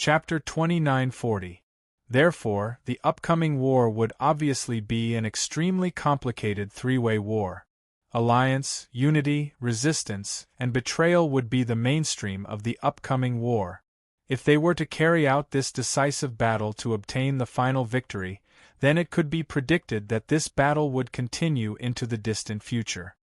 Chapter 2940. Therefore, the upcoming war would obviously be an extremely complicated three-way war. Alliance, unity, resistance, and betrayal would be the mainstream of the upcoming war. If they were to carry out this decisive battle to obtain the final victory, then it could be predicted that this battle would continue into the distant future.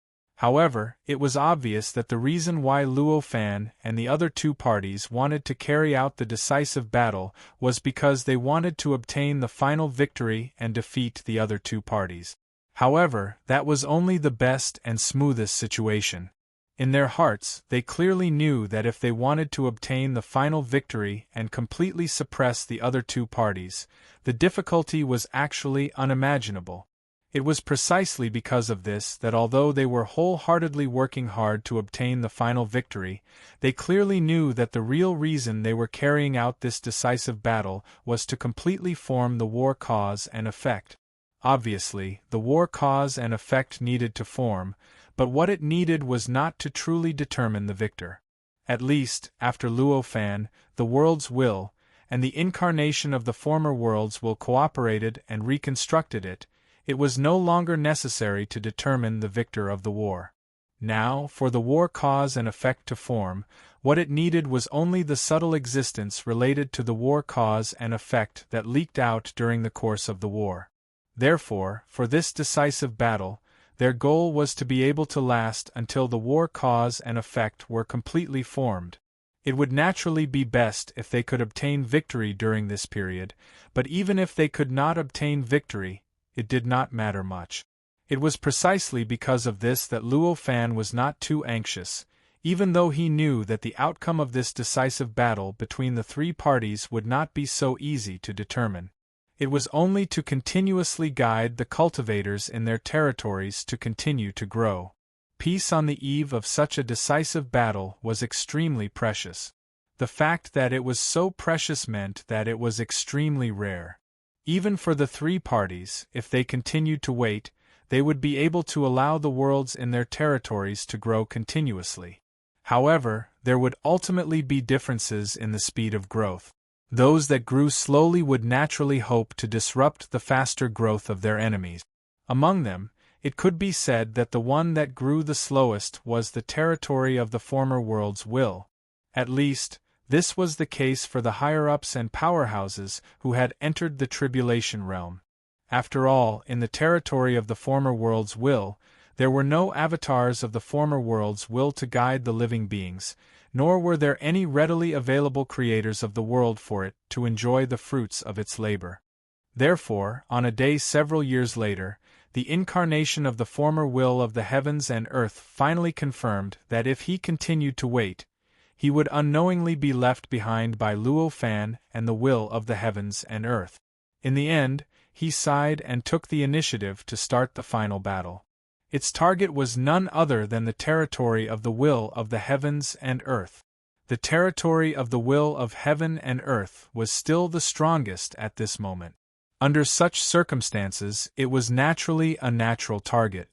However, it was obvious that the reason why Luo Fan and the other two parties wanted to carry out the decisive battle was because they wanted to obtain the final victory and defeat the other two parties. However, that was only the best and smoothest situation. In their hearts, they clearly knew that if they wanted to obtain the final victory and completely suppress the other two parties, the difficulty was actually unimaginable. It was precisely because of this that although they were wholeheartedly working hard to obtain the final victory, they clearly knew that the real reason they were carrying out this decisive battle was to completely form the war cause and effect. Obviously, the war cause and effect needed to form, but what it needed was not to truly determine the victor. At least, after Luo Fan, the world's will, and the incarnation of the former world's will cooperated and reconstructed it, it was no longer necessary to determine the victor of the war. Now, for the war cause and effect to form, what it needed was only the subtle existence related to the war cause and effect that leaked out during the course of the war. Therefore, for this decisive battle, their goal was to be able to last until the war cause and effect were completely formed. It would naturally be best if they could obtain victory during this period, but even if they could not obtain victory, it did not matter much. It was precisely because of this that Luo Fan was not too anxious, even though he knew that the outcome of this decisive battle between the three parties would not be so easy to determine. It was only to continuously guide the cultivators in their territories to continue to grow. Peace on the eve of such a decisive battle was extremely precious. The fact that it was so precious meant that it was extremely rare. Even for the three parties, if they continued to wait, they would be able to allow the worlds in their territories to grow continuously. However, there would ultimately be differences in the speed of growth. Those that grew slowly would naturally hope to disrupt the faster growth of their enemies. Among them, it could be said that the one that grew the slowest was the territory of the former world's will. At least, this was the case for the higher-ups and powerhouses who had entered the tribulation realm. After all, in the territory of the former world's will, there were no avatars of the former world's will to guide the living beings, nor were there any readily available creators of the world for it to enjoy the fruits of its labor. Therefore, on a day several years later, the incarnation of the former will of the heavens and earth finally confirmed that if he continued to wait, he would unknowingly be left behind by Luo Fan and the will of the heavens and earth. In the end, he sighed and took the initiative to start the final battle. Its target was none other than the territory of the will of the heavens and earth. The territory of the will of heaven and earth was still the strongest at this moment. Under such circumstances, it was naturally a natural target.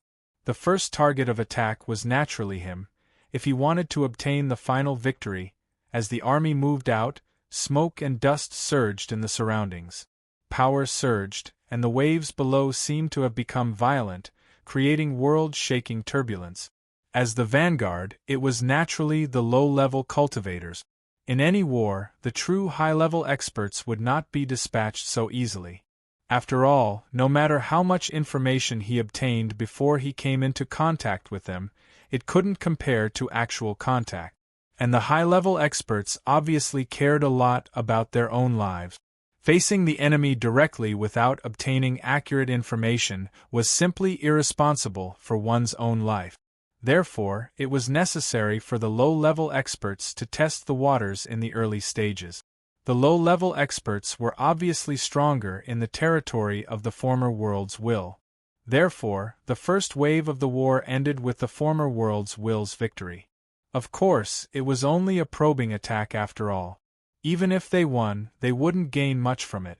The first target of attack was naturally him, if he wanted to obtain the final victory. As the army moved out, smoke and dust surged in the surroundings. Power surged, and the waves below seemed to have become violent, creating world-shaking turbulence. As the vanguard, it was naturally the low-level cultivators. In any war, the true high-level experts would not be dispatched so easily. After all, no matter how much information he obtained before he came into contact with them, it couldn't compare to actual contact. And the high-level experts obviously cared a lot about their own lives. Facing the enemy directly without obtaining accurate information was simply irresponsible for one's own life. Therefore, it was necessary for the low-level experts to test the waters in the early stages. The low-level experts were obviously stronger in the territory of the former world's will. Therefore, the first wave of the war ended with the former world's will's victory. Of course, it was only a probing attack after all. Even if they won, they wouldn't gain much from it.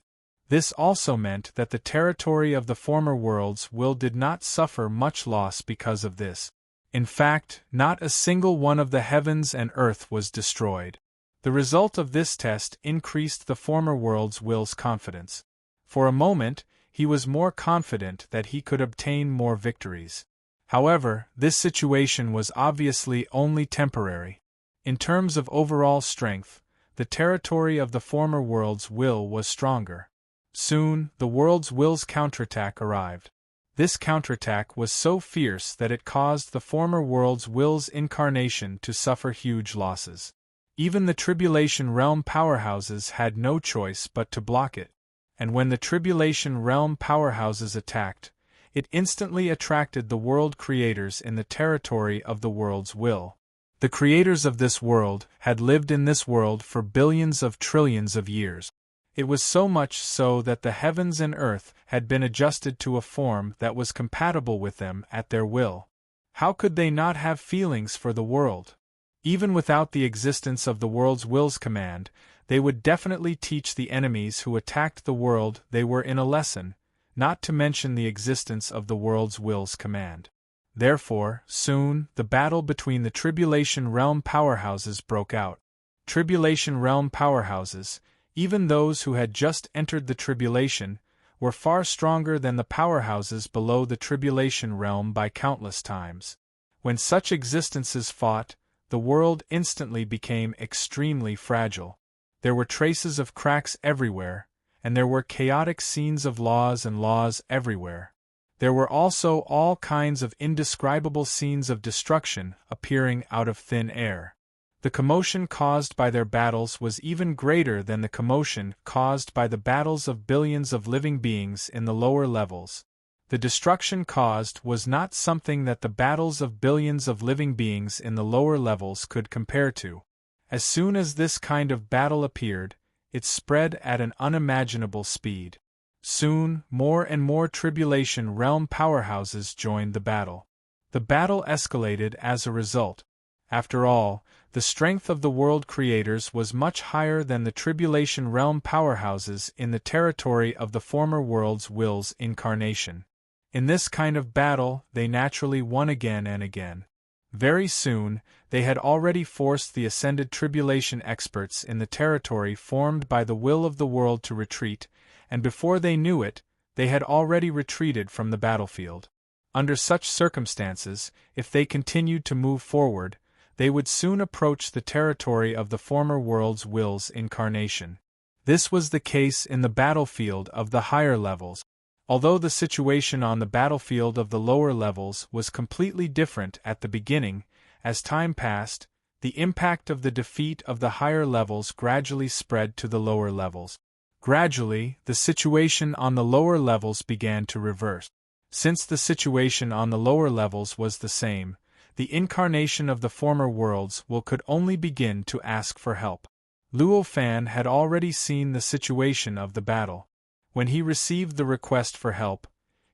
This also meant that the territory of the former world's will did not suffer much loss because of this. In fact, not a single one of the heavens and earth was destroyed. The result of this test increased the former world's will's confidence. For a moment, he was more confident that he could obtain more victories. However, this situation was obviously only temporary. In terms of overall strength, the territory of the former world's will was stronger. Soon, the world's will's counterattack arrived. This counterattack was so fierce that it caused the former world's will's incarnation to suffer huge losses. Even the Tribulation Realm powerhouses had no choice but to block it. And when the Tribulation Realm powerhouses attacked, it instantly attracted the world creators in the territory of the world's will. The creators of this world had lived in this world for billions of trillions of years. It was so much so that the heavens and earth had been adjusted to a form that was compatible with them at their will. How could they not have feelings for the world? Even without the existence of the world's will's command, they would definitely teach the enemies who attacked the world they were in a lesson, not to mention the existence of the world's will's command. Therefore, soon, the battle between the Tribulation Realm powerhouses broke out. Tribulation Realm powerhouses, even those who had just entered the Tribulation, were far stronger than the powerhouses below the Tribulation Realm by countless times. When such existences fought, the world instantly became extremely fragile. There were traces of cracks everywhere, and there were chaotic scenes of laws and laws everywhere. There were also all kinds of indescribable scenes of destruction appearing out of thin air. The commotion caused by their battles was even greater than the commotion caused by the battles of billions of living beings in the lower levels. The destruction caused was not something that the battles of billions of living beings in the lower levels could compare to. As soon as this kind of battle appeared, it spread at an unimaginable speed. Soon, more and more Tribulation Realm powerhouses joined the battle. The battle escalated as a result. After all, the strength of the world creators was much higher than the Tribulation Realm powerhouses in the territory of the former world's will's incarnation. In this kind of battle, they naturally won again and again. Very soon, they had already forced the ascended tribulation experts in the territory formed by the will of the world to retreat, and before they knew it, they had already retreated from the battlefield. Under such circumstances, if they continued to move forward, they would soon approach the territory of the former world's will's incarnation. This was the case in the battlefield of the higher levels. Although the situation on the battlefield of the lower levels was completely different at the beginning, as time passed, the impact of the defeat of the higher levels gradually spread to the lower levels. Gradually, the situation on the lower levels began to reverse. Since the situation on the lower levels was the same, the incarnation of the former worlds could only begin to ask for help. Luo Fan had already seen the situation of the battle. When he received the request for help,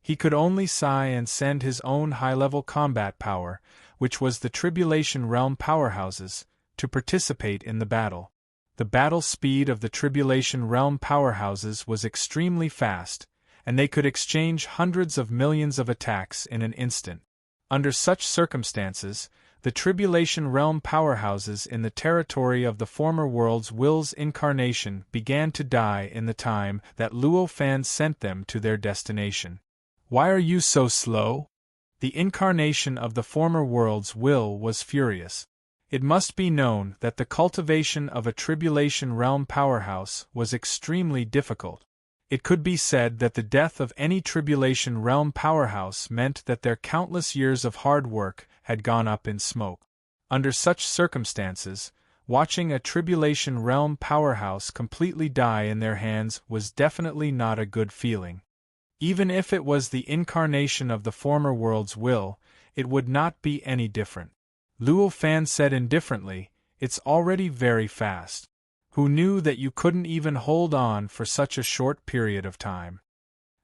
he could only sigh and send his own high-level combat power, which was the Tribulation Realm powerhouses, to participate in the battle. The battle speed of the Tribulation Realm powerhouses was extremely fast, and they could exchange hundreds of millions of attacks in an instant. Under such circumstances, the Tribulation Realm powerhouses in the territory of the former world's will's incarnation began to die in the time that Luo Fan sent them to their destination. Why are you so slow? The incarnation of the former world's will was furious. It must be known that the cultivation of a Tribulation Realm powerhouse was extremely difficult. It could be said that the death of any Tribulation Realm powerhouse meant that their countless years of hard work had gone up in smoke. Under such circumstances, watching a Tribulation Realm powerhouse completely die in their hands was definitely not a good feeling. Even if it was the incarnation of the former world's will, it would not be any different. Luo Fan said indifferently, "It's already very fast. Who knew that you couldn't even hold on for such a short period of time?"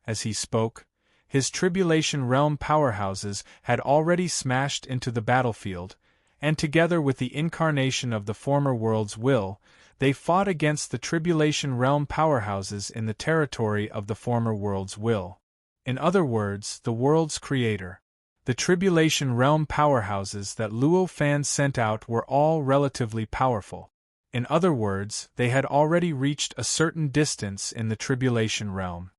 As he spoke, his Tribulation Realm powerhouses had already smashed into the battlefield, and together with the incarnation of the former world's will, they fought against the Tribulation Realm powerhouses in the territory of the former world's will. In other words, the world's creator. The Tribulation Realm powerhouses that Luo Fan sent out were all relatively powerful. In other words, they had already reached a certain distance in the tribulation realm.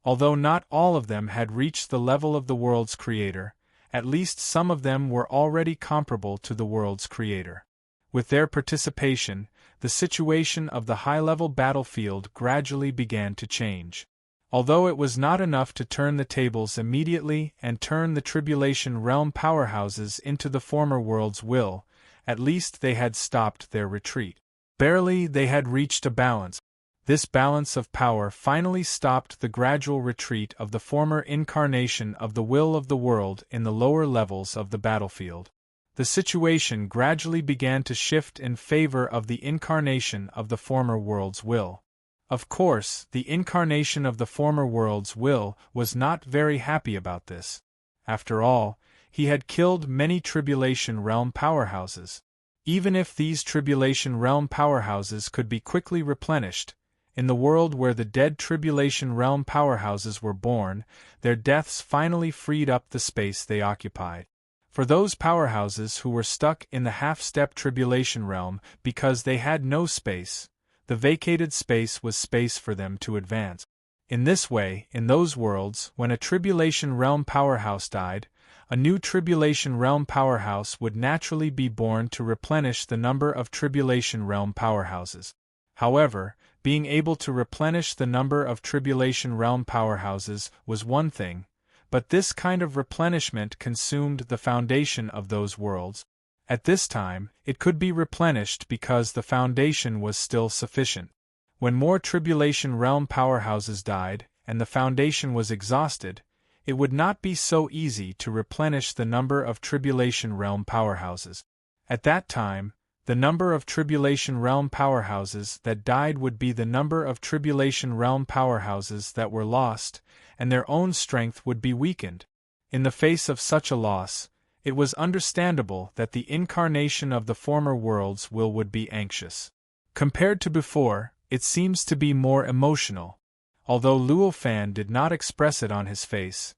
Although not all of them had reached the level of the world's creator, at least some of them were already comparable to the world's creator. With their participation, the situation of the high-level battlefield gradually began to change. Although it was not enough to turn the tables immediately and turn the tribulation realm powerhouses into the former world's will, at least they had stopped their retreat. Barely they had reached a balance. This balance of power finally stopped the gradual retreat of the former incarnation of the will of the world in the lower levels of the battlefield. The situation gradually began to shift in favor of the incarnation of the former world's will. Of course, the incarnation of the former world's will was not very happy about this. After all, he had killed many tribulation realm powerhouses. Even if these tribulation realm powerhouses could be quickly replenished, in the world where the dead tribulation realm powerhouses were born, their deaths finally freed up the space they occupied. For those powerhouses who were stuck in the half-step tribulation realm because they had no space, the vacated space was space for them to advance. In this way, in those worlds, when a tribulation realm powerhouse died, a new tribulation realm powerhouse would naturally be born to replenish the number of tribulation realm powerhouses. However, being able to replenish the number of tribulation realm powerhouses was one thing, but this kind of replenishment consumed the foundation of those worlds. At this time, it could be replenished because the foundation was still sufficient. When more tribulation realm powerhouses died, and the foundation was exhausted, it would not be so easy to replenish the number of tribulation realm powerhouses. At that time, the number of tribulation realm powerhouses that died would be the number of tribulation realm powerhouses that were lost, and their own strength would be weakened. In the face of such a loss, it was understandable that the incarnation of the former world's will would be anxious. Compared to before, it seems to be more emotional. Although Luo Fan did not express it on his face,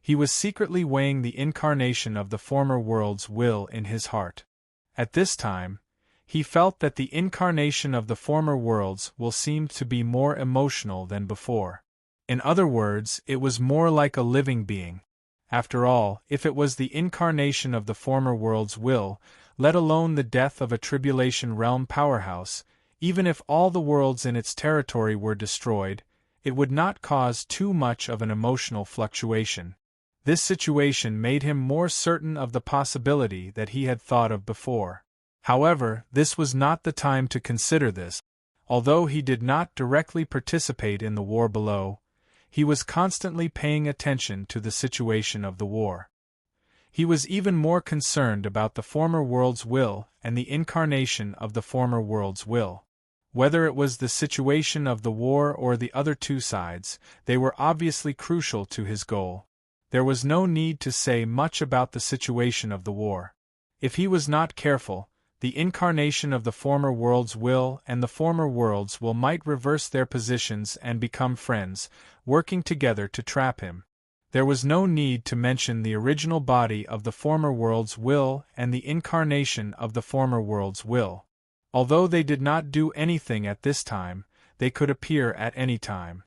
he was secretly weighing the incarnation of the former world's will in his heart. At this time, he felt that the incarnation of the former world's will seemed to be more emotional than before. In other words, it was more like a living being. After all, if it was the incarnation of the former world's will, let alone the death of a tribulation realm powerhouse, even if all the worlds in its territory were destroyed, it would not cause too much of an emotional fluctuation. This situation made him more certain of the possibility that he had thought of before. However, this was not the time to consider this. Although he did not directly participate in the war below, he was constantly paying attention to the situation of the war. He was even more concerned about the former world's will and the incarnation of the former world's will. Whether it was the situation of the war or the other two sides, they were obviously crucial to his goal. There was no need to say much about the situation of the war. If he was not careful, the incarnation of the former world's will and the former world's will might reverse their positions and become friends, working together to trap him. There was no need to mention the original body of the former world's will and the incarnation of the former world's will. Although they did not do anything at this time, they could appear at any time.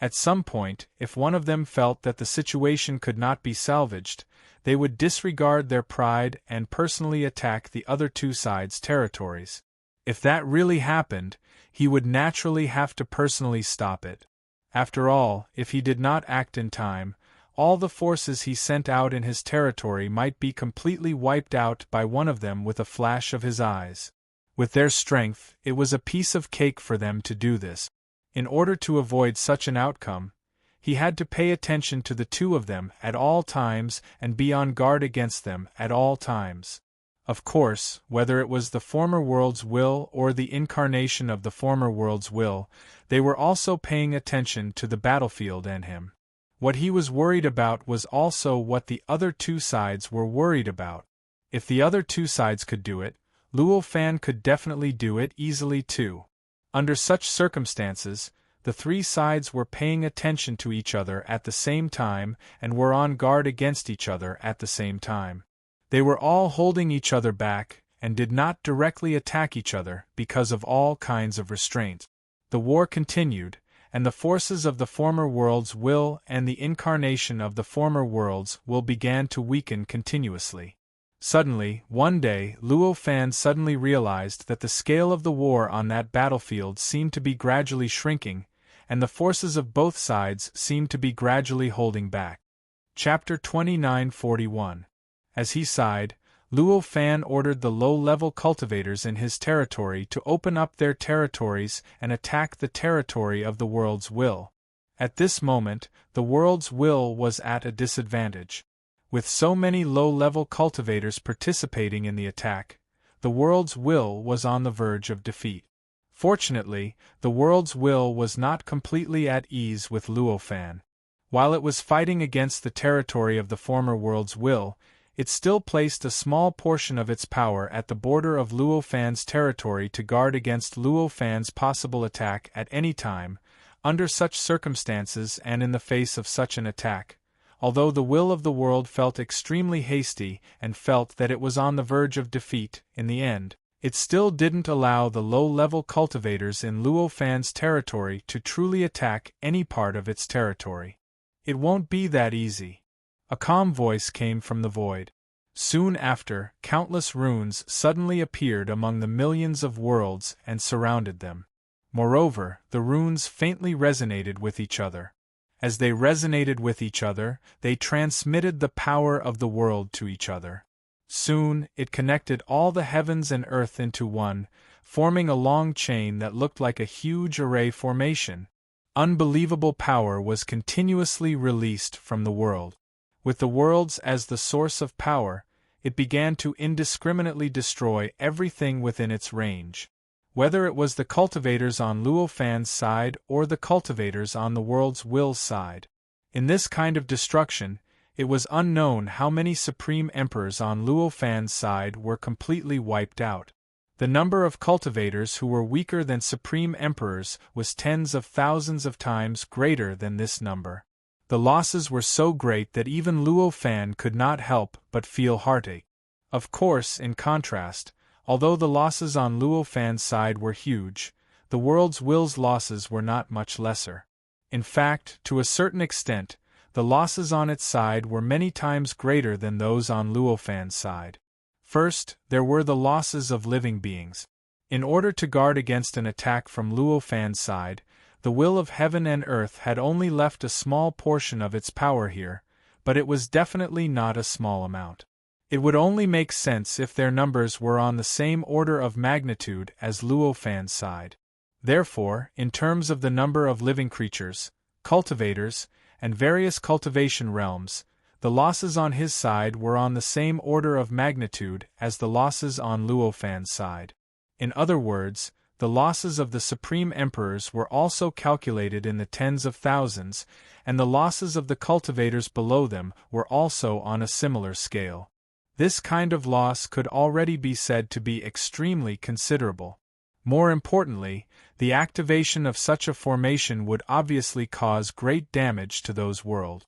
At some point, if one of them felt that the situation could not be salvaged, they would disregard their pride and personally attack the other two sides' territories. If that really happened, he would naturally have to personally stop it. After all, if he did not act in time, all the forces he sent out in his territory might be completely wiped out by one of them with a flash of his eyes. With their strength, it was a piece of cake for them to do this. In order to avoid such an outcome, he had to pay attention to the two of them at all times and be on guard against them at all times. Of course, whether it was the former world's will or the incarnation of the former world's will, they were also paying attention to the battlefield and him. What he was worried about was also what the other two sides were worried about. If the other two sides could do it, Luo Fan could definitely do it easily too. Under such circumstances, the three sides were paying attention to each other at the same time and were on guard against each other at the same time. They were all holding each other back, and did not directly attack each other because of all kinds of restraints. The war continued, and the forces of the former world's will and the incarnation of the former world's will began to weaken continuously. Suddenly, one day, Luo Fan suddenly realized that the scale of the war on that battlefield seemed to be gradually shrinking, and the forces of both sides seemed to be gradually holding back. Chapter 2941. As he sighed, Luo Fan ordered the low-level cultivators in his territory to open up their territories and attack the territory of the world's will. At this moment, the world's will was at a disadvantage. With so many low-level cultivators participating in the attack, the world's will was on the verge of defeat. Fortunately, the world's will was not completely at ease with Luo Fan. While it was fighting against the territory of the former world's will, it still placed a small portion of its power at the border of Luo Fan's territory to guard against Luo Fan's possible attack at any time. Under such circumstances and in the face of such an attack, although the will of the world felt extremely hasty and felt that it was on the verge of defeat in the end, it still didn't allow the low-level cultivators in Luo Fan's territory to truly attack any part of its territory. "It won't be that easy," a calm voice came from the void. Soon after, countless runes suddenly appeared among the millions of worlds and surrounded them. Moreover, the runes faintly resonated with each other. As they resonated with each other, they transmitted the power of the world to each other. Soon, it connected all the heavens and earth into one, forming a long chain that looked like a huge array formation. Unbelievable power was continuously released from the world. With the worlds as the source of power, it began to indiscriminately destroy everything within its range. Whether it was the cultivators on Luo Fan's side or the cultivators on the world's will's side. In this kind of destruction, it was unknown how many supreme emperors on Luo Fan's side were completely wiped out. The number of cultivators who were weaker than supreme emperors was tens of thousands of times greater than this number. The losses were so great that even Luo Fan could not help but feel heartache. Of course, in contrast, although the losses on Luo Fan's side were huge, the world's will's losses were not much lesser. In fact, to a certain extent, the losses on its side were many times greater than those on Luo Fan's side. First, there were the losses of living beings. In order to guard against an attack from Luo Fan's side, the will of heaven and earth had only left a small portion of its power here, but it was definitely not a small amount. It would only make sense if their numbers were on the same order of magnitude as Luo Fan's side. Therefore, in terms of the number of living creatures, cultivators, and various cultivation realms, the losses on his side were on the same order of magnitude as the losses on Luo Fan's side. In other words, the losses of the supreme emperors were also calculated in the tens of thousands, and the losses of the cultivators below them were also on a similar scale. This kind of loss could already be said to be extremely considerable. More importantly, the activation of such a formation would obviously cause great damage to those worlds.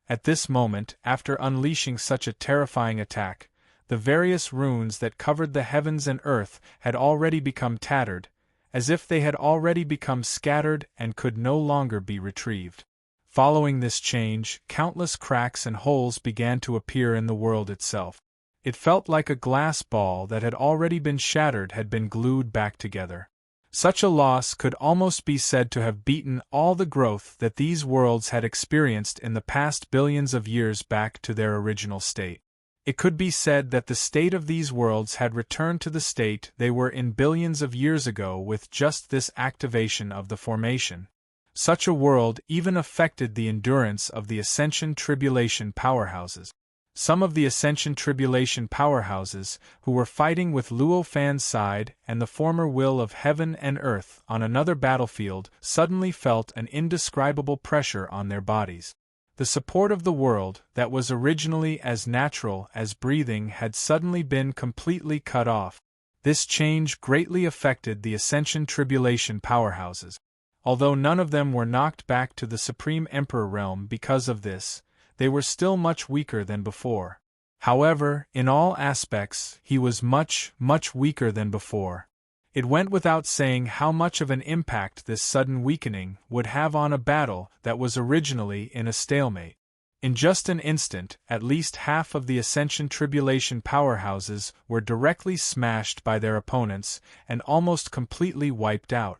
At this moment, after unleashing such a terrifying attack, the various runes that covered the heavens and earth had already become tattered, as if they had already become scattered and could no longer be retrieved. Following this change, countless cracks and holes began to appear in the world itself. It felt like a glass ball that had already been shattered had been glued back together. Such a loss could almost be said to have beaten all the growth that these worlds had experienced in the past billions of years back to their original state. It could be said that the state of these worlds had returned to the state they were in billions of years ago with just this activation of the formation. Such a world even affected the endurance of the Ascension Tribulation powerhouses. Some of the Ascension Tribulation powerhouses, who were fighting with Luo Fan's side and the former will of heaven and earth on another battlefield, suddenly felt an indescribable pressure on their bodies. The support of the world, that was originally as natural as breathing, had suddenly been completely cut off. This change greatly affected the Ascension Tribulation powerhouses. Although none of them were knocked back to the Supreme Emperor realm because of this, they were still much weaker than before. However, in all aspects, he was much, much weaker than before. It went without saying how much of an impact this sudden weakening would have on a battle that was originally in a stalemate. In just an instant, at least half of the Ascension Tribulation powerhouses were directly smashed by their opponents and almost completely wiped out.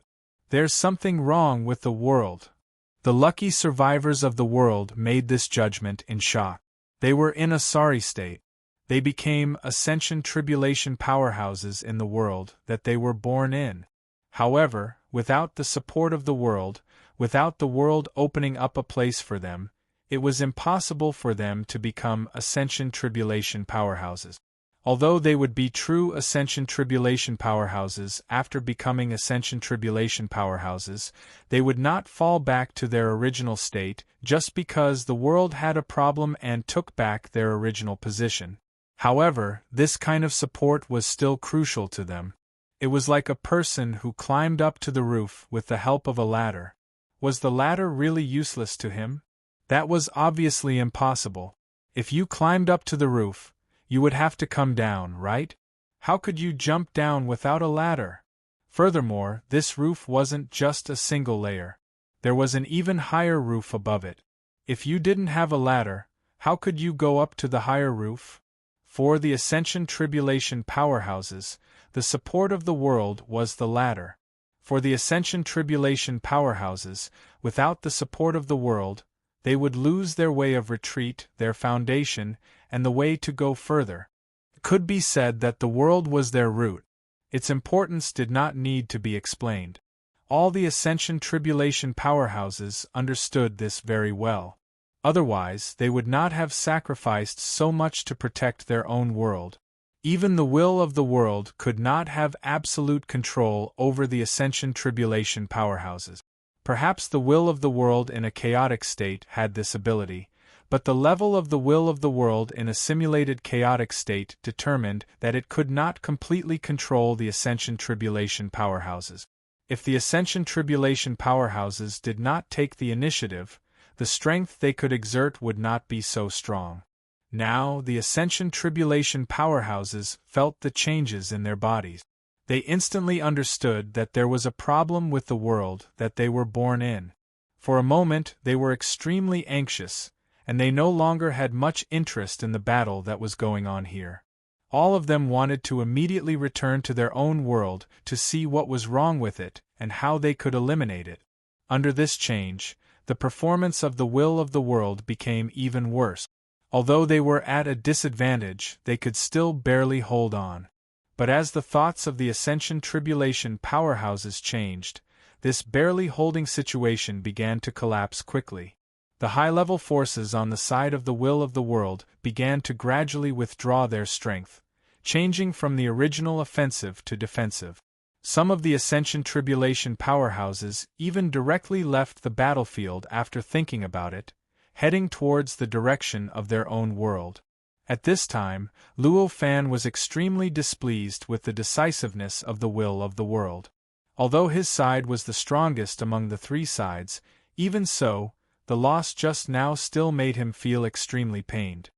There's something wrong with the world. The lucky survivors of the world made this judgment in shock. They were in a sorry state. They became Ascension Tribulation powerhouses in the world that they were born in. However, without the support of the world, without the world opening up a place for them, it was impossible for them to become Ascension Tribulation powerhouses. Although they would be true Ascension Tribulation powerhouses after becoming Ascension Tribulation powerhouses, they would not fall back to their original state just because the world had a problem and took back their original position. However, this kind of support was still crucial to them. It was like a person who climbed up to the roof with the help of a ladder. Was the ladder really useless to him? That was obviously impossible. If you climbed up to the roof, you would have to come down, right? How could you jump down without a ladder? Furthermore, this roof wasn't just a single layer. There was an even higher roof above it. If you didn't have a ladder, how could you go up to the higher roof? For the Ascension Tribulation powerhouses, the support of the world was the ladder. For the Ascension Tribulation powerhouses, without the support of the world, they would lose their way of retreat, their foundation, and the way to go further. It could be said that the world was their root. Its importance did not need to be explained. All the Ascension Tribulation powerhouses understood this very well. Otherwise, they would not have sacrificed so much to protect their own world. Even the will of the world could not have absolute control over the Ascension Tribulation powerhouses. Perhaps the will of the world in a chaotic state had this ability, but the level of the will of the world in a simulated chaotic state determined that it could not completely control the Ascension Tribulation powerhouses. If the Ascension Tribulation powerhouses did not take the initiative, the strength they could exert would not be so strong. Now, the Ascension Tribulation powerhouses felt the changes in their bodies. They instantly understood that there was a problem with the world that they were born in. For a moment, they were extremely anxious, and they no longer had much interest in the battle that was going on here. All of them wanted to immediately return to their own world to see what was wrong with it and how they could eliminate it. Under this change, the performance of the will of the world became even worse. Although they were at a disadvantage, they could still barely hold on. But as the thoughts of the Ascension Tribulation powerhouses changed, this barely holding situation began to collapse quickly. The high-level forces on the side of the will of the world began to gradually withdraw their strength, changing from the original offensive to defensive. Some of the Ascension Tribulation powerhouses even directly left the battlefield after thinking about it, heading towards the direction of their own world. At this time, Luo Fan was extremely displeased with the decisiveness of the will of the world. Although his side was the strongest among the three sides, even so, the loss just now still made him feel extremely pained.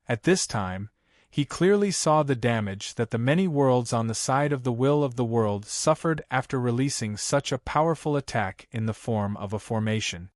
At this time, he clearly saw the damage that the many worlds on the side of the will of the world suffered after releasing such a powerful attack in the form of a formation.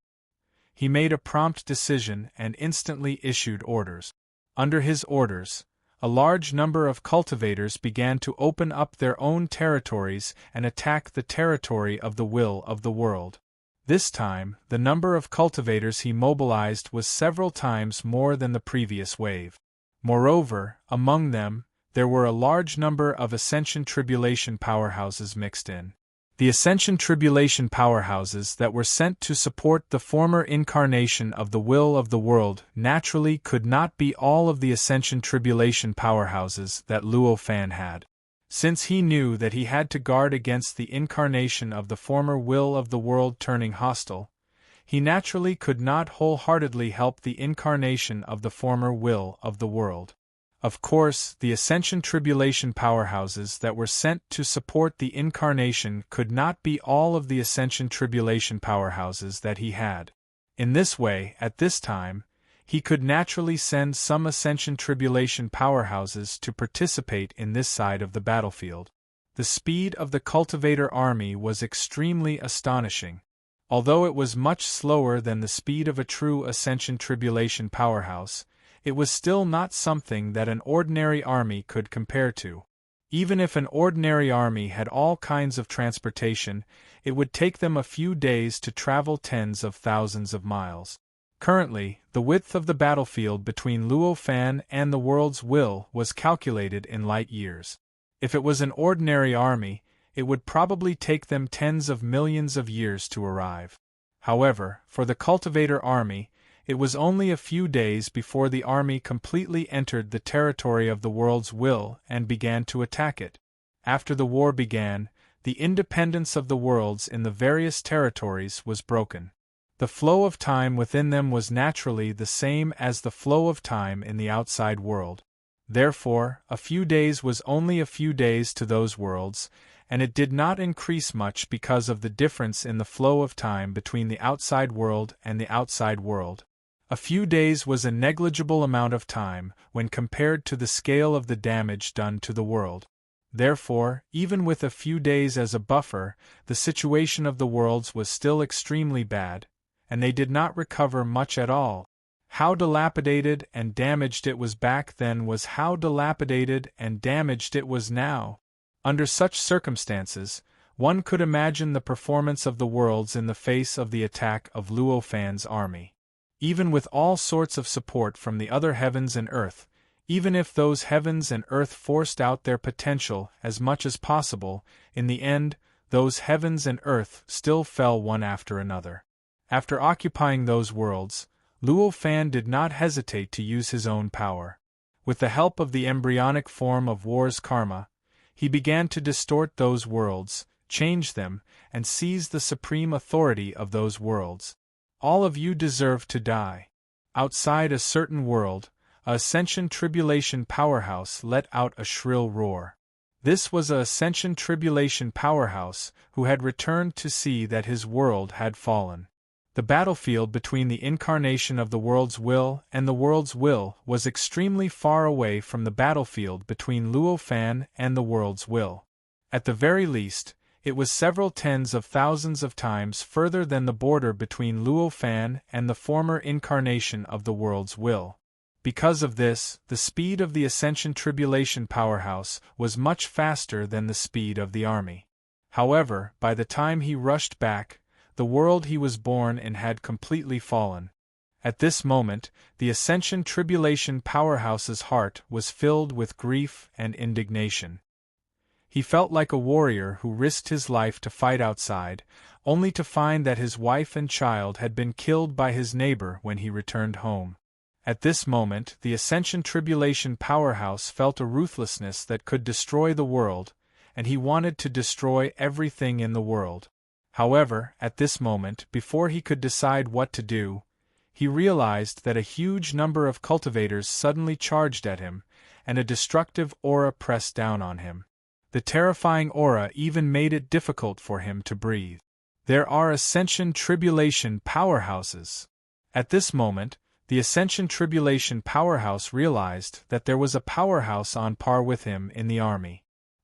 He made a prompt decision and instantly issued orders. Under his orders, a large number of cultivators began to open up their own territories and attack the territory of the will of the world. This time, the number of cultivators he mobilized was several times more than the previous wave. Moreover, among them, there were a large number of Ascension Tribulation powerhouses mixed in. The Ascension Tribulation powerhouses that were sent to support the former incarnation of the will of the world naturally could not be all of the Ascension Tribulation powerhouses that Luo Fan had. Since he knew that he had to guard against the incarnation of the former will of the world turning hostile, he naturally could not wholeheartedly help the incarnation of the former will of the world. Of course, the Ascension Tribulation powerhouses that were sent to support the incarnation could not be all of the Ascension Tribulation powerhouses that he had. In this way, at this time, He could naturally send some Ascension Tribulation powerhouses to participate in this side of the battlefield. The speed of the cultivator army was extremely astonishing. Although it was much slower than the speed of a true Ascension Tribulation powerhouse, it was still not something that an ordinary army could compare to. Even if an ordinary army had all kinds of transportation, it would take them a few days to travel tens of thousands of miles. Currently, the width of the battlefield between Luo Fan and the world's will was calculated in light years. If it was an ordinary army, it would probably take them tens of millions of years to arrive. However, for the cultivator army, it was only a few days before the army completely entered the territory of the world's will and began to attack it. After the war began, the independence of the worlds in the various territories was broken. The flow of time within them was naturally the same as the flow of time in the outside world. Therefore, a few days was only a few days to those worlds, and it did not increase much because of the difference in the flow of time between the outside world and the outside world. A few days was a negligible amount of time when compared to the scale of the damage done to the world. Therefore, even with a few days as a buffer, the situation of the worlds was still extremely bad, and they did not recover much at all. How dilapidated and damaged it was back then was how dilapidated and damaged it was now. Under such circumstances, one could imagine the performance of the worlds in the face of the attack of Luo Fan's army. Even with all sorts of support from the other heavens and earth, even if those heavens and earth forced out their potential as much as possible, in the end, those heavens and earth still fell one after another. After occupying those worlds, Luo Fan did not hesitate to use his own power. With the help of the embryonic form of war's karma, he began to distort those worlds, change them, and seize the supreme authority of those worlds. All of you deserve to die. Outside a certain world, a Ascension Tribulation powerhouse let out a shrill roar. This was a Ascension Tribulation powerhouse who had returned to see that his world had fallen. The battlefield between the incarnation of the world's will and the world's will was extremely far away from the battlefield between Luo Fan and the world's will. At the very least, it was several tens of thousands of times further than the border between Luo Fan and the former incarnation of the world's will. Because of this, the speed of the Ascension Tribulation powerhouse was much faster than the speed of the army. However, by the time he rushed back, the world he was born in had completely fallen. At this moment, the Ascension Tribulation powerhouse's heart was filled with grief and indignation. He felt like a warrior who risked his life to fight outside, only to find that his wife and child had been killed by his neighbor when he returned home. At this moment, the Ascension Tribulation powerhouse felt a ruthlessness that could destroy the world, and he wanted to destroy everything in the world. However, at this moment, before he could decide what to do, he realized that a huge number of cultivators suddenly charged at him, and a destructive aura pressed down on him. The terrifying aura even made it difficult for him to breathe. There are Ascension Tribulation powerhouses. At this moment, the Ascension Tribulation powerhouse realized that there was a powerhouse on par with him in the army.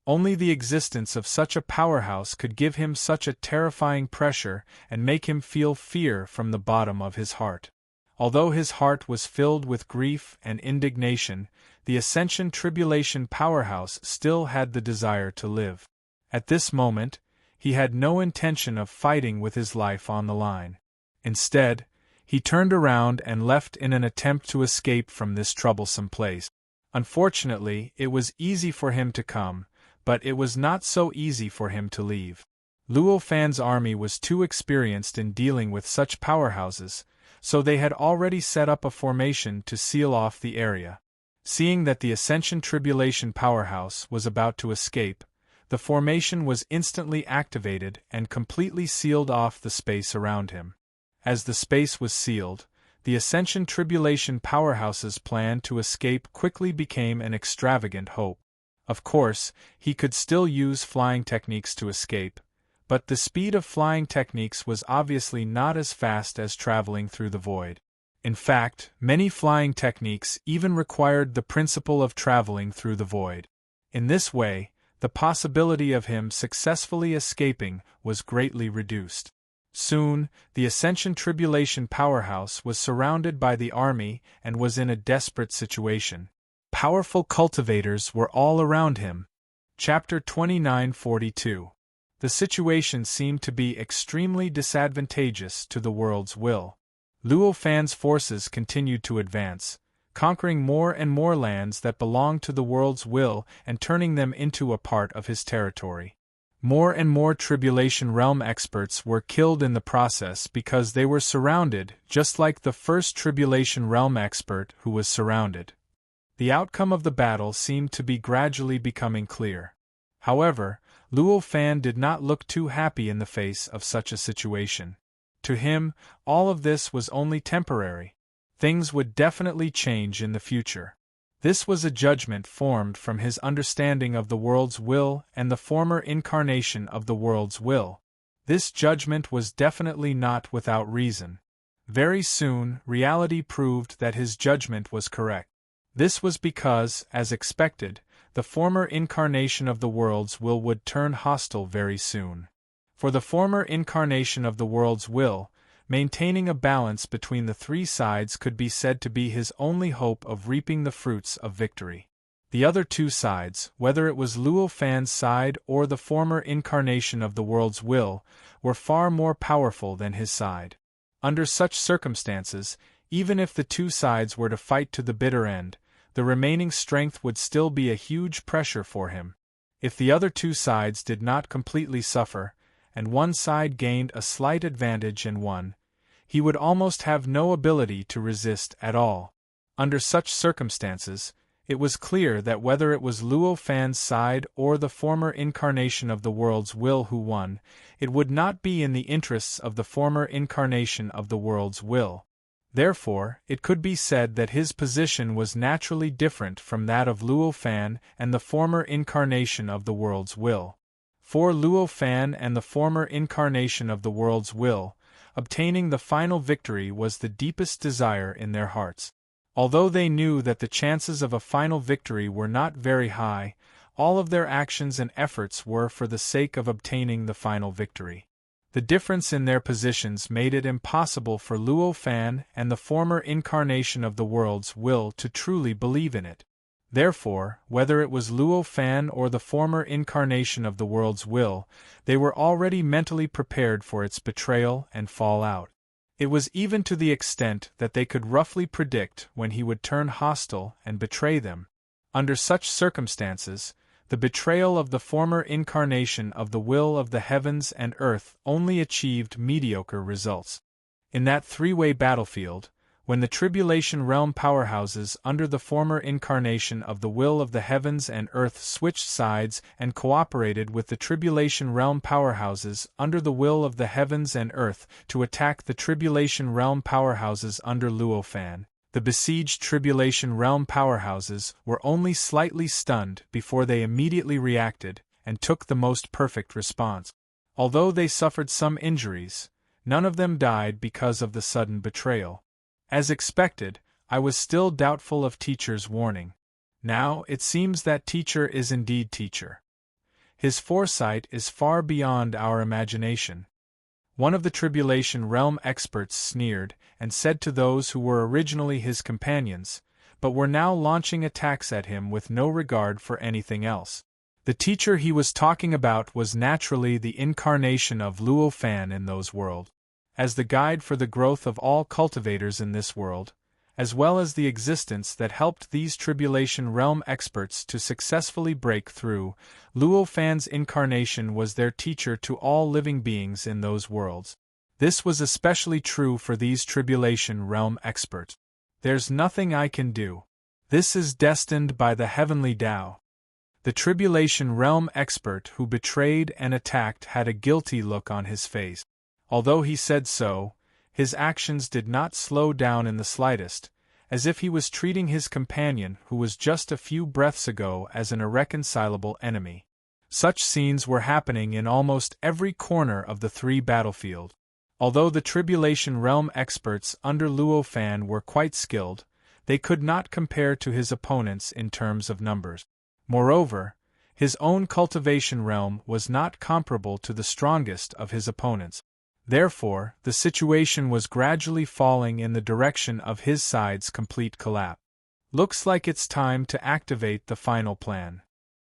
Only the existence of such a powerhouse could give him such a terrifying pressure and make him feel fear from the bottom of his heart. Although his heart was filled with grief and indignation, the Ascension Tribulation powerhouse still had the desire to live. At this moment, he had no intention of fighting with his life on the line. Instead, he turned around and left in an attempt to escape from this troublesome place. Unfortunately, it was easy for him to come, but it was not so easy for him to leave. Luo Fan's army was too experienced in dealing with such powerhouses, so they had already set up a formation to seal off the area. Seeing that the Ascension Tribulation powerhouse was about to escape, the formation was instantly activated and completely sealed off the space around him. As the space was sealed, the Ascension Tribulation powerhouse's plan to escape quickly became an extravagant hope. Of course, he could still use flying techniques to escape, but the speed of flying techniques was obviously not as fast as traveling through the void. In fact, many flying techniques even required the principle of traveling through the void. In this way, the possibility of him successfully escaping was greatly reduced. Soon, the Ascension Tribulation powerhouse was surrounded by the army and was in a desperate situation. Powerful cultivators were all around him. Chapter 29:42. The situation seemed to be extremely disadvantageous to the world's will. Luo Fan's forces continued to advance, conquering more and more lands that belonged to the world's will and turning them into a part of his territory. More and more Tribulation Realm experts were killed in the process because they were surrounded, just like the first Tribulation Realm expert who was surrounded. The outcome of the battle seemed to be gradually becoming clear. However, Luo Fan did not look too happy in the face of such a situation. To him, all of this was only temporary. Things would definitely change in the future. This was a judgment formed from his understanding of the world's will and the former incarnation of the world's will. This judgment was definitely not without reason. Very soon, reality proved that his judgment was correct. This was because, as expected, the former incarnation of the world's will would turn hostile very soon. For the former incarnation of the world's will, maintaining a balance between the three sides could be said to be his only hope of reaping the fruits of victory. The other two sides, whether it was Luo Fan's side or the former incarnation of the world's will, were far more powerful than his side. Under such circumstances, even if the two sides were to fight to the bitter end, the remaining strength would still be a huge pressure for him. If the other two sides did not completely suffer, and one side gained a slight advantage and won, he would almost have no ability to resist at all. Under such circumstances, it was clear that whether it was Luo Fan's side or the former incarnation of the world's will who won, it would not be in the interests of the former incarnation of the world's will. Therefore, it could be said that his position was naturally different from that of Luo Fan and the former incarnation of the world's will. For Luo Fan and the former incarnation of the world's will, obtaining the final victory was the deepest desire in their hearts. Although they knew that the chances of a final victory were not very high, all of their actions and efforts were for the sake of obtaining the final victory. The difference in their positions made it impossible for Luo Fan and the former incarnation of the world's will to truly believe in it. Therefore, whether it was Luo Fan or the former incarnation of the world's will, they were already mentally prepared for its betrayal and fallout. It was even to the extent that they could roughly predict when he would turn hostile and betray them. Under such circumstances, the betrayal of the former incarnation of the will of the heavens and earth only achieved mediocre results. In that three-way battlefield, when the Tribulation Realm powerhouses under the former incarnation of the will of the heavens and earth switched sides and cooperated with the Tribulation Realm powerhouses under the will of the heavens and earth to attack the Tribulation Realm powerhouses under Luo Fan, the besieged Tribulation Realm powerhouses were only slightly stunned before they immediately reacted and took the most perfect response. Although they suffered some injuries, none of them died because of the sudden betrayal. As expected, I was still doubtful of Teacher's warning. Now it seems that Teacher is indeed Teacher. His foresight is far beyond our imagination. One of the Tribulation Realm experts sneered and said to those who were originally his companions, but were now launching attacks at him with no regard for anything else. The teacher he was talking about was naturally the incarnation of Luo Fan in those worlds. As the guide for the growth of all cultivators in this world, as well as the existence that helped these Tribulation Realm experts to successfully break through, Luo Fan's incarnation was their teacher to all living beings in those worlds. This was especially true for these Tribulation Realm experts. There's nothing I can do. This is destined by the heavenly Tao. The Tribulation Realm expert who betrayed and attacked had a guilty look on his face. Although he said so, his actions did not slow down in the slightest, as if he was treating his companion who was just a few breaths ago as an irreconcilable enemy. Such scenes were happening in almost every corner of the three battlefield. Although the Tribulation Realm experts under Luo Fan were quite skilled, they could not compare to his opponents in terms of numbers. Moreover, his own cultivation realm was not comparable to the strongest of his opponents. Therefore, the situation was gradually falling in the direction of his side's complete collapse. Looks like it's time to activate the final plan.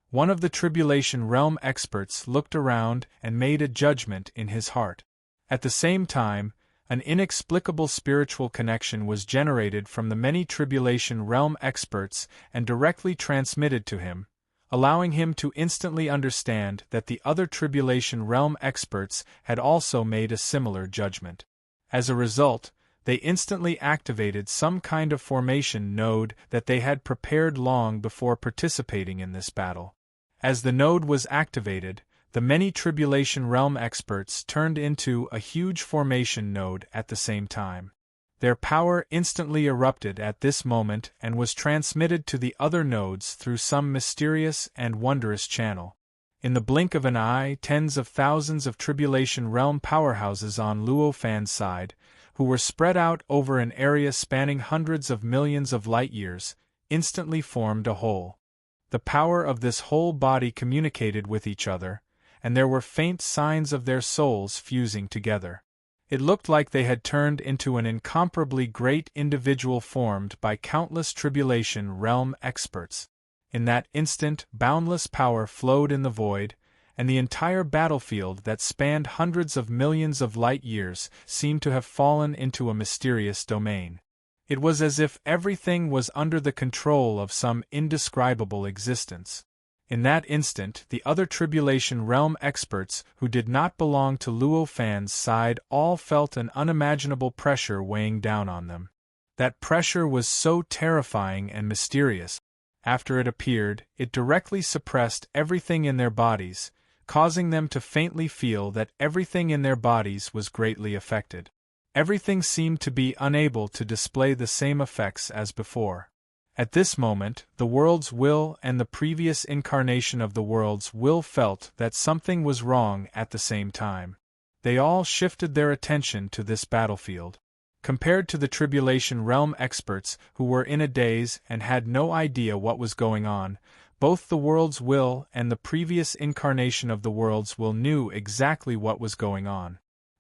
One of the Tribulation Realm experts looked around and made a judgment in his heart. At the same time, an inexplicable spiritual connection was generated from the many Tribulation Realm experts and directly transmitted to him, allowing him to instantly understand that the other Tribulation Realm experts had also made a similar judgment. As a result, they instantly activated some kind of formation node that they had prepared long before participating in this battle. As the node was activated, the many Tribulation Realm experts turned into a huge formation node at the same time. Their power instantly erupted at this moment and was transmitted to the other nodes through some mysterious and wondrous channel. In the blink of an eye, tens of thousands of Tribulation Realm powerhouses on Luo Fan's side, who were spread out over an area spanning hundreds of millions of light-years, instantly formed a whole. The power of this whole body communicated with each other, and there were faint signs of their souls fusing together. It looked like they had turned into an incomparably great individual formed by countless Tribulation Realm experts. In that instant, boundless power flowed in the void, and the entire battlefield that spanned hundreds of millions of light-years seemed to have fallen into a mysterious domain. It was as if everything was under the control of some indescribable existence. In that instant, the other Tribulation Realm experts who did not belong to Luo Fan's side all felt an unimaginable pressure weighing down on them. That pressure was so terrifying and mysterious. After it appeared, it directly suppressed everything in their bodies, causing them to faintly feel that everything in their bodies was greatly affected. Everything seemed to be unable to display the same effects as before. At this moment, the world's will and the previous incarnation of the world's will felt that something was wrong at the same time. They all shifted their attention to this battlefield. Compared to the Tribulation Realm experts who were in a daze and had no idea what was going on, both the world's will and the previous incarnation of the world's will knew exactly what was going on.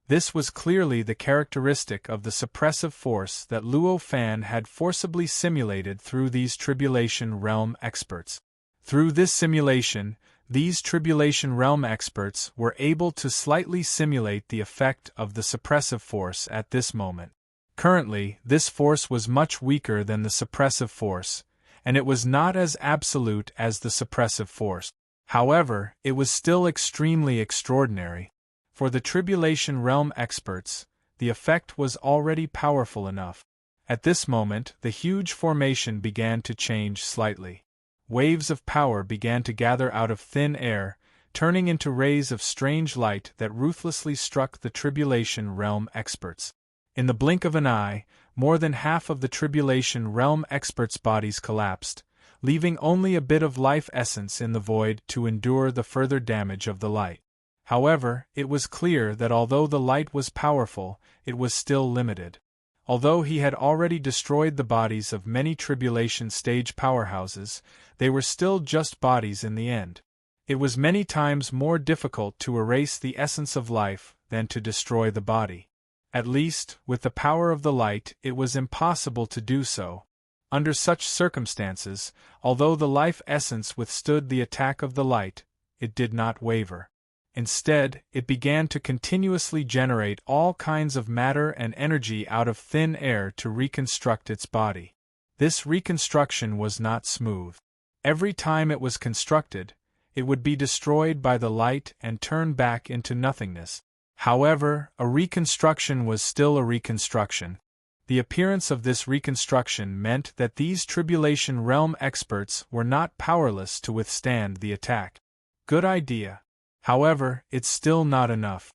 This was clearly the characteristic of the suppressive force that Luo Fan had forcibly simulated through these Tribulation Realm experts. Through this simulation, these Tribulation Realm experts were able to slightly simulate the effect of the suppressive force at this moment. Currently, this force was much weaker than the suppressive force, and it was not as absolute as the suppressive force. However, it was still extremely extraordinary. For the Tribulation Realm experts, the effect was already powerful enough. At this moment, the huge formation began to change slightly. Waves of power began to gather out of thin air, turning into rays of strange light that ruthlessly struck the Tribulation Realm experts. In the blink of an eye, more than half of the Tribulation Realm experts' bodies collapsed, leaving only a bit of life essence in the void to endure the further damage of the light. However, it was clear that although the light was powerful, it was still limited. Although he had already destroyed the bodies of many Tribulation stage powerhouses, they were still just bodies in the end. It was many times more difficult to erase the essence of life than to destroy the body. At least, with the power of the light, it was impossible to do so. Under such circumstances, although the life essence withstood the attack of the light, it did not waver. Instead, it began to continuously generate all kinds of matter and energy out of thin air to reconstruct its body. This reconstruction was not smooth. Every time it was constructed, it would be destroyed by the light and turn back into nothingness. However, a reconstruction was still a reconstruction. The appearance of this reconstruction meant that these Tribulation Realm experts were not powerless to withstand the attack. Good idea. However, it's still not enough.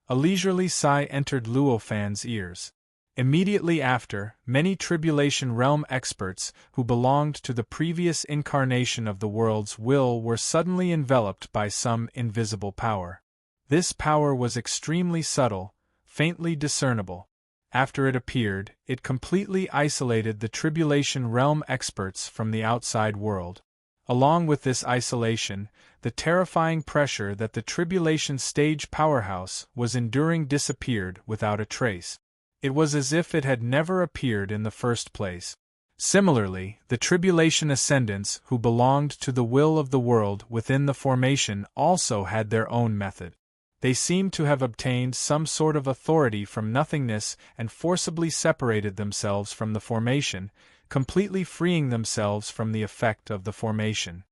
A leisurely sigh entered Luo Fan's ears. Immediately after, many Tribulation Realm experts who belonged to the previous incarnation of the world's will were suddenly enveloped by some invisible power. This power was extremely subtle, faintly discernible. After it appeared, it completely isolated the Tribulation Realm experts from the outside world. Along with this isolation, the terrifying pressure that the Tribulation Stage powerhouse was enduring disappeared without a trace. It was as if it had never appeared in the first place. Similarly, the Tribulation Ascendants who belonged to the will of the world within the formation also had their own method. They seemed to have obtained some sort of authority from nothingness and forcibly separated themselves from the formation, completely freeing themselves from the effect of the formation.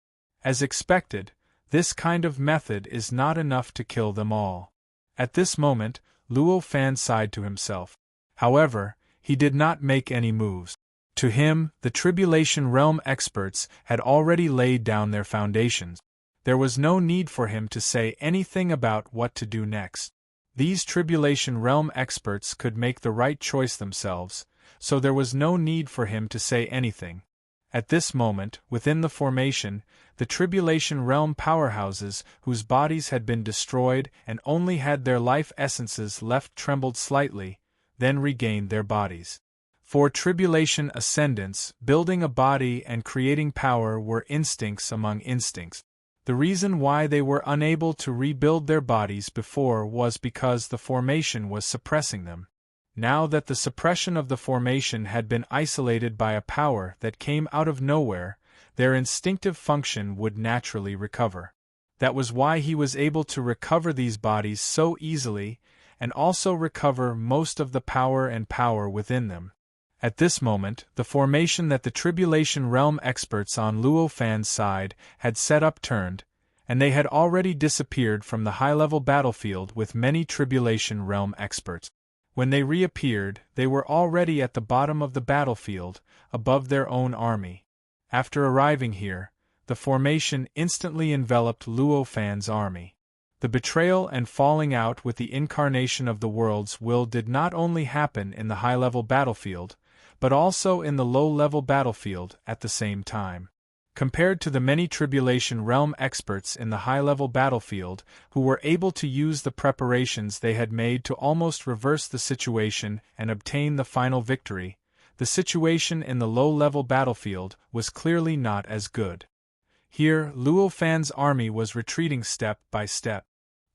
As expected, this kind of method is not enough to kill them all. At this moment, Luo Fan sighed to himself. However, he did not make any moves. To him, the Tribulation Realm experts had already laid down their foundations. There was no need for him to say anything about what to do next. These Tribulation Realm experts could make the right choice themselves, so there was no need for him to say anything. At this moment, within the formation, the Tribulation Realm powerhouses whose bodies had been destroyed and only had their life essences left trembled slightly, then regained their bodies. For Tribulation Ascendants, building a body and creating power were instincts among instincts. The reason why they were unable to rebuild their bodies before was because the formation was suppressing them. Now that the suppression of the formation had been isolated by a power that came out of nowhere, their instinctive function would naturally recover. That was why he was able to recover these bodies so easily, and also recover most of the power within them. At this moment, the formation that the Tribulation Realm experts on Luo Fan's side had set up turned, and they had already disappeared from the high-level battlefield with many Tribulation Realm experts. When they reappeared, they were already at the bottom of the battlefield, above their own army. After arriving here, the formation instantly enveloped Luo Fan's army. The betrayal and falling out with the incarnation of the world's will did not only happen in the high-level battlefield, but also in the low-level battlefield at the same time. Compared to the many Tribulation Realm experts in the high-level battlefield who were able to use the preparations they had made to almost reverse the situation and obtain the final victory, the situation in the low-level battlefield was clearly not as good. Here, Luo Fan's army was retreating step by step.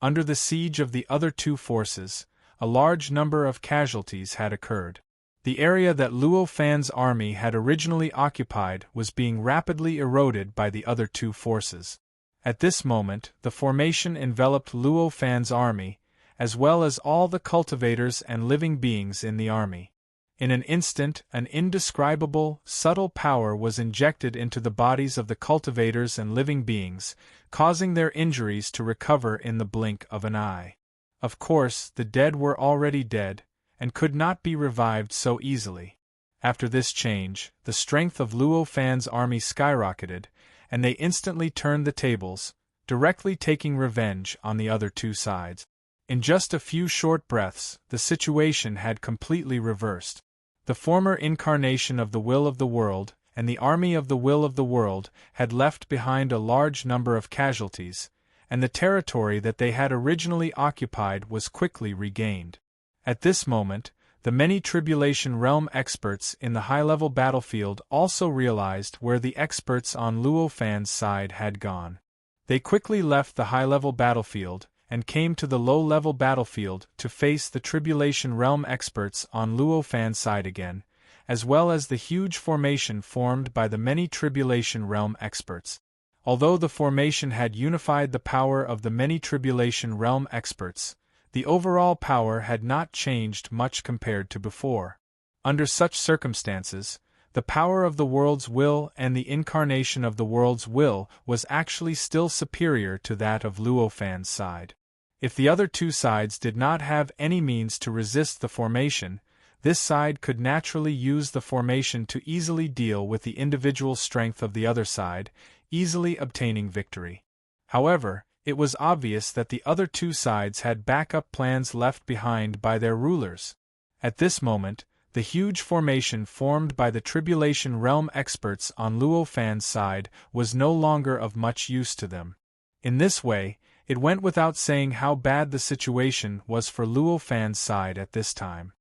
Under the siege of the other two forces, a large number of casualties had occurred. The area that Luo Fan's army had originally occupied was being rapidly eroded by the other two forces. At this moment, the formation enveloped Luo Fan's army, as well as all the cultivators and living beings in the army. In an instant, an indescribable, subtle power was injected into the bodies of the cultivators and living beings, causing their injuries to recover in the blink of an eye. Of course, the dead were already dead, and could not be revived so easily. After this change, the strength of Luo Fan's army skyrocketed, and they instantly turned the tables, directly taking revenge on the other two sides. In just a few short breaths, the situation had completely reversed. The former incarnation of the will of the world, and the army of the will of the world, had left behind a large number of casualties, and the territory that they had originally occupied was quickly regained. At this moment, the many Tribulation Realm experts in the high-level battlefield also realized where the experts on Luo Fan's side had gone. They quickly left the high-level battlefield and came to the low-level battlefield to face the Tribulation Realm experts on Luo Fan's side again, as well as the huge formation formed by the many Tribulation Realm experts. Although the formation had unified the power of the many Tribulation Realm experts, the overall power had not changed much compared to before. Under such circumstances, the power of the world's will and the incarnation of the world's will was actually still superior to that of Luo Fan's side. If the other two sides did not have any means to resist the formation, this side could naturally use the formation to easily deal with the individual strength of the other side, easily obtaining victory. However, it was obvious that the other two sides had backup plans left behind by their rulers. At this moment, the huge formation formed by the Tribulation Realm experts on Luo Fan's side was no longer of much use to them. In this way, It went without saying how bad the situation was for Luo Fan's side at this time.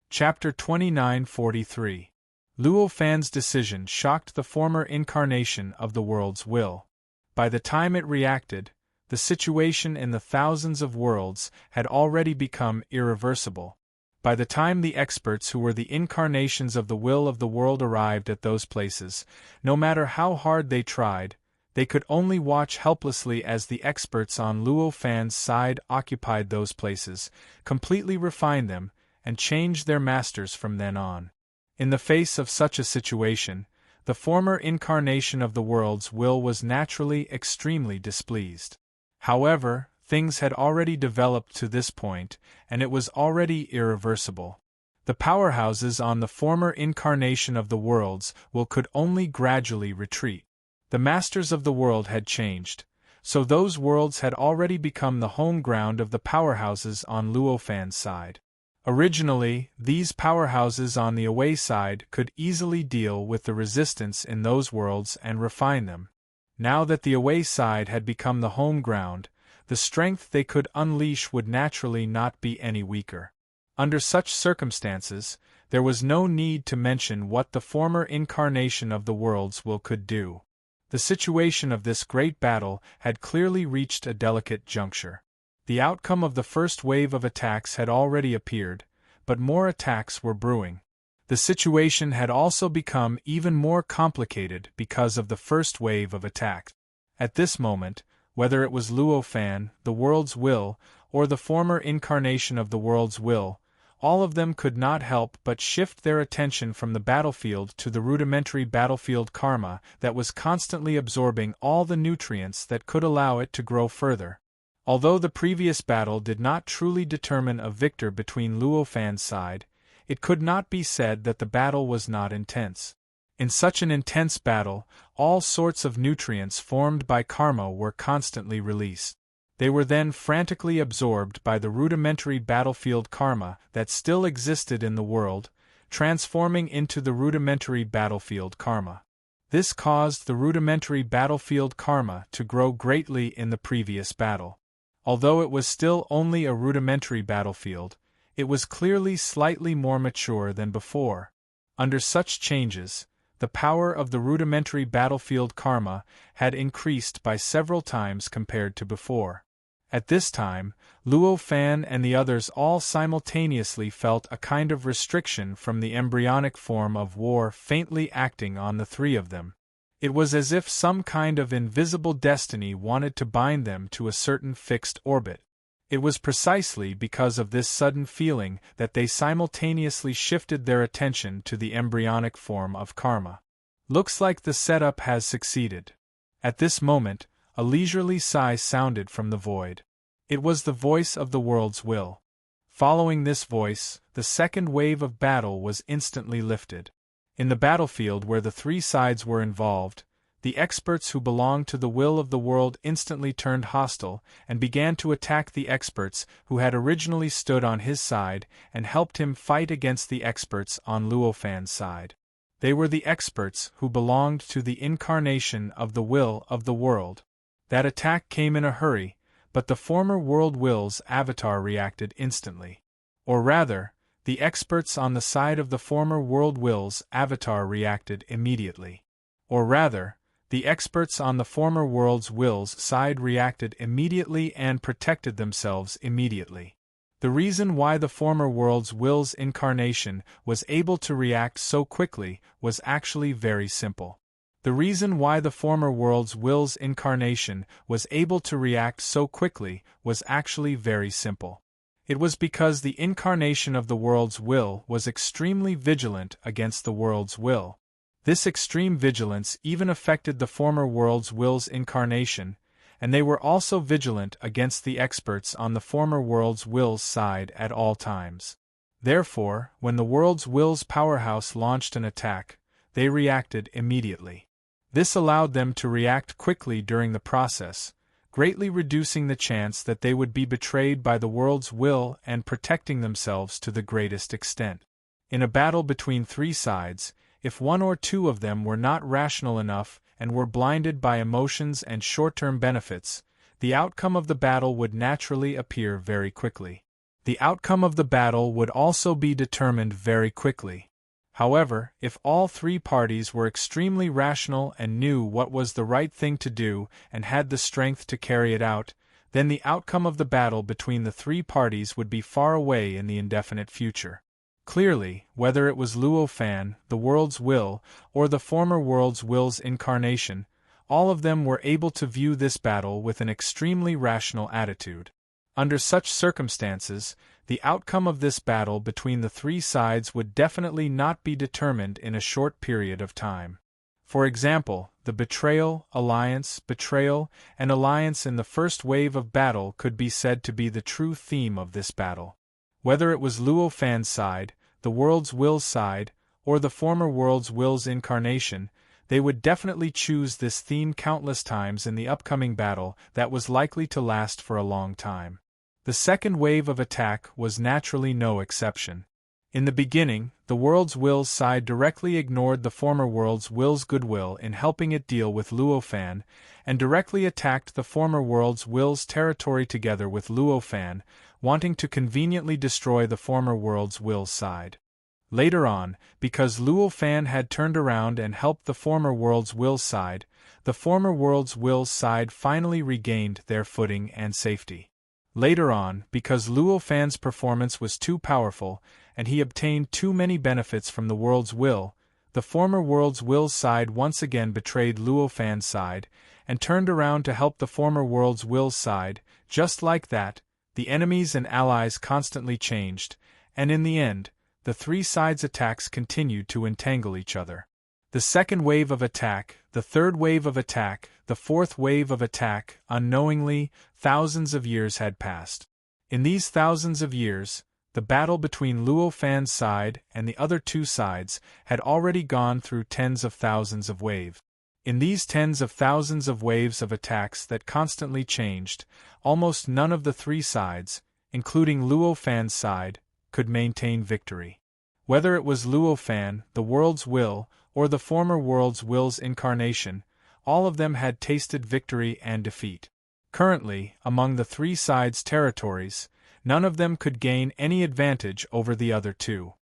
Chapter 2943. Luo Fan's decision shocked the former incarnation of the world's will. By the time it reacted, the situation in the thousands of worlds had already become irreversible. By the time the experts who were the incarnations of the will of the world arrived at those places, no matter how hard they tried, they could only watch helplessly as the experts on Luo Fan's side occupied those places, completely refined them, and changed their masters from then on. In the face of such a situation, the former incarnation of the world's will was naturally extremely displeased. However, things had already developed to this point, and it was already irreversible. The powerhouses on the former incarnation of the world's will could only gradually retreat. The masters of the world had changed, so those worlds had already become the home ground of the powerhouses on Luo Fan's side. Originally, these powerhouses on the away side could easily deal with the resistance in those worlds and refine them. Now that the away side had become the home ground, the strength they could unleash would naturally not be any weaker. Under such circumstances, there was no need to mention what the former incarnation of the world's will could do. The situation of this great battle had clearly reached a delicate juncture. The outcome of the first wave of attacks had already appeared, but more attacks were brewing. The situation had also become even more complicated because of the first wave of attacks. At this moment, whether it was Luo Fan, the world's will, or the former incarnation of the world's will, all of them could not help but shift their attention from the battlefield to the rudimentary battlefield karma that was constantly absorbing all the nutrients that could allow it to grow further. Although the previous battle did not truly determine a victor between Luo Fan's side, it could not be said that the battle was not intense. In such an intense battle, all sorts of nutrients formed by karma were constantly released. They were then frantically absorbed by the rudimentary battlefield karma that still existed in the world, transforming into the rudimentary battlefield karma. This caused the rudimentary battlefield karma to grow greatly in the previous battle. Although it was still only a rudimentary battlefield, it was clearly slightly more mature than before. Under such changes, the power of the rudimentary battlefield karma had increased by several times compared to before. At this time, Luo Fan and the others all simultaneously felt a kind of restriction from the embryonic form of war faintly acting on the three of them. It was as if some kind of invisible destiny wanted to bind them to a certain fixed orbit. It was precisely because of this sudden feeling that they simultaneously shifted their attention to the embryonic form of karma. Looks like the setup has succeeded. At this moment, a leisurely sigh sounded from the void. It was the voice of the world's will. Following this voice, the second wave of battle was instantly lifted. In the battlefield where the three sides were involved, the experts who belonged to the will of the world instantly turned hostile and began to attack the experts who had originally stood on his side and helped him fight against the experts on Luo Fan's side. They were the experts who belonged to the incarnation of the will of the world. That attack came in a hurry, but the former world will's avatar reacted instantly. Or rather, the experts on the side of the former world will's avatar reacted immediately. Or rather, the experts on the former world's will's side reacted immediately and protected themselves immediately. The reason why the former world's will's incarnation was able to react so quickly was actually very simple. The reason why the former world's will's incarnation was able to react so quickly was actually very simple. It was because the incarnation of the world's will was extremely vigilant against the world's will. This extreme vigilance even affected the former world's will's incarnation, and they were also vigilant against the experts on the former world's will's side at all times. Therefore, when the world's will's powerhouse launched an attack, they reacted immediately. This allowed them to react quickly during the process, greatly reducing the chance that they would be betrayed by the world's will and protecting themselves to the greatest extent. In a battle between three sides, if one or two of them were not rational enough and were blinded by emotions and short-term benefits, the outcome of the battle would naturally appear very quickly. The outcome of the battle would also be determined very quickly. However, if all three parties were extremely rational and knew what was the right thing to do and had the strength to carry it out, then the outcome of the battle between the three parties would be far away in the indefinite future. Clearly, whether it was Luo Fan, the world's will, or the former world's will's incarnation, all of them were able to view this battle with an extremely rational attitude. Under such circumstances, the outcome of this battle between the three sides would definitely not be determined in a short period of time. For example, the betrayal, alliance in the first wave of battle could be said to be the true theme of this battle. Whether it was Luo Fan's side, the world's will's side, or the former world's will's incarnation, they would definitely choose this theme countless times in the upcoming battle that was likely to last for a long time. The second wave of attack was naturally no exception. In the beginning, the world's will's side directly ignored the former world's will's goodwill in helping it deal with Luo Fan, and directly attacked the former world's will's territory together with Luo Fan, wanting to conveniently destroy the former world's will's side. Later on, because Luo Fan had turned around and helped the former world's will's side, the former world's will's side finally regained their footing and safety. Later on, because Luo Fan's performance was too powerful, and he obtained too many benefits from the world's will, the former world's will's side once again betrayed Luo Fan's side, and turned around to help the former world's will's side. Just like that, the enemies and allies constantly changed, and in the end, the three sides' attacks continued to entangle each other. The second wave of attack, the third wave of attack, the fourth wave of attack, unknowingly, thousands of years had passed. In these thousands of years, the battle between Luo Fan's side and the other two sides had already gone through tens of thousands of waves. In these tens of thousands of waves of attacks that constantly changed, almost none of the three sides, including Luo Fan's side, could maintain victory. Whether it was Luo Fan, the world's will, or the former world's will's incarnation, all of them had tasted victory and defeat. Currently, among the three sides' territories, none of them could gain any advantage over the other two.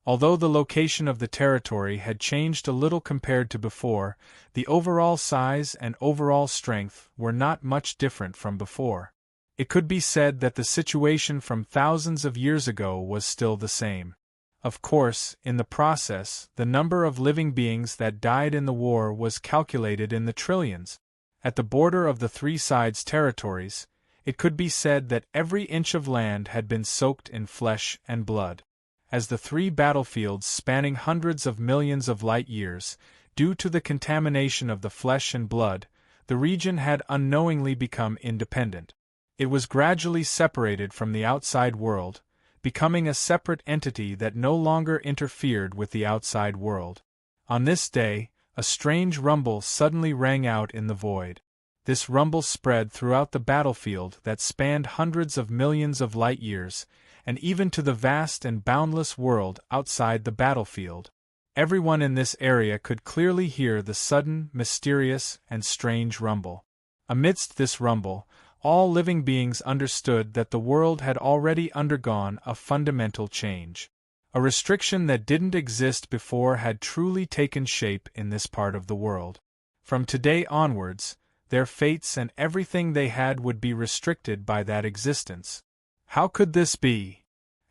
Although the location of the territory had changed a little compared to before, the overall size and overall strength were not much different from before. It could be said that the situation from thousands of years ago was still the same. Of course, in the process, the number of living beings that died in the war was calculated in the trillions. At the border of the three sides' territories, it could be said that every inch of land had been soaked in flesh and blood. As the three battlefields spanning hundreds of millions of light years, due to the contamination of the flesh and blood, the region had unknowingly become independent. It was gradually separated from the outside world, becoming a separate entity that no longer interfered with the outside world. On this day, a strange rumble suddenly rang out in the void. This rumble spread throughout the battlefield that spanned hundreds of millions of light years, and even to the vast and boundless world outside the battlefield. Everyone in this area could clearly hear the sudden, mysterious, and strange rumble. Amidst this rumble, all living beings understood that the world had already undergone a fundamental change. A restriction that didn't exist before had truly taken shape in this part of the world. From today onwards, their fates and everything they had would be restricted by that existence. How could this be?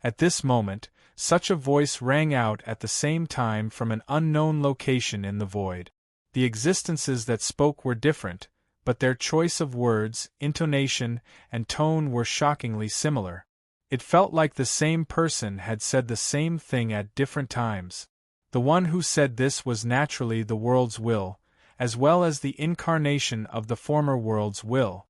At this moment, such a voice rang out at the same time from an unknown location in the void. The existences that spoke were different, but their choice of words, intonation, and tone were shockingly similar. It felt like the same person had said the same thing at different times. The one who said this was naturally the world's will, as well as the incarnation of the former world's will.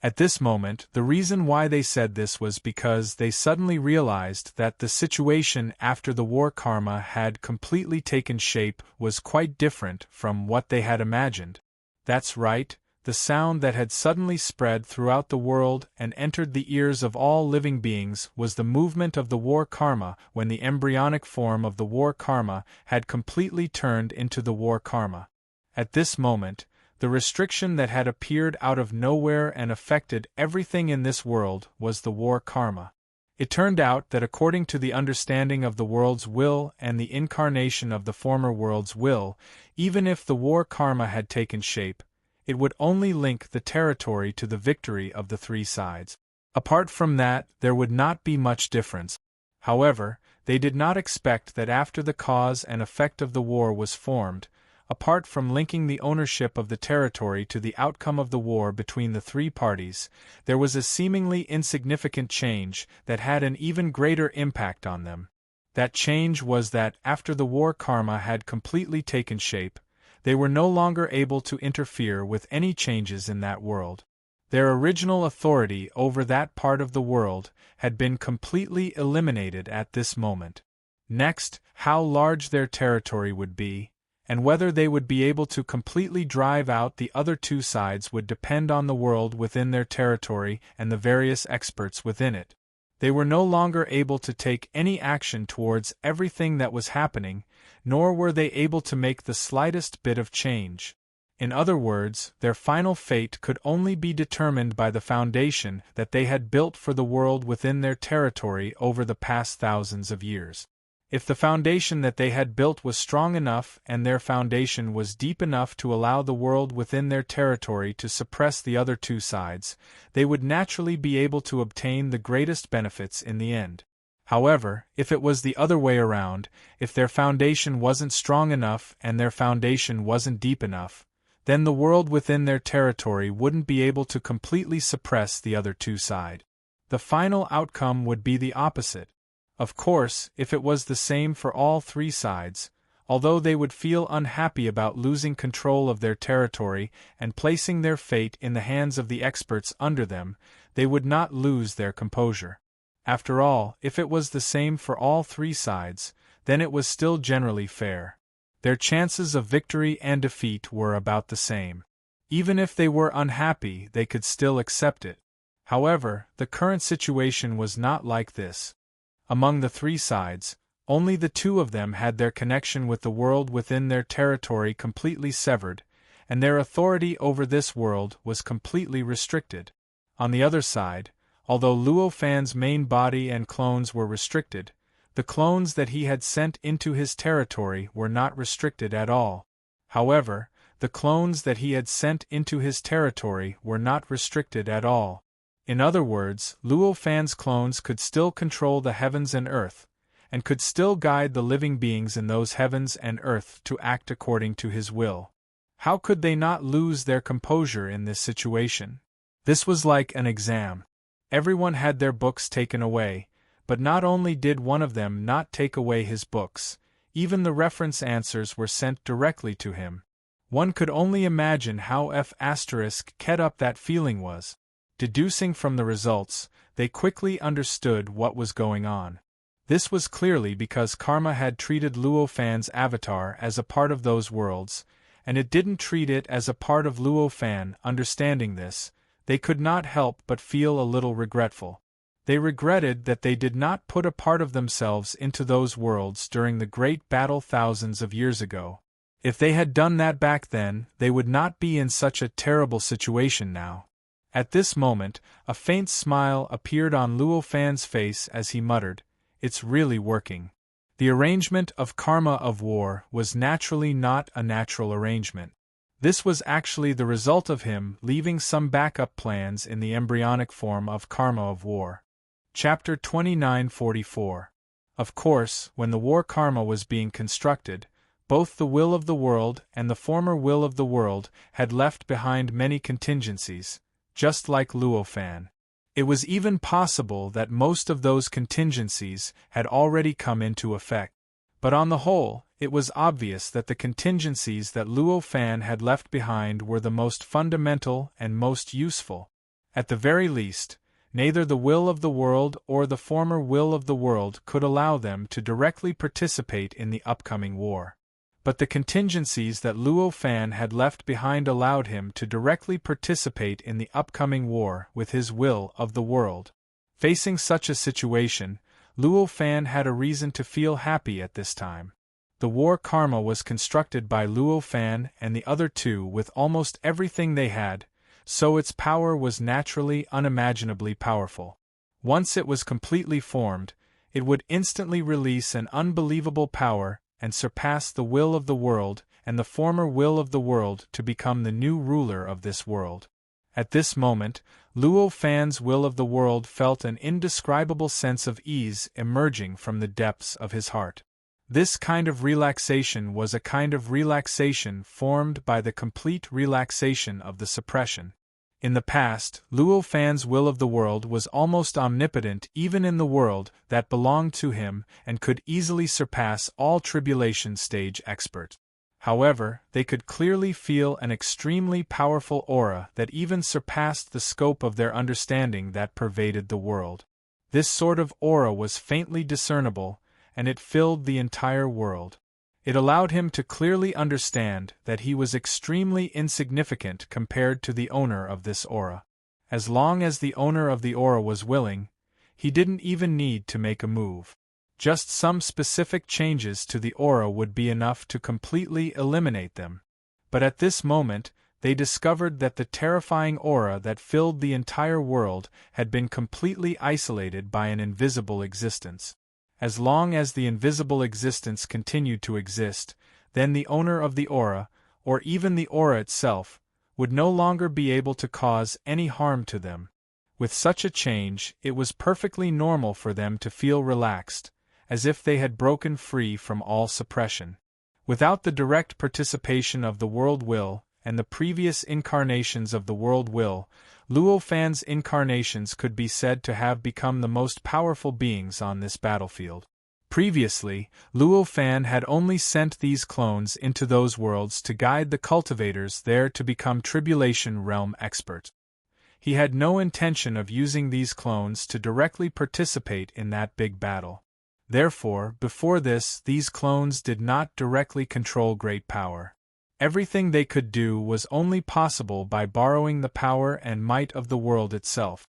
At this moment, the reason why they said this was because they suddenly realized that the situation after the war karma had completely taken shape was quite different from what they had imagined. That's right. The sound that had suddenly spread throughout the world and entered the ears of all living beings was the movement of the war karma when the embryonic form of the war karma had completely turned into the war karma. At this moment, The restriction that had appeared out of nowhere and affected everything in this world was the war karma. It turned out that according to the understanding of the world's will and the incarnation of the former world's will, even if the war karma had taken shape, it would only link the territory to the victory of the three sides. Apart from that, there would not be much difference. However, they did not expect that after the cause and effect of the war was formed, apart from linking the ownership of the territory to the outcome of the war between the three parties, there was a seemingly insignificant change that had an even greater impact on them. That change was that after the war karma had completely taken shape, they were no longer able to interfere with any changes in that world. Their original authority over that part of the world had been completely eliminated at this moment. Next, how large their territory would be, and whether they would be able to completely drive out the other two sides would depend on the world within their territory and the various experts within it. They were no longer able to take any action towards everything that was happening, nor were they able to make the slightest bit of change. In other words, their final fate could only be determined by the foundation that they had built for the world within their territory over the past thousands of years. If the foundation that they had built was strong enough and their foundation was deep enough to allow the world within their territory to suppress the other two sides, they would naturally be able to obtain the greatest benefits in the end. However, if it was the other way around, if their foundation wasn't strong enough and their foundation wasn't deep enough, then the world within their territory wouldn't be able to completely suppress the other two sides. The final outcome would be the opposite. Of course, if it was the same for all three sides, although they would feel unhappy about losing control of their territory and placing their fate in the hands of the experts under them, they would not lose their composure. After all, if it was the same for all three sides, then it was still generally fair. Their chances of victory and defeat were about the same. Even if they were unhappy, they could still accept it. However, the current situation was not like this. Among the three sides, only the two of them had their connection with the world within their territory completely severed, and their authority over this world was completely restricted. On the other side, although Luo Fan's main body and clones were restricted, the clones that he had sent into his territory were not restricted at all. However, the clones that he had sent into his territory were not restricted at all. In other words, Luo Fan's clones could still control the heavens and earth, and could still guide the living beings in those heavens and earth to act according to his will. How could they not lose their composure in this situation? This was like an exam. Everyone had their books taken away, but not only did one of them not take away his books, even the reference answers were sent directly to him. One could only imagine how *ket up that feeling was. Deducing from the results, they quickly understood what was going on. This was clearly because karma had treated Luo Fan's avatar as a part of those worlds, and it didn't treat it as a part of Luo Fan. Understanding this, they could not help but feel a little regretful. They regretted that they did not put a part of themselves into those worlds during the great battle thousands of years ago. If they had done that back then, they would not be in such a terrible situation now. At this moment, a faint smile appeared on Luo Fan's face as he muttered, "It's really working." The arrangement of karma of war was naturally not a natural arrangement. This was actually the result of him leaving some backup plans in the embryonic form of karma of war. Chapter 2944. Of course, when the war karma was being constructed, both the will of the world and the former will of the world had left behind many contingencies, just like Luo Fan. It was even possible that most of those contingencies had already come into effect. But on the whole, it was obvious that the contingencies that Luo Fan had left behind were the most fundamental and most useful. At the very least, neither the will of the world or the former will of the world could allow them to directly participate in the upcoming war. But the contingencies that Luo Fan had left behind allowed him to directly participate in the upcoming war with his will of the world. Facing such a situation, Luo Fan had a reason to feel happy at this time. the war karma was constructed by Luo Fan and the other two with almost everything they had, so its power was naturally unimaginably powerful. Once it was completely formed, it would instantly release an unbelievable power and surpass the will of the world and the former will of the world to become the new ruler of this world. At this moment, Luo Fan's will of the world felt an indescribable sense of ease emerging from the depths of his heart. This kind of relaxation was a kind of relaxation formed by the complete relaxation of the suppression. In the past, Luo Fan's will of the world was almost omnipotent even in the world that belonged to him and could easily surpass all tribulation stage experts. However, they could clearly feel an extremely powerful aura that even surpassed the scope of their understanding that pervaded the world. This sort of aura was faintly discernible, and it filled the entire world. It allowed him to clearly understand that he was extremely insignificant compared to the owner of this aura. As long as the owner of the aura was willing, he didn't even need to make a move. Just some specific changes to the aura would be enough to completely eliminate them. But at this moment, they discovered that the terrifying aura that filled the entire world had been completely isolated by an invisible existence. As long as the invisible existence continued to exist, then the owner of the aura, or even the aura itself, would no longer be able to cause any harm to them. With such a change, it was perfectly normal for them to feel relaxed, as if they had broken free from all suppression. Without the direct participation of the world will and the previous incarnations of the world will, Luo Fan's incarnations could be said to have become the most powerful beings on this battlefield. Previously, Luo Fan had only sent these clones into those worlds to guide the cultivators there to become Tribulation Realm experts. He had no intention of using these clones to directly participate in that big battle. Therefore, before this, these clones did not directly control great power. Everything they could do was only possible by borrowing the power and might of the world itself.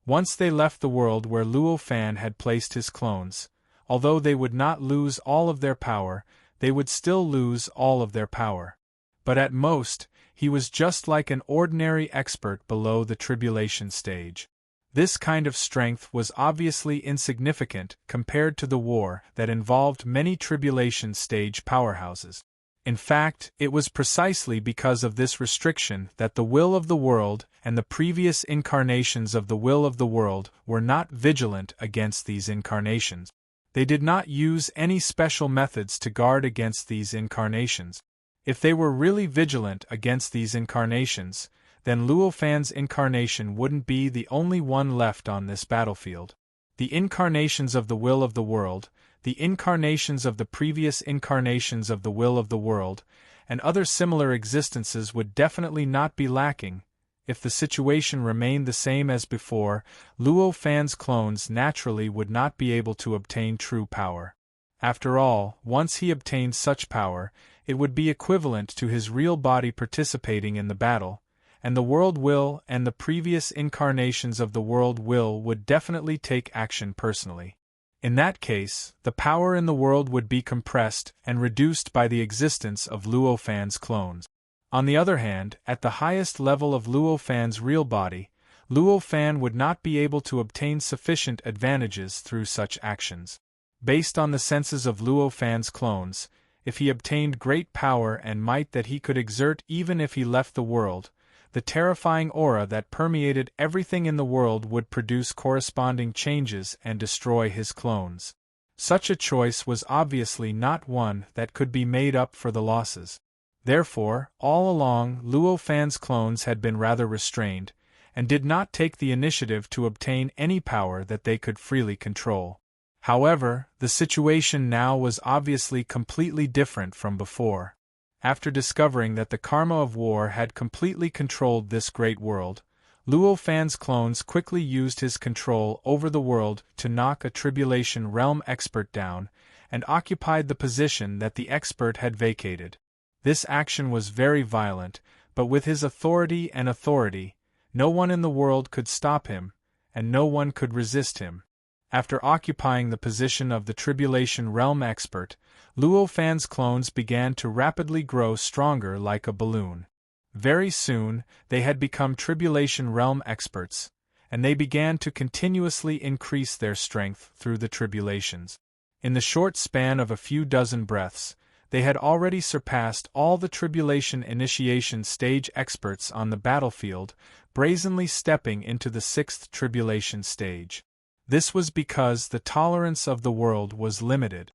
Once they left the world where Luo Fan had placed his clones, although they would not lose all of their power, they would still lose all of their power. But at most, he was just like an ordinary expert below the tribulation stage. This kind of strength was obviously insignificant compared to the war that involved many tribulation stage powerhouses. In fact, it was precisely because of this restriction that the will of the world and the previous incarnations of the will of the world were not vigilant against these incarnations. They did not use any special methods to guard against these incarnations. If they were really vigilant against these incarnations, then Luo Fan's incarnation wouldn't be the only one left on this battlefield. The incarnations of the will of the world, the incarnations of the previous incarnations of the will of the world, and other similar existences would definitely not be lacking. If the situation remained the same as before, Luo Fan's clones naturally would not be able to obtain true power. After all, once he obtained such power, it would be equivalent to his real body participating in the battle, and the world will and the previous incarnations of the world will would definitely take action personally. In that case, the power in the world would be compressed and reduced by the existence of Luo Fan's clones. On the other hand, at the highest level of Luo Fan's real body, Luo Fan would not be able to obtain sufficient advantages through such actions. Based on the senses of Luo Fan's clones, if he obtained great power and might that he could exert even if he left the world, the terrifying aura that permeated everything in the world would produce corresponding changes and destroy his clones. Such a choice was obviously not one that could be made up for the losses. Therefore, all along, Luo Fan's clones had been rather restrained, and did not take the initiative to obtain any power that they could freely control. However, the situation now was obviously completely different from before. After discovering that the karma of war had completely controlled this great world, Luo Fan's clones quickly used his control over the world to knock a Tribulation Realm expert down, and occupied the position that the expert had vacated. This action was very violent, but with his authority, no one in the world could stop him, and no one could resist him. After occupying the position of the Tribulation Realm expert, Luo Fan's clones began to rapidly grow stronger like a balloon. Very soon, they had become Tribulation Realm experts, and they began to continuously increase their strength through the tribulations. In the short span of a few dozen breaths, they had already surpassed all the Tribulation Initiation Stage experts on the battlefield, brazenly stepping into the 6th Tribulation Stage. This was because the tolerance of the world was limited.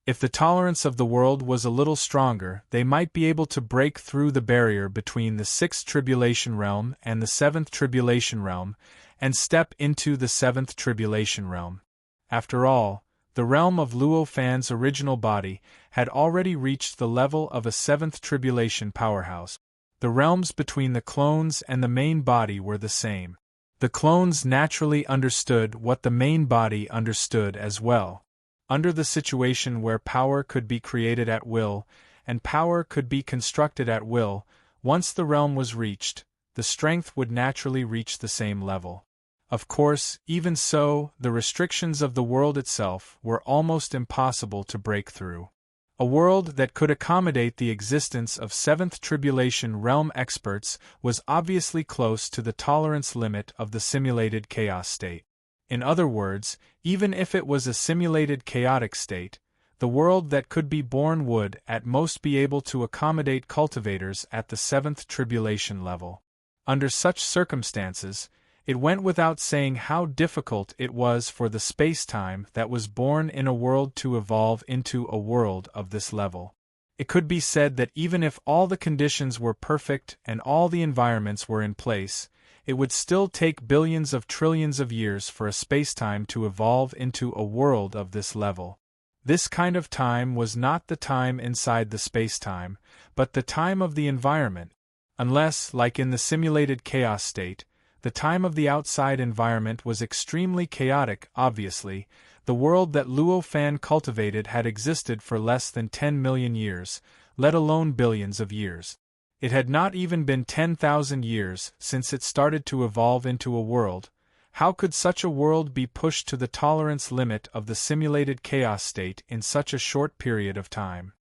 If the tolerance of the world was a little stronger, they might be able to break through the barrier between the 6th Tribulation Realm and the 7th Tribulation Realm, and step into the 7th Tribulation Realm. After all, the realm of Luo Fan's original body had already reached the level of a 7th Tribulation powerhouse. The realms between the clones and the main body were the same. The clones naturally understood what the main body understood as well. Under the situation where power could be created at will, and power could be constructed at will, once the realm was reached, the strength would naturally reach the same level. Of course, even so, the restrictions of the world itself were almost impossible to break through. A world that could accommodate the existence of 7th Tribulation Realm experts was obviously close to the tolerance limit of the simulated chaos state. In other words, even if it was a simulated chaotic state, the world that could be born would at most be able to accommodate cultivators at the 7th Tribulation level. Under such circumstances, it went without saying how difficult it was for the space-time that was born in a world to evolve into a world of this level. It could be said that even if all the conditions were perfect and all the environments were in place, it would still take billions of trillions of years for a spacetime to evolve into a world of this level. This kind of time was not the time inside the spacetime, but the time of the environment, unless, like in the simulated chaos state, the time of the outside environment was extremely chaotic. Obviously, the world that Luo Fan cultivated had existed for less than 10 million years, let alone billions of years. It had not even been 10,000 years since it started to evolve into a world. How could such a world be pushed to the tolerance limit of the simulated chaos state in such a short period of time?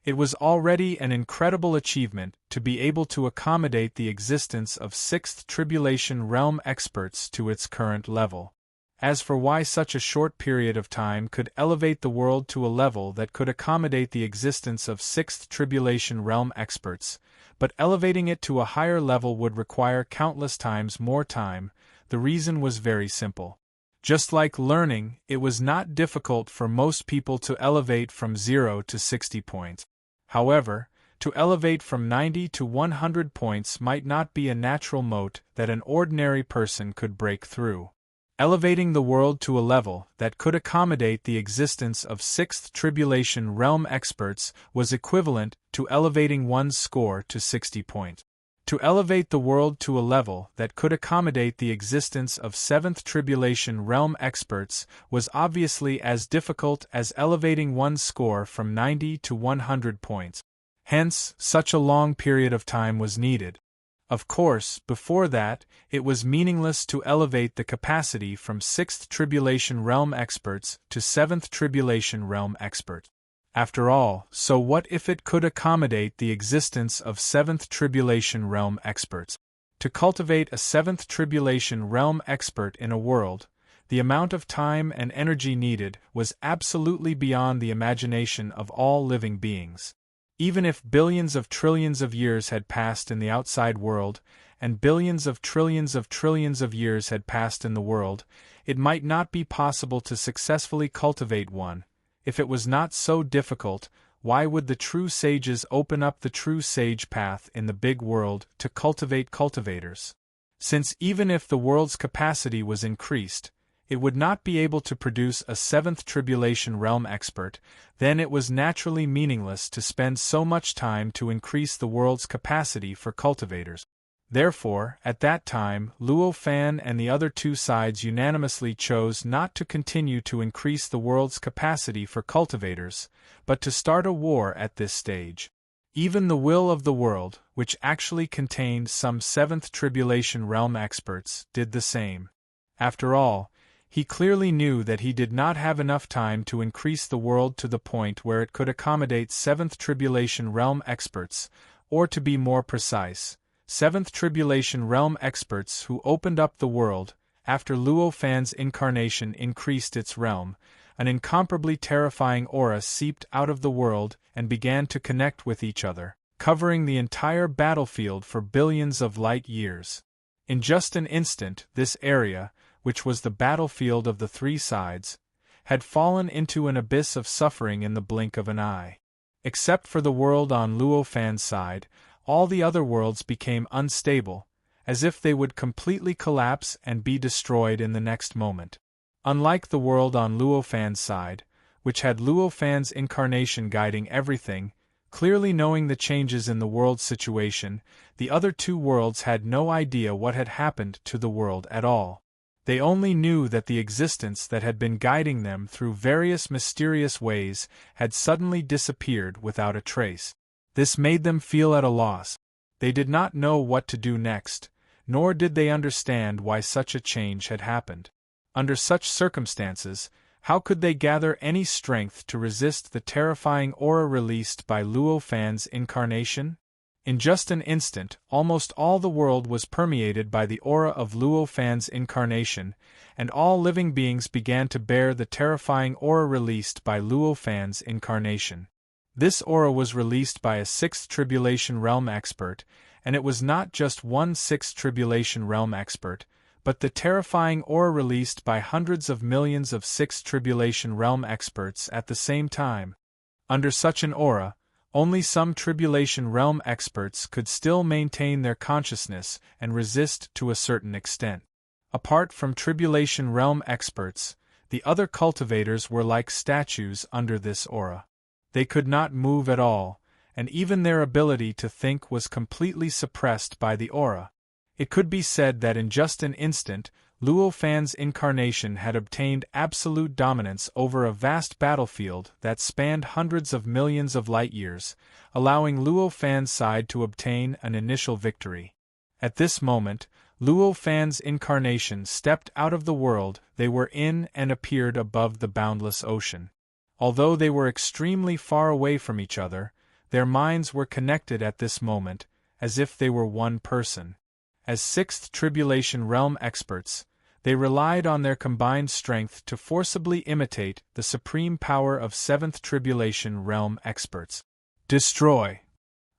It was already an incredible achievement to be able to accommodate the existence of 6th Tribulation Realm experts to its current level. As for why such a short period of time could elevate the world to a level that could accommodate the existence of 6th Tribulation Realm experts, but elevating it to a higher level would require countless times more time, the reason was very simple. Just like learning, it was not difficult for most people to elevate from 0 to 60 points. However, to elevate from 90 to 100 points might not be a natural moat that an ordinary person could break through. Elevating the world to a level that could accommodate the existence of 6th Tribulation Realm experts was equivalent to elevating one's score to 60 points. To elevate the world to a level that could accommodate the existence of 7th Tribulation Realm experts was obviously as difficult as elevating one's score from 90 to 100 points. Hence, such a long period of time was needed. Of course, before that, it was meaningless to elevate the capacity from 6th Tribulation Realm experts to 7th Tribulation Realm experts. After all, so what if it could accommodate the existence of 7th Tribulation Realm experts? To cultivate a 7th Tribulation Realm expert in a world, the amount of time and energy needed was absolutely beyond the imagination of all living beings. Even if billions of trillions of years had passed in the outside world, and billions of trillions of years had passed in the world, it might not be possible to successfully cultivate one. If it was not so difficult, why would the true sages open up the true sage path in the big world to cultivate cultivators? Since even if the world's capacity was increased, it would not be able to produce a 7th Tribulation Realm expert, then it was naturally meaningless to spend so much time to increase the world's capacity for cultivators. Therefore, at that time, Luo Fan and the other two sides unanimously chose not to continue to increase the world's capacity for cultivators, but to start a war at this stage. Even the will of the world, which actually contained some 7th Tribulation Realm experts, did the same. After all, He clearly knew that he did not have enough time to increase the world to the point where it could accommodate 7th Tribulation Realm experts, or to be more precise, 7th Tribulation Realm experts who opened up the world. After Luo Fan's incarnation increased its realm, an incomparably terrifying aura seeped out of the world and began to connect with each other, covering the entire battlefield for billions of light years. In just an instant, this area, which was the battlefield of the three sides, had fallen into an abyss of suffering in the blink of an eye. Except for the world on Luo Fan's side, all the other worlds became unstable, as if they would completely collapse and be destroyed in the next moment. Unlike the world on Luo Fan's side, which had Luo Fan's incarnation guiding everything, clearly knowing the changes in the world's situation, the other two worlds had no idea what had happened to the world at all. They only knew that the existence that had been guiding them through various mysterious ways had suddenly disappeared without a trace. This made them feel at a loss. They did not know what to do next, nor did they understand why such a change had happened. Under such circumstances, how could they gather any strength to resist the terrifying aura released by Luo Fan's incarnation? In just an instant, almost all the world was permeated by the aura of Luo Fan's incarnation, and all living beings began to bear the terrifying aura released by Luo Fan's incarnation. This aura was released by a 6th Tribulation Realm expert, and it was not just one 6th Tribulation Realm expert, but the terrifying aura released by hundreds of millions of 6th Tribulation Realm experts at the same time. Under such an aura, only some Tribulation Realm experts could still maintain their consciousness and resist to a certain extent. Apart from Tribulation Realm experts, the other cultivators were like statues under this aura. They could not move at all, and even their ability to think was completely suppressed by the aura. It could be said that in just an instant, Luo Fan's incarnation had obtained absolute dominance over a vast battlefield that spanned hundreds of millions of light-years, allowing Luo Fan's side to obtain an initial victory. At this moment, Luo Fan's incarnation stepped out of the world they were in and appeared above the boundless ocean. Although they were extremely far away from each other, their minds were connected at this moment, as if they were one person. As 6th Tribulation Realm experts, they relied on their combined strength to forcibly imitate the supreme power of 7th Tribulation Realm experts. Destroy!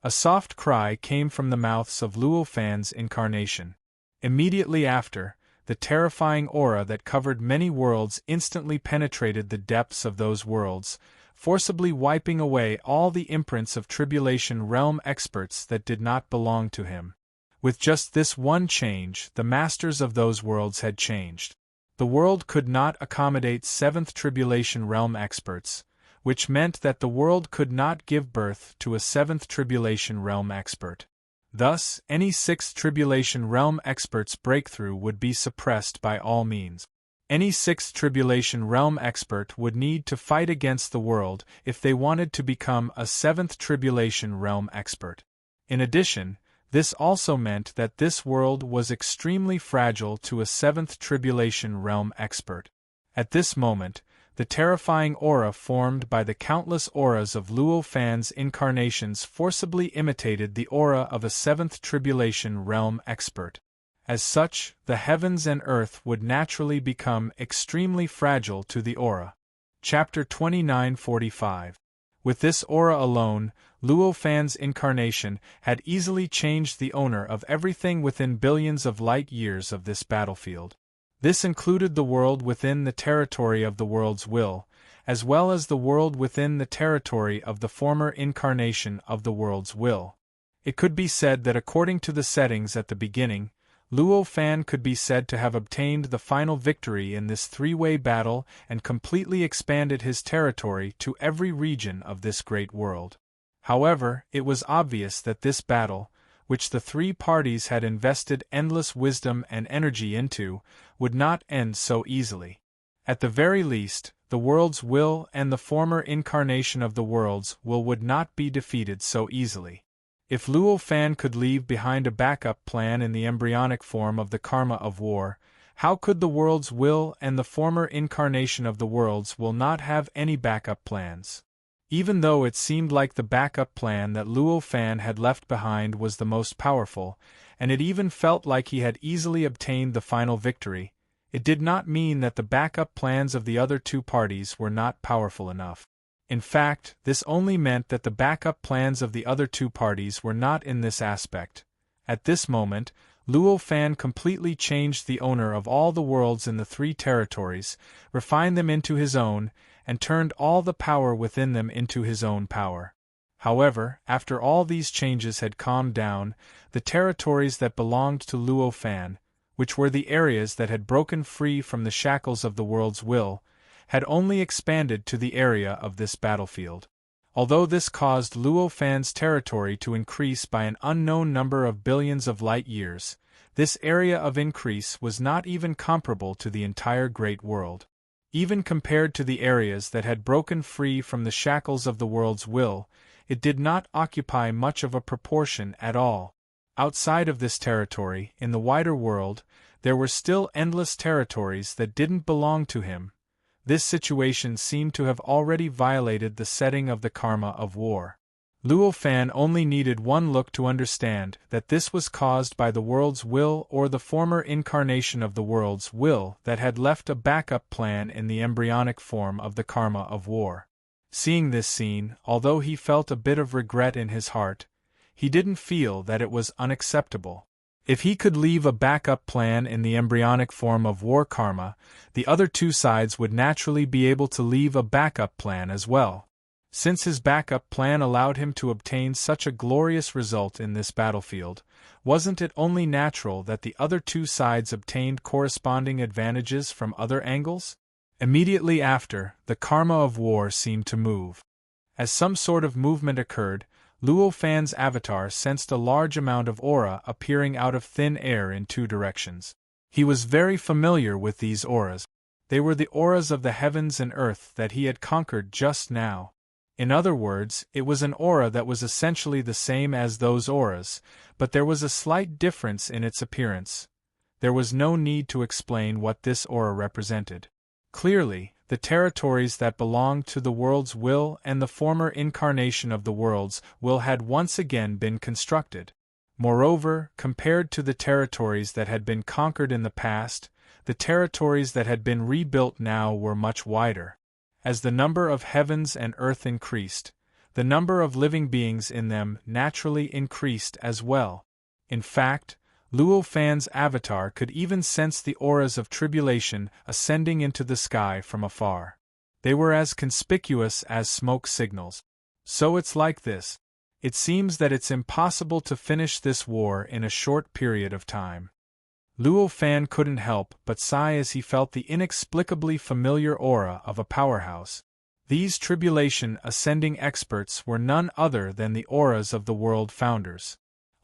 A soft cry came from the mouths of Luo Fan's incarnation. Immediately after, the terrifying aura that covered many worlds instantly penetrated the depths of those worlds, forcibly wiping away all the imprints of Tribulation Realm experts that did not belong to him. With just this one change, the masters of those worlds had changed. The world could not accommodate 7th Tribulation Realm experts, which meant that the world could not give birth to a 7th Tribulation Realm expert. Thus, any 6th Tribulation Realm expert's breakthrough would be suppressed by all means. Any 6th Tribulation Realm expert would need to fight against the world if they wanted to become a 7th Tribulation Realm expert. In addition, this also meant that this world was extremely fragile to a 7th Tribulation Realm expert. At this moment, the terrifying aura formed by the countless auras of Luo Fan's incarnations forcibly imitated the aura of a 7th Tribulation Realm expert. As such, the heavens and earth would naturally become extremely fragile to the aura. Chapter 2945. With this aura alone, Luo Fan's incarnation had easily changed the owner of everything within billions of light-years of this battlefield. This included the world within the territory of the world's will, as well as the world within the territory of the former incarnation of the world's will. It could be said that according to the settings at the beginning, Luo Fan could be said to have obtained the final victory in this three-way battle and completely expanded his territory to every region of this great world. However, it was obvious that this battle, which the three parties had invested endless wisdom and energy into, would not end so easily. At the very least, the world's will and the former incarnation of the world's will would not be defeated so easily. If Luo Fan could leave behind a backup plan in the embryonic form of the karma of war, How could the world's will and the former incarnation of the world's will not have any backup plans? Even though it seemed like the backup plan that Luo Fan had left behind was the most powerful, and it even felt like he had easily obtained the final victory, it did not mean that the backup plans of the other two parties were not powerful enough. In fact, this only meant that the backup plans of the other two parties were not in this aspect. At this moment, Luo Fan completely changed the owner of all the worlds in the three territories, refined them into his own, and turned all the power within them into his own power. However, after all these changes had calmed down, the territories that belonged to Luo Fan, which were the areas that had broken free from the shackles of the world's will, had only expanded to the area of this battlefield. Although this caused Luo Fan's territory to increase by an unknown number of billions of light years, this area of increase was not even comparable to the entire Great World. Even compared to the areas that had broken free from the shackles of the world's will, it did not occupy much of a proportion at all. Outside of this territory, in the wider world, there were still endless territories that didn't belong to him. This situation seemed to have already violated the setting of the karma of war. Luo Fan only needed one look to understand that this was caused by the world's will or the former incarnation of the world's will that had left a backup plan in the embryonic form of the karma of war. Seeing this scene, although he felt a bit of regret in his heart, he didn't feel that it was unacceptable. If he could leave a backup plan in the embryonic form of war karma, the other two sides would naturally be able to leave a backup plan as well. Since his backup plan allowed him to obtain such a glorious result in this battlefield, wasn't it only natural that the other two sides obtained corresponding advantages from other angles? Immediately after, the karma of war seemed to move. As some sort of movement occurred, Luo Fan's avatar sensed a large amount of aura appearing out of thin air in two directions. He was very familiar with these auras. They were the auras of the heavens and earth that he had conquered just now. In other words, it was an aura that was essentially the same as those auras, but there was a slight difference in its appearance. There was no need to explain what this aura represented. Clearly, the territories that belonged to the world's will and the former incarnation of the world's will had once again been constructed. Moreover, compared to the territories that had been conquered in the past, the territories that had been rebuilt now were much wider. As the number of heavens and earth increased, the number of living beings in them naturally increased as well. In fact, Luo Fan's avatar could even sense the auras of tribulation ascending into the sky from afar. They were as conspicuous as smoke signals. So it's like this. It seems that it's impossible to finish this war in a short period of time. Luo Fan couldn't help but sigh as he felt the inexplicably familiar aura of a powerhouse. These tribulation ascending experts were none other than the auras of the world founders.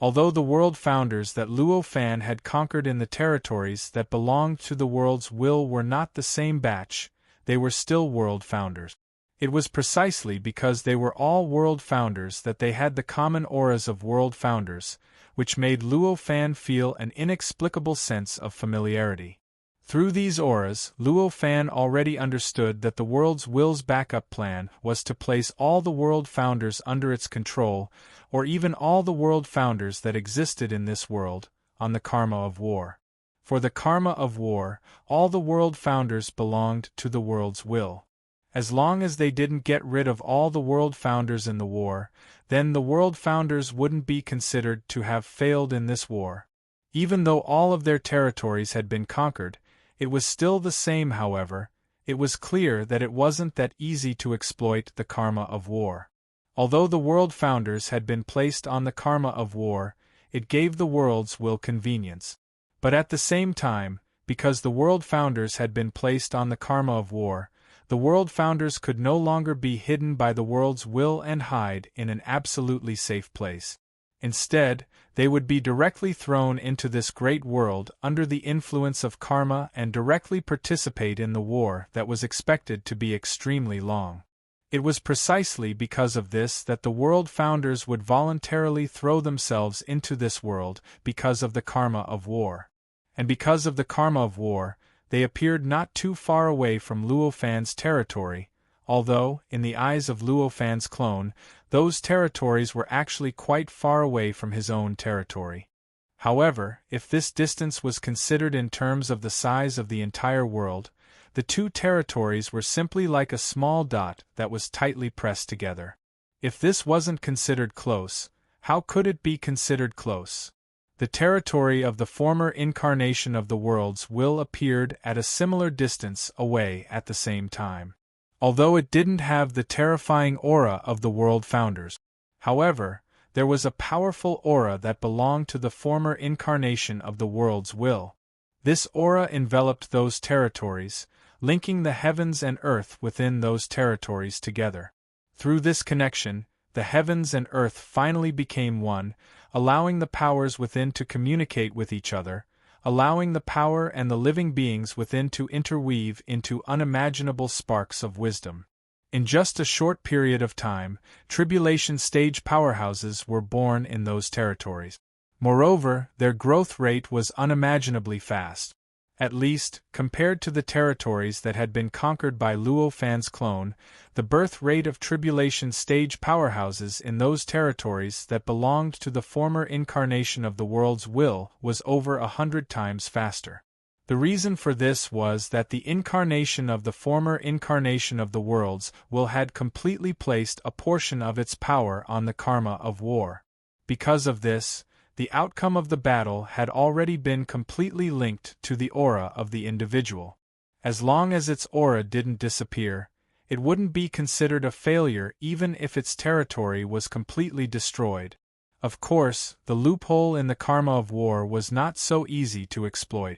Although the world founders that Luo Fan had conquered in the territories that belonged to the world's will were not the same batch, they were still world founders. It was precisely because they were all world founders that they had the common auras of world founders, which made Luo Fan feel an inexplicable sense of familiarity. Through these auras, Luo Fan already understood that the world's will's backup plan was to place all the world founders under its control, or even all the world founders that existed in this world, on the karma of war. For the karma of war, all the world founders belonged to the world's will. As long as they didn't get rid of all the world founders in the war, then the world founders wouldn't be considered to have failed in this war. Even though all of their territories had been conquered, it was still the same. However, it was clear that it wasn't that easy to exploit the karma of war. Although the world founders had been placed on the karma of war, it gave the world's will convenience. But at the same time, because the world founders had been placed on the karma of war, the world founders could no longer be hidden by the world's will and hide in an absolutely safe place. Instead, they would be directly thrown into this great world under the influence of karma and directly participate in the war that was expected to be extremely long. It was precisely because of this that the world founders would voluntarily throw themselves into this world because of the karma of war. and because of the karma of war, they appeared not too far away from Luo Fan's territory, although, in the eyes of Luo Fan's clone, those territories were actually quite far away from his own territory. However, if this distance was considered in terms of the size of the entire world, the two territories were simply like a small dot that was tightly pressed together. If this wasn't considered close, how could it be considered close? The territory of the former incarnation of the world's will appeared at a similar distance away at the same time. Although it didn't have the terrifying aura of the world founders. However, there was a powerful aura that belonged to the former incarnation of the world's will. This aura enveloped those territories, linking the heavens and earth within those territories together. Through this connection, the heavens and earth finally became one, allowing the powers within to communicate with each other, allowing the power and the living beings within to interweave into unimaginable sparks of wisdom. In just a short period of time, tribulation stage powerhouses were born in those territories. Moreover, their growth rate was unimaginably fast. At least, compared to the territories that had been conquered by Luo Fan's clone, the birth rate of tribulation stage powerhouses in those territories that belonged to the former incarnation of the world's will was over 100 times faster. The reason for this was that the incarnation of the former incarnation of the world's will had completely placed a portion of its power on the karma of war. Because of this, the outcome of the battle had already been completely linked to the aura of the individual. As long as its aura didn't disappear, it wouldn't be considered a failure even if its territory was completely destroyed. Of course, the loophole in the karma of war was not so easy to exploit.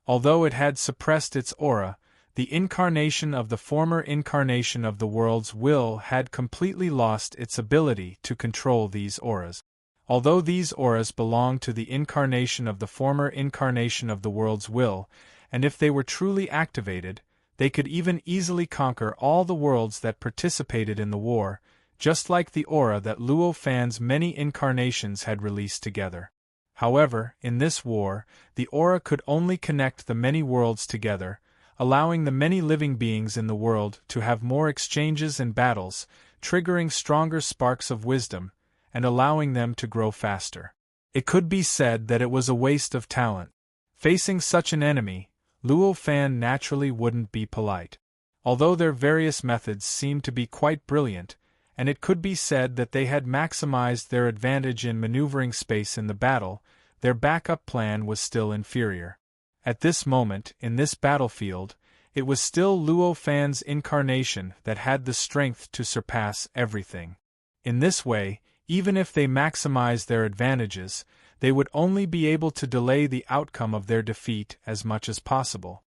Although it had suppressed its aura, the incarnation of the former incarnation of the world's will had completely lost its ability to control these auras. Although these auras belonged to the incarnation of the former incarnation of the world's will, and if they were truly activated, they could even easily conquer all the worlds that participated in the war, just like the aura that Luo Fan's many incarnations had released together. However, in this war, the aura could only connect the many worlds together, allowing the many living beings in the world to have more exchanges and battles, triggering stronger sparks of wisdom, and allowing them to grow faster. It could be said that it was a waste of talent. Facing such an enemy, Luo Fan naturally wouldn't be polite. Although their various methods seemed to be quite brilliant, and it could be said that they had maximized their advantage in maneuvering space in the battle, their backup plan was still inferior. At this moment, in this battlefield, it was still Luo Fan's incarnation that had the strength to surpass everything. In this way, even if they maximized their advantages, they would only be able to delay the outcome of their defeat as much as possible.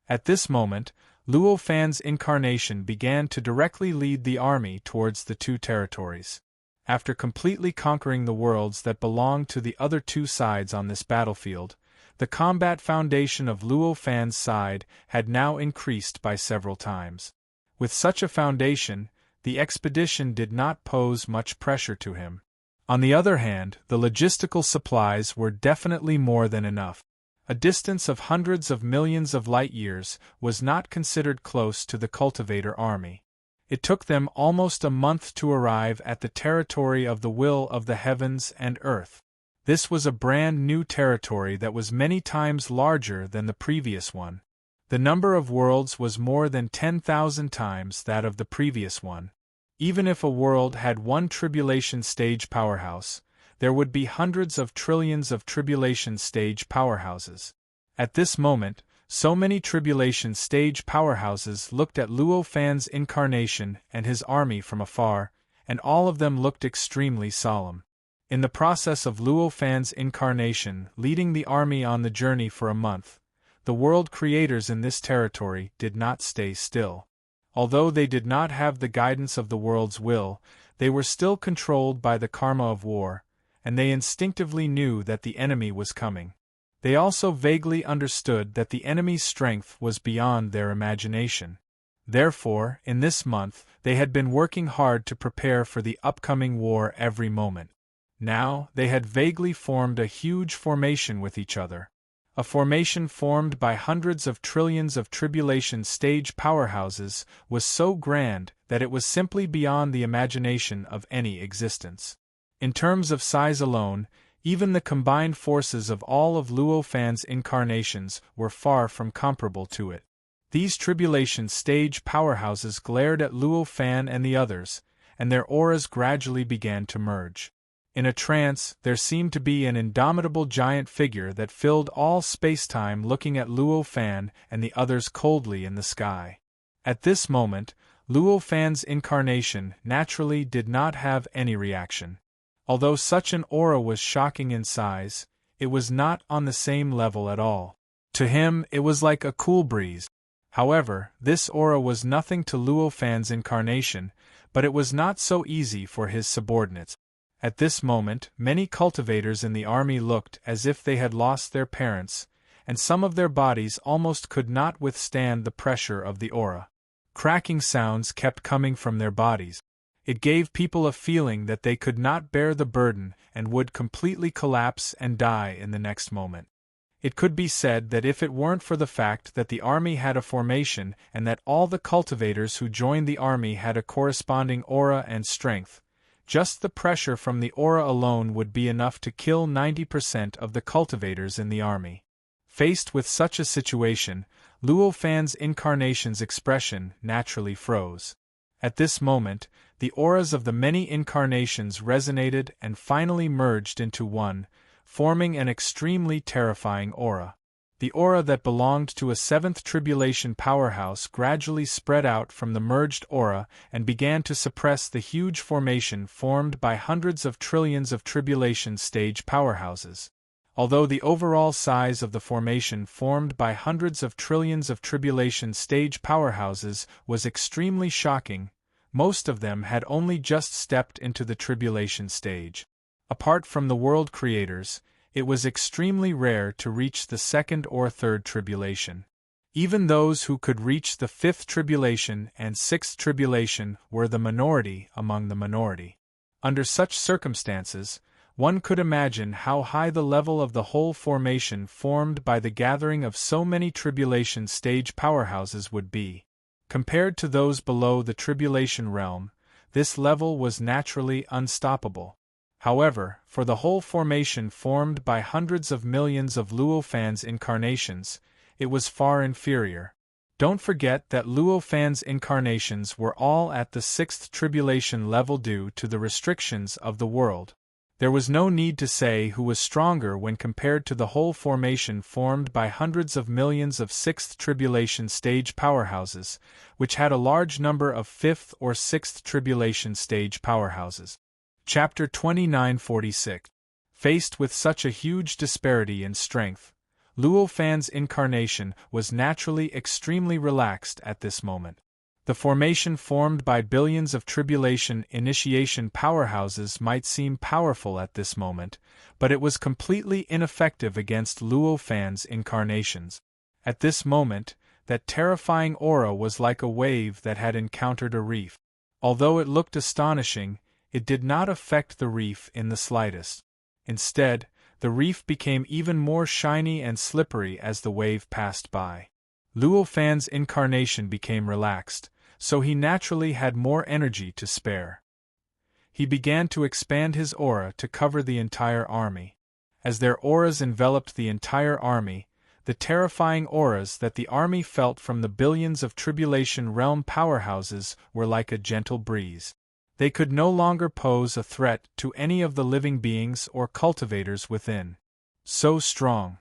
At this moment, Luo Fan's incarnation began to directly lead the army towards the two territories. After completely conquering the worlds that belonged to the other two sides on this battlefield, the combat foundation of Luo Fan's side had now increased by several times. With such a foundation, the expedition did not pose much pressure to him. On the other hand, the logistical supplies were definitely more than enough. A distance of hundreds of millions of light-years was not considered close to the cultivator army. It took them almost a month to arrive at the territory of the will of the heavens and earth. This was a brand new territory that was many times larger than the previous one. The number of worlds was more than 10,000 times that of the previous one. Even if a world had one tribulation stage powerhouse, there would be hundreds of trillions of tribulation stage powerhouses. At this moment, so many tribulation stage powerhouses looked at Luo Fan's incarnation and his army from afar, and all of them looked extremely solemn. In the process of Luo Fan's incarnation leading the army on the journey for a month, the world creators in this territory did not stay still. Although they did not have the guidance of the world's will, they were still controlled by the karma of war, and they instinctively knew that the enemy was coming. They also vaguely understood that the enemy's strength was beyond their imagination. Therefore, in this month, they had been working hard to prepare for the upcoming war every moment. Now, they had vaguely formed a huge formation with each other. A formation formed by hundreds of trillions of tribulation stage powerhouses was so grand that it was simply beyond the imagination of any existence. In terms of size alone, even the combined forces of all of Luo Fan's incarnations were far from comparable to it. These tribulation stage powerhouses glared at Luo Fan and the others, and their auras gradually began to merge. In a trance, there seemed to be an indomitable giant figure that filled all space-time, looking at Luo Fan and the others coldly in the sky. At this moment, Luo Fan's incarnation naturally did not have any reaction. Although such an aura was shocking in size, it was not on the same level at all. To him, it was like a cool breeze. However, this aura was nothing to Luo Fan's incarnation, but it was not so easy for his subordinates. At this moment, many cultivators in the army looked as if they had lost their parents, and some of their bodies almost could not withstand the pressure of the aura. Cracking sounds kept coming from their bodies. It gave people a feeling that they could not bear the burden and would completely collapse and die in the next moment. It could be said that if it weren't for the fact that the army had a formation and that all the cultivators who joined the army had a corresponding aura and strength, just the pressure from the aura alone would be enough to kill 90% of the cultivators in the army. Faced with such a situation, Luo Fan's incarnation's expression naturally froze. At this moment, the auras of the many incarnations resonated and finally merged into one, forming an extremely terrifying aura. The aura that belonged to a seventh tribulation powerhouse gradually spread out from the merged aura and began to suppress the huge formation formed by hundreds of trillions of tribulation stage powerhouses. Although the overall size of the formation formed by hundreds of trillions of tribulation stage powerhouses was extremely shocking, most of them had only just stepped into the tribulation stage. Apart from the world creators, it was extremely rare to reach the second or third tribulation. Even those who could reach the fifth tribulation and sixth tribulation were the minority among the minority. Under such circumstances, one could imagine how high the level of the whole formation formed by the gathering of so many tribulation stage powerhouses would be. Compared to those below the tribulation realm, this level was naturally unstoppable. However, for the whole formation formed by hundreds of millions of Luo Fan's incarnations, it was far inferior. Don't forget that Luo Fan's incarnations were all at the sixth tribulation level due to the restrictions of the world. There was no need to say who was stronger when compared to the whole formation formed by hundreds of millions of sixth tribulation stage powerhouses, which had a large number of fifth or sixth tribulation stage powerhouses. Chapter 2946. Faced with such a huge disparity in strength, Luo Fan's incarnation was naturally extremely relaxed at this moment. The formation formed by billions of tribulation initiation powerhouses might seem powerful at this moment, but it was completely ineffective against Luo Fan's incarnations. At this moment, that terrifying aura was like a wave that had encountered a reef. Although it looked astonishing, it did not affect the reef in the slightest. Instead, the reef became even more shiny and slippery as the wave passed by. Luo Fan's incarnation became relaxed, so he naturally had more energy to spare. He began to expand his aura to cover the entire army. As their auras enveloped the entire army, the terrifying auras that the army felt from the billions of tribulation realm powerhouses were like a gentle breeze. They could no longer pose a threat to any of the living beings or cultivators within. So strong.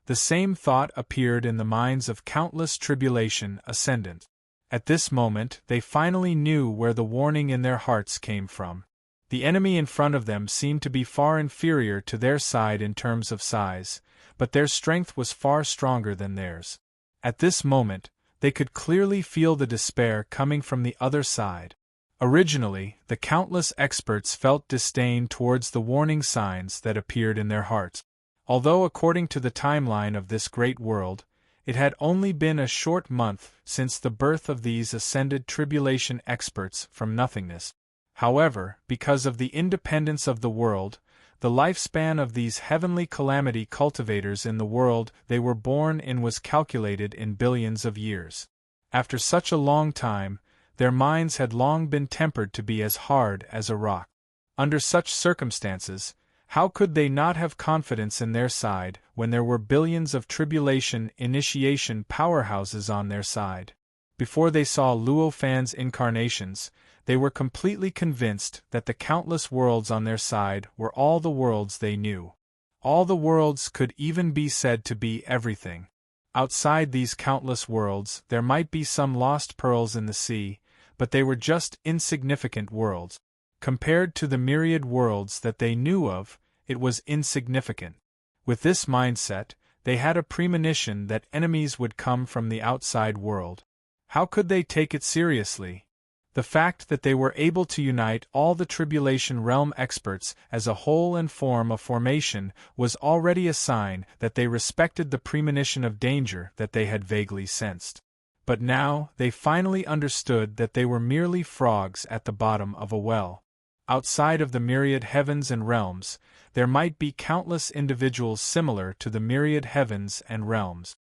The same thought appeared in the minds of countless tribulation ascendants. At this moment, they finally knew where the warning in their hearts came from. The enemy in front of them seemed to be far inferior to their side in terms of size, but their strength was far stronger than theirs. At this moment, they could clearly feel the despair coming from the other side. Originally, the countless experts felt disdain towards the warning signs that appeared in their hearts. Although according to the timeline of this great world, it had only been a short month since the birth of these ascended tribulation experts from nothingness. However, because of the independence of the world, The lifespan of these heavenly calamity cultivators in the world they were born in was calculated in billions of years. After such a long time, their minds had long been tempered to be as hard as a rock. Under such circumstances, how could they not have confidence in their side when there were billions of tribulation initiation powerhouses on their side? Before they saw Luo Fan's incarnations, they were completely convinced that the countless worlds on their side were all the worlds they knew. All the worlds could even be said to be everything. Outside these countless worlds there might be some lost pearls in the sea, but they were just insignificant worlds. Compared to the myriad worlds that they knew of, it was insignificant. With this mindset, they had a premonition that enemies would come from the outside world. How could they take it seriously? The fact that they were able to unite all the Tribulation Realm experts as a whole and form a formation was already a sign that they respected the premonition of danger that they had vaguely sensed. But now they finally understood that they were merely frogs at the bottom of a well. Outside of the myriad heavens and realms, there might be countless individuals similar to the myriad heavens and realms.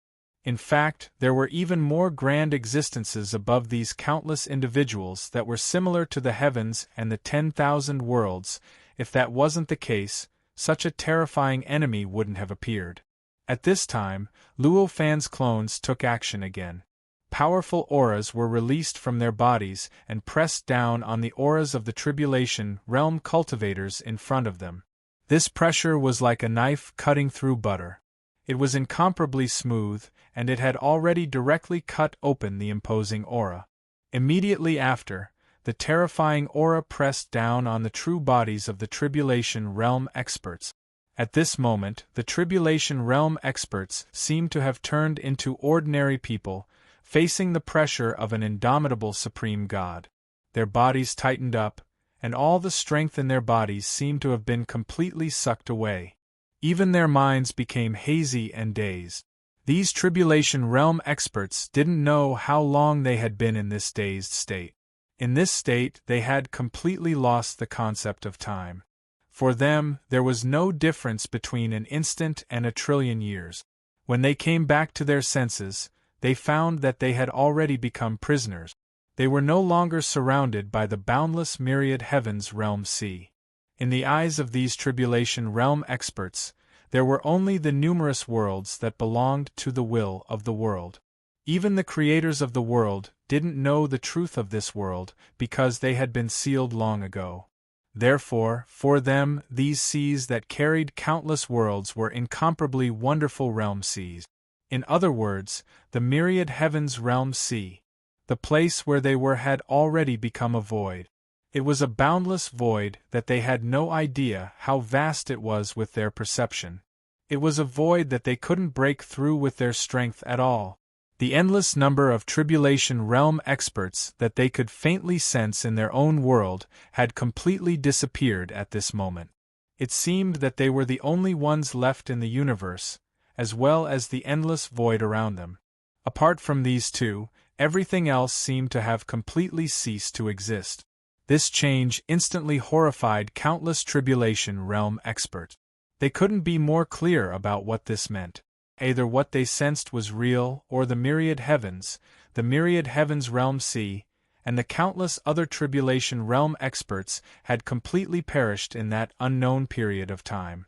In fact, there were even more grand existences above these countless individuals that were similar to the heavens and the 10,000 worlds. If that wasn't the case, such a terrifying enemy wouldn't have appeared. At this time, Luo Fan's clones took action again. Powerful auras were released from their bodies and pressed down on the auras of the Tribulation Realm cultivators in front of them. This pressure was like a knife cutting through butter. It was incomparably smooth, and it had already directly cut open the imposing aura. Immediately after, the terrifying aura pressed down on the true bodies of the Tribulation Realm experts. At this moment, the Tribulation Realm experts seemed to have turned into ordinary people, facing the pressure of an indomitable supreme god. Their bodies tightened up, and all the strength in their bodies seemed to have been completely sucked away. Even their minds became hazy and dazed. These Tribulation Realm experts didn't know how long they had been in this dazed state. In this state, they had completely lost the concept of time. For them, there was no difference between an instant and a trillion years. When they came back to their senses, they found that they had already become prisoners. They were no longer surrounded by the boundless myriad heavens realm sea. In the eyes of these Tribulation Realm experts, there were only the numerous worlds that belonged to the will of the world. Even the creators of the world didn't know the truth of this world because they had been sealed long ago. Therefore, for them, these seas that carried countless worlds were incomparably wonderful realm seas. In other words, the myriad heavens realm sea. The place where they were had already become a void. It was a boundless void that they had no idea how vast it was with their perception. It was a void that they couldn't break through with their strength at all. The endless number of Tribulation Realm experts that they could faintly sense in their own world had completely disappeared at this moment. It seemed that they were the only ones left in the universe, as well as the endless void around them. Apart from these two, everything else seemed to have completely ceased to exist. This change instantly horrified countless Tribulation Realm experts. They couldn't be more clear about what this meant. Either what they sensed was real, or the myriad heavens realm sea, and the countless other Tribulation Realm experts had completely perished in that unknown period of time.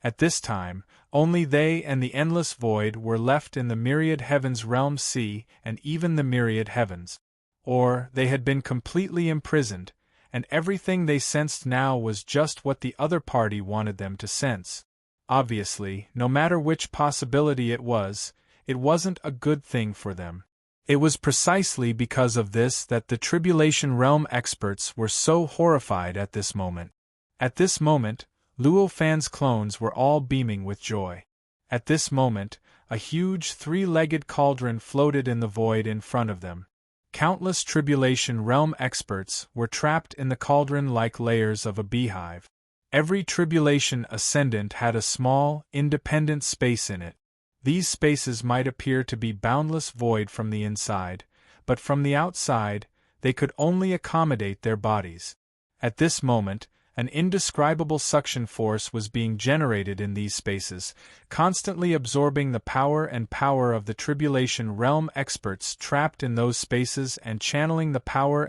At this time, only they and the endless void were left in the myriad heavens realm sea and even the myriad heavens. Or, they had been completely imprisoned, and everything they sensed now was just what the other party wanted them to sense. Obviously, no matter which possibility it wasn't a good thing for them. It was precisely because of this that the Tribulation Realm experts were so horrified at this moment. At this moment, Luo Fan's clones were all beaming with joy. At this moment, a huge three-legged cauldron floated in the void in front of them. Countless Tribulation Realm experts were trapped in the cauldron like layers of a beehive. Every Tribulation Ascendant had a small, independent space in it. These spaces might appear to be boundless void from the inside, but from the outside, they could only accommodate their bodies. At this moment, An indescribable suction force was being generated in these spaces, constantly absorbing the power of the tribulation realm experts trapped in those spaces and channeling the power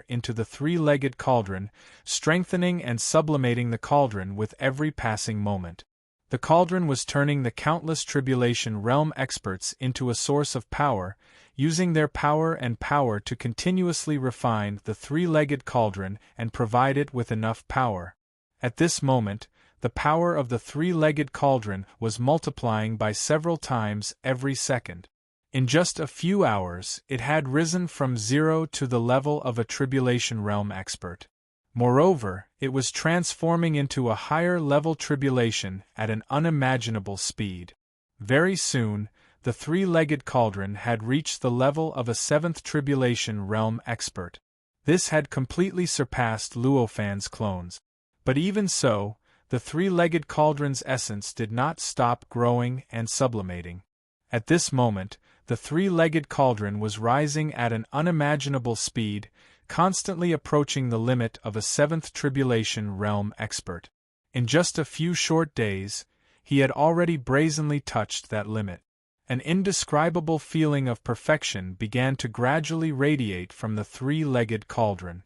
into the three-legged cauldron, strengthening and sublimating the cauldron with every passing moment. The cauldron was turning the countless tribulation realm experts into a source of power, using their power to continuously refine the three-legged cauldron and provide it with enough power. At this moment, the power of the three-legged cauldron was multiplying by several times every second. In just a few hours, it had risen from 0 to the level of a tribulation realm expert. Moreover, it was transforming into a higher-level tribulation at an unimaginable speed. Very soon, the three-legged cauldron had reached the level of a 7th tribulation realm expert. This had completely surpassed Luofan's clones. But even so, the three-legged cauldron's essence did not stop growing and sublimating. At this moment, the three-legged cauldron was rising at an unimaginable speed, constantly approaching the limit of a 7th tribulation realm expert. In just a few short days, he had already brazenly touched that limit. An indescribable feeling of perfection began to gradually radiate from the three-legged cauldron.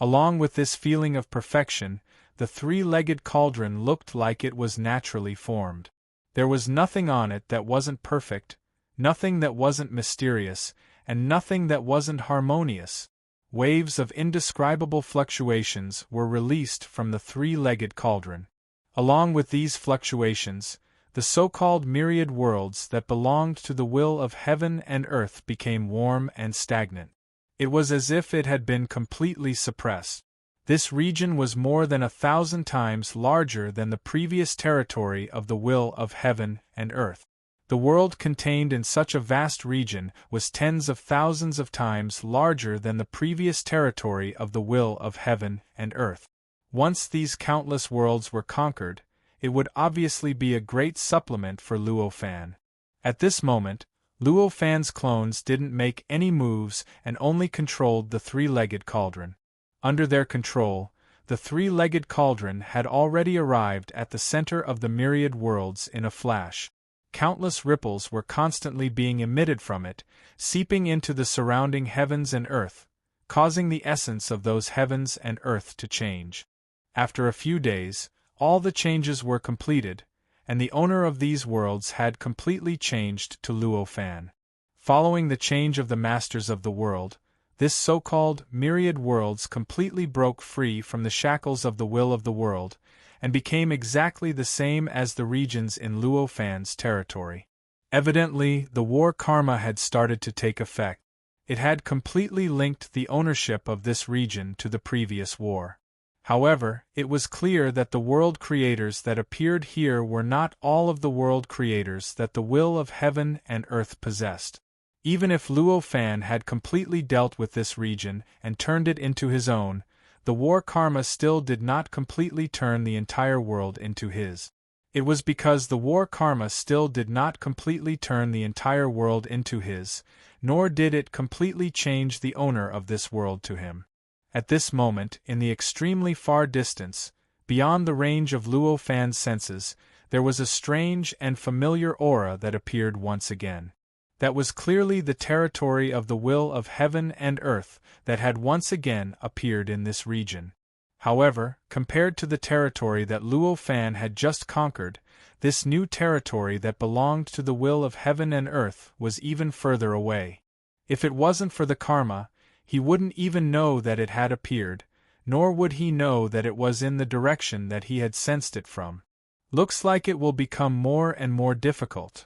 Along with this feeling of perfection, the three-legged cauldron looked like it was naturally formed. There was nothing on it that wasn't perfect, nothing that wasn't mysterious, and nothing that wasn't harmonious. Waves of indescribable fluctuations were released from the three-legged cauldron. Along with these fluctuations, the so-called myriad worlds that belonged to the will of heaven and earth became warm and stagnant. It was as if it had been completely suppressed. This region was more than 1,000 times larger than the previous territory of the will of heaven and earth. The world contained in such a vast region was tens of thousands of times larger than the previous territory of the will of heaven and earth. Once these countless worlds were conquered, it would obviously be a great supplement for Luofan. At this moment, Luofan's clones didn't make any moves and only controlled the three-legged cauldron. Under their control, the three-legged cauldron had already arrived at the center of the myriad worlds in a flash. Countless ripples were constantly being emitted from it, seeping into the surrounding heavens and earth, causing the essence of those heavens and earth to change. After a few days, all the changes were completed, and the owner of these worlds had completely changed to Luofan. Following the change of the masters of the world, this so-called myriad worlds completely broke free from the shackles of the will of the world, and became exactly the same as the regions in Luofan's territory. Evidently, the war karma had started to take effect. It had completely linked the ownership of this region to the previous war. However, it was clear that the world creators that appeared here were not all of the world creators that the will of heaven and earth possessed. Even if Luofan had completely dealt with this region and turned it into his own, the war karma still did not completely turn the entire world into his. It was because the war karma still did not completely turn the entire world into his, nor did it completely change the owner of this world to him. At this moment, in the extremely far distance, beyond the range of Luofan's senses, there was a strange and familiar aura that appeared once again. That was clearly the territory of the will of heaven and earth that had once again appeared in this region. However, compared to the territory that Luofan had just conquered, this new territory that belonged to the will of heaven and earth was even further away. If it wasn't for the karma, he wouldn't even know that it had appeared, nor would he know that it was in the direction that he had sensed it from. Looks like it will become more and more difficult.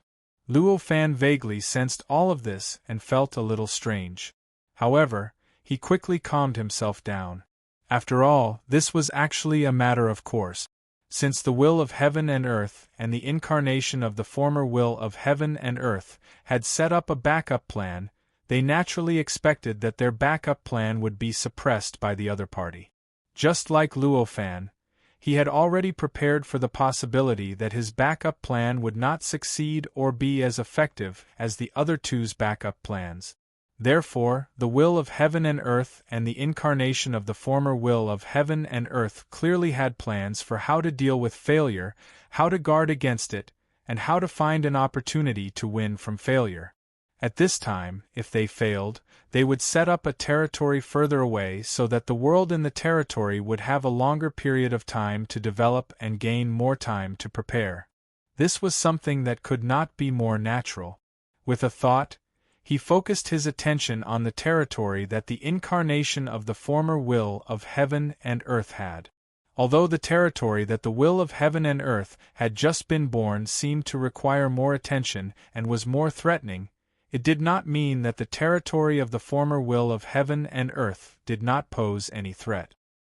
Luofan vaguely sensed all of this and felt a little strange. However, he quickly calmed himself down. After all, this was actually a matter of course. Since the will of heaven and earth and the incarnation of the former will of heaven and earth had set up a backup plan, they naturally expected that their backup plan would be suppressed by the other party. Just like Luofan, he had already prepared for the possibility that his backup plan would not succeed or be as effective as the other two's backup plans. Therefore, the will of heaven and earth and the incarnation of the former will of heaven and earth clearly had plans for how to deal with failure, how to guard against it, and how to find an opportunity to win from failure. At this time, if they failed, they would set up a territory further away so that the world in the territory would have a longer period of time to develop and gain more time to prepare. This was something that could not be more natural. With a thought, he focused his attention on the territory that the incarnation of the former will of heaven and earth had. Although the territory that the will of heaven and earth had just been born seemed to require more attention and was more threatening, it did not mean that the territory of the former will of heaven and earth did not pose any threat.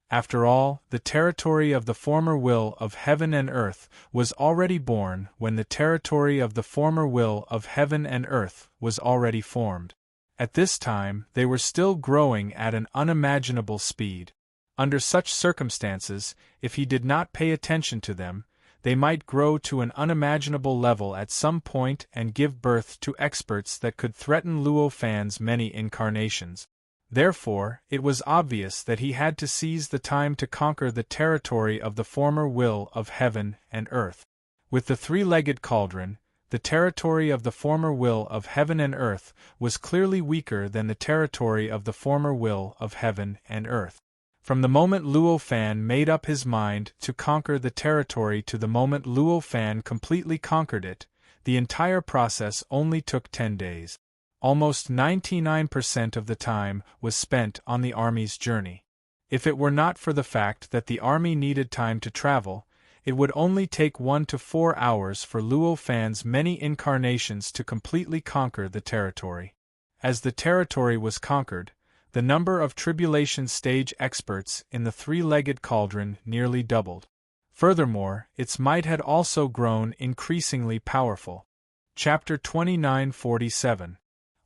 After all, the territory of the former will of heaven and earth was already born when the territory of the former will of heaven and earth was already formed. At this time, they were still growing at an unimaginable speed. Under such circumstances, if he did not pay attention to them, they might grow to an unimaginable level at some point and give birth to experts that could threaten Luo Fan's many incarnations. Therefore, it was obvious that he had to seize the time to conquer the territory of the former will of heaven and earth. With the three-legged cauldron, the territory of the former will of heaven and earth was clearly weaker than the territory of the former will of heaven and earth. From the moment Luo Fan made up his mind to conquer the territory to the moment Luo Fan completely conquered it, the entire process only took 10 days. Almost 99% of the time was spent on the army's journey. If it were not for the fact that the army needed time to travel, it would only take 1 to 4 hours for Luo Fan's many incarnations to completely conquer the territory. As the territory was conquered, the number of tribulation stage experts in the three-legged cauldron nearly doubled. Furthermore, its might had also grown increasingly powerful. Chapter 29:47.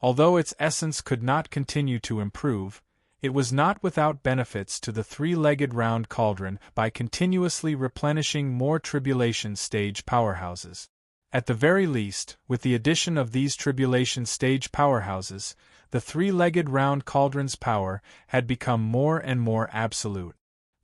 Although its essence could not continue to improve, it was not without benefits to the three-legged round cauldron by continuously replenishing more tribulation stage powerhouses. At the very least, with the addition of these tribulation stage powerhouses, the three-legged round cauldron's power had become more and more absolute.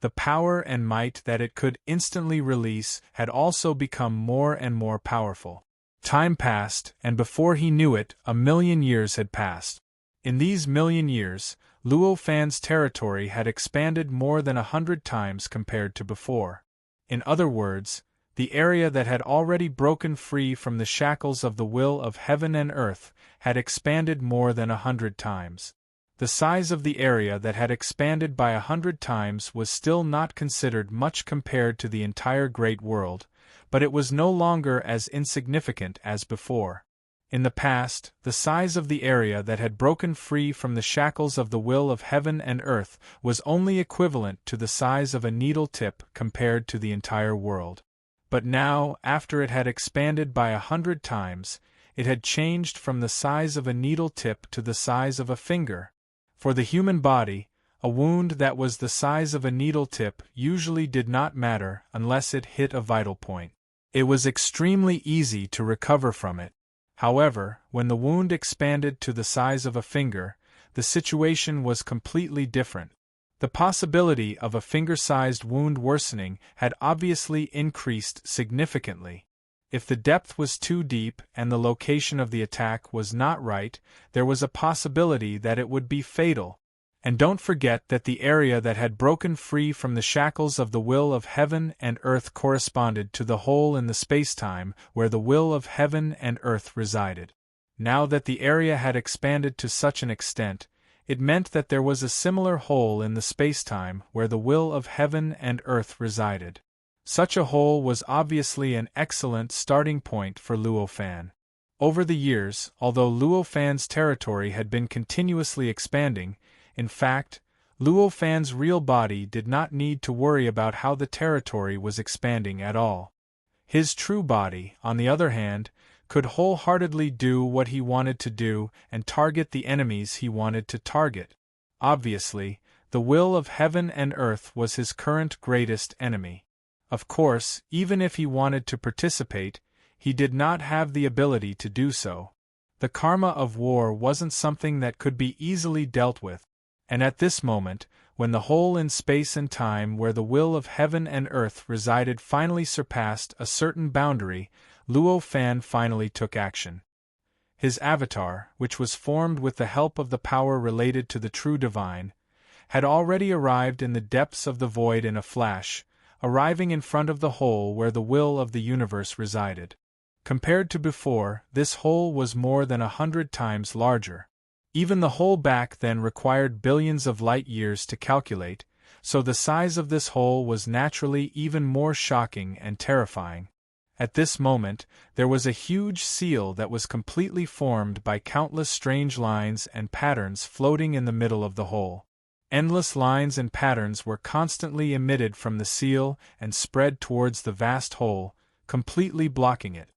The power and might that it could instantly release had also become more and more powerful. Time passed, and before he knew it, 1,000,000 years had passed. In these 1,000,000 years, Luo Fan's territory had expanded more than 100 times compared to before. In other words, the area that had already broken free from the shackles of the will of heaven and earth had expanded more than 100 times. The size of the area that had expanded by 100 times was still not considered much compared to the entire great world, but it was no longer as insignificant as before. In the past, the size of the area that had broken free from the shackles of the will of heaven and earth was only equivalent to the size of a needle tip compared to the entire world. But now, after it had expanded by 100 times, it had changed from the size of a needle tip to the size of a finger. For the human body, a wound that was the size of a needle tip usually did not matter unless it hit a vital point. It was extremely easy to recover from it. However, when the wound expanded to the size of a finger, the situation was completely different. The possibility of a finger-sized wound worsening had obviously increased significantly. If the depth was too deep and the location of the attack was not right, there was a possibility that it would be fatal. And don't forget that the area that had broken free from the shackles of the will of heaven and earth corresponded to the hole in the space-time where the will of heaven and earth resided. Now that the area had expanded to such an extent, it meant that there was a similar hole in the space-time where the will of heaven and earth resided. Such a hole was obviously an excellent starting point for Luo Fan. Over the years, although Luo Fan's territory had been continuously expanding, in fact, Luo Fan's real body did not need to worry about how the territory was expanding at all. His true body, on the other hand, could wholeheartedly do what he wanted to do and target the enemies he wanted to target. Obviously, the will of heaven and earth was his current greatest enemy. Of course, even if he wanted to participate, he did not have the ability to do so. The karma of war wasn't something that could be easily dealt with, and at this moment, when the hole in space and time where the will of heaven and earth resided finally surpassed a certain boundary, Luo Fan finally took action. His avatar, which was formed with the help of the power related to the true divine, had already arrived in the depths of the void in a flash, arriving in front of the hole where the will of the universe resided. Compared to before, this hole was more than 100 times larger. Even the hole back then required billions of light-years to calculate, so the size of this hole was naturally even more shocking and terrifying. At this moment, there was a huge seal that was completely formed by countless strange lines and patterns floating in the middle of the hole. Endless lines and patterns were constantly emitted from the seal and spread towards the vast hole, completely blocking it.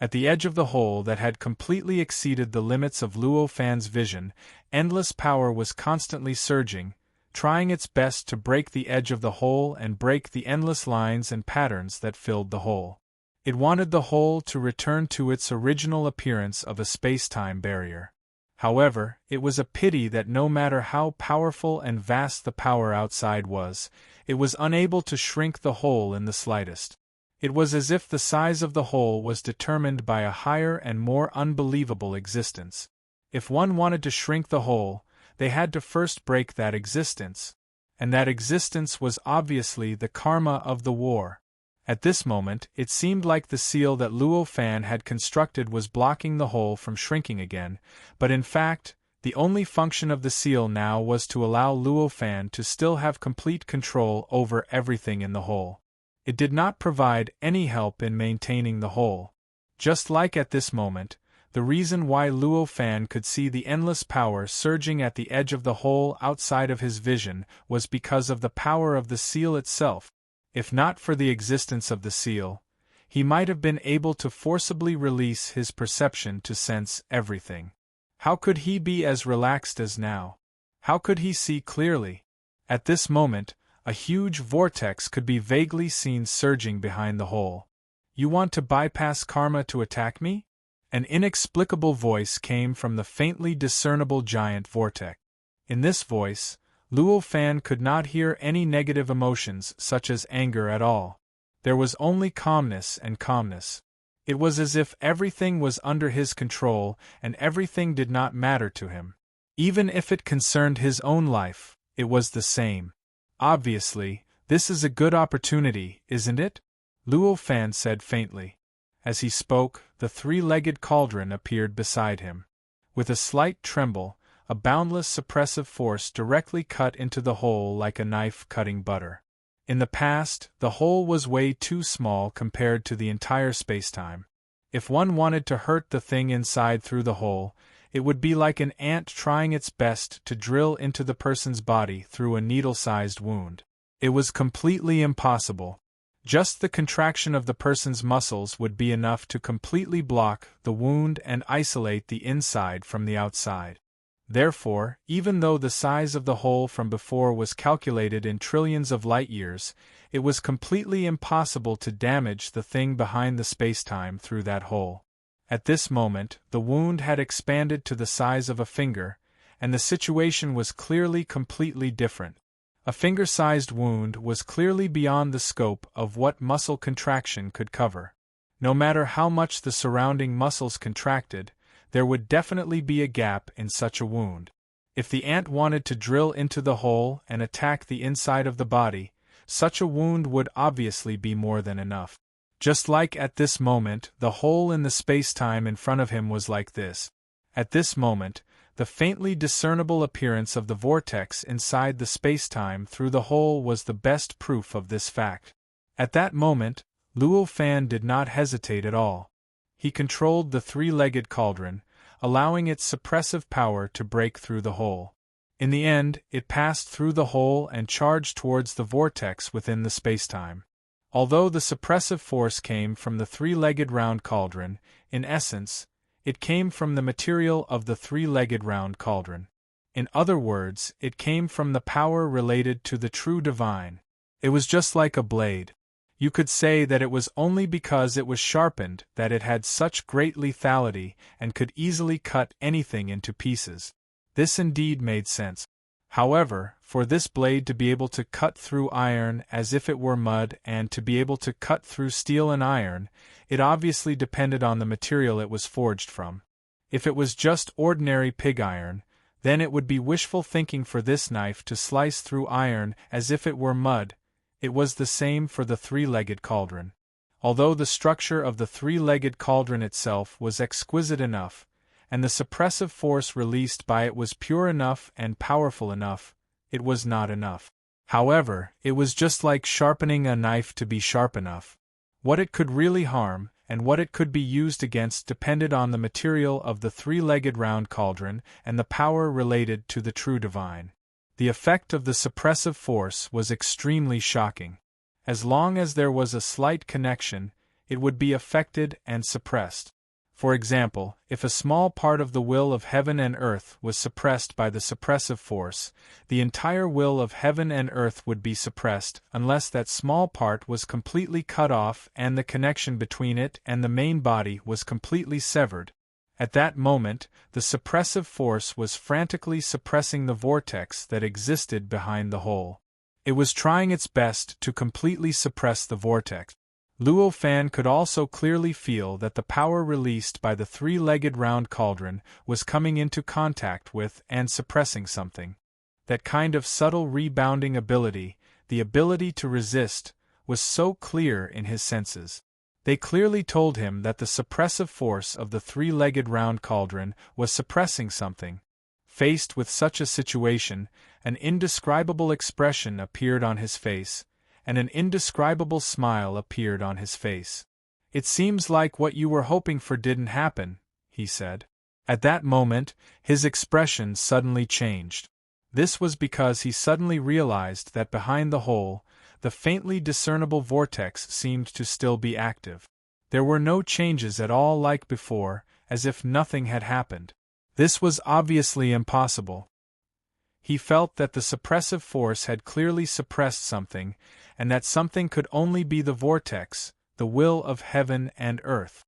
At the edge of the hole that had completely exceeded the limits of Luo Fan's vision, endless power was constantly surging, trying its best to break the edge of the hole and break the endless lines and patterns that filled the hole. It wanted the hole to return to its original appearance of a space-time barrier. However, it was a pity that no matter how powerful and vast the power outside was, it was unable to shrink the hole in the slightest. It was as if the size of the hole was determined by a higher and more unbelievable existence. If one wanted to shrink the hole, they had to first break that existence. And that existence was obviously the karma of the war. At this moment, it seemed like the seal that Luo Fan had constructed was blocking the hole from shrinking again, but in fact, the only function of the seal now was to allow Luo Fan to still have complete control over everything in the hole. It did not provide any help in maintaining the hole. Just like at this moment, the reason why Luo Fan could see the endless power surging at the edge of the hole outside of his vision was because of the power of the seal itself. If not for the existence of the seal, he might have been able to forcibly release his perception to sense everything. How could he be as relaxed as now? How could he see clearly? At this moment, a huge vortex could be vaguely seen surging behind the hole. "You want to bypass karma to attack me?" An inexplicable voice came from the faintly discernible giant vortex. In this voice, Luo Fan could not hear any negative emotions such as anger at all. There was only calmness and calmness. It was as if everything was under his control and everything did not matter to him. Even if it concerned his own life, it was the same. "Obviously, this is a good opportunity, isn't it?" Luo Fan said faintly. As he spoke, the three-legged cauldron appeared beside him. With a slight tremble, a boundless suppressive force directly cut into the hole like a knife cutting butter. In the past, the hole was way too small compared to the entire spacetime. If one wanted to hurt the thing inside through the hole, it would be like an ant trying its best to drill into the person's body through a needle-sized wound. It was completely impossible. Just the contraction of the person's muscles would be enough to completely block the wound and isolate the inside from the outside. Therefore, even though the size of the hole from before was calculated in trillions of light-years, it was completely impossible to damage the thing behind the spacetime through that hole. At this moment, the wound had expanded to the size of a finger, and the situation was clearly completely different. A finger-sized wound was clearly beyond the scope of what muscle contraction could cover. No matter how much the surrounding muscles contracted, there would definitely be a gap in such a wound. If the ant wanted to drill into the hole and attack the inside of the body, such a wound would obviously be more than enough. Just like at this moment, the hole in the space-time in front of him was like this. At this moment, the faintly discernible appearance of the vortex inside the space-time through the hole was the best proof of this fact. At that moment, Luo Fan did not hesitate at all. He controlled the three-legged cauldron, allowing its suppressive power to break through the hole. In the end, it passed through the hole and charged towards the vortex within the spacetime. Although the suppressive force came from the three-legged round cauldron, in essence, it came from the material of the three-legged round cauldron. In other words, it came from the power related to the true divine. It was just like a blade. You could say that it was only because it was sharpened that it had such great lethality and could easily cut anything into pieces. This indeed made sense. However, for this blade to be able to cut through iron as if it were mud and to be able to cut through steel and iron, it obviously depended on the material it was forged from. If it was just ordinary pig iron, then it would be wishful thinking for this knife to slice through iron as if it were mud. It was the same for the three-legged cauldron. Although the structure of the three-legged cauldron itself was exquisite enough, and the suppressive force released by it was pure enough and powerful enough, it was not enough. However, it was just like sharpening a knife to be sharp enough. What it could really harm, and what it could be used against depended on the material of the three-legged round cauldron and the power related to the true divine. The effect of the suppressive force was extremely shocking. As long as there was a slight connection, it would be affected and suppressed. For example, if a small part of the will of heaven and earth was suppressed by the suppressive force, the entire will of heaven and earth would be suppressed unless that small part was completely cut off and the connection between it and the main body was completely severed. At that moment, the suppressive force was frantically suppressing the vortex that existed behind the hole. It was trying its best to completely suppress the vortex. Luo Fan could also clearly feel that the power released by the three-legged round cauldron was coming into contact with and suppressing something. That kind of subtle rebounding ability, the ability to resist, was so clear in his senses. They clearly told him that the suppressive force of the three-legged round cauldron was suppressing something. Faced with such a situation, an indescribable expression appeared on his face, and an indescribable smile appeared on his face. "It seems like what you were hoping for didn't happen," he said. At that moment, his expression suddenly changed. This was because he suddenly realized that behind the hole, the faintly discernible vortex seemed to still be active. There were no changes at all like before, as if nothing had happened. This was obviously impossible. He felt that the suppressive force had clearly suppressed something, and that something could only be the vortex, the will of heaven and earth.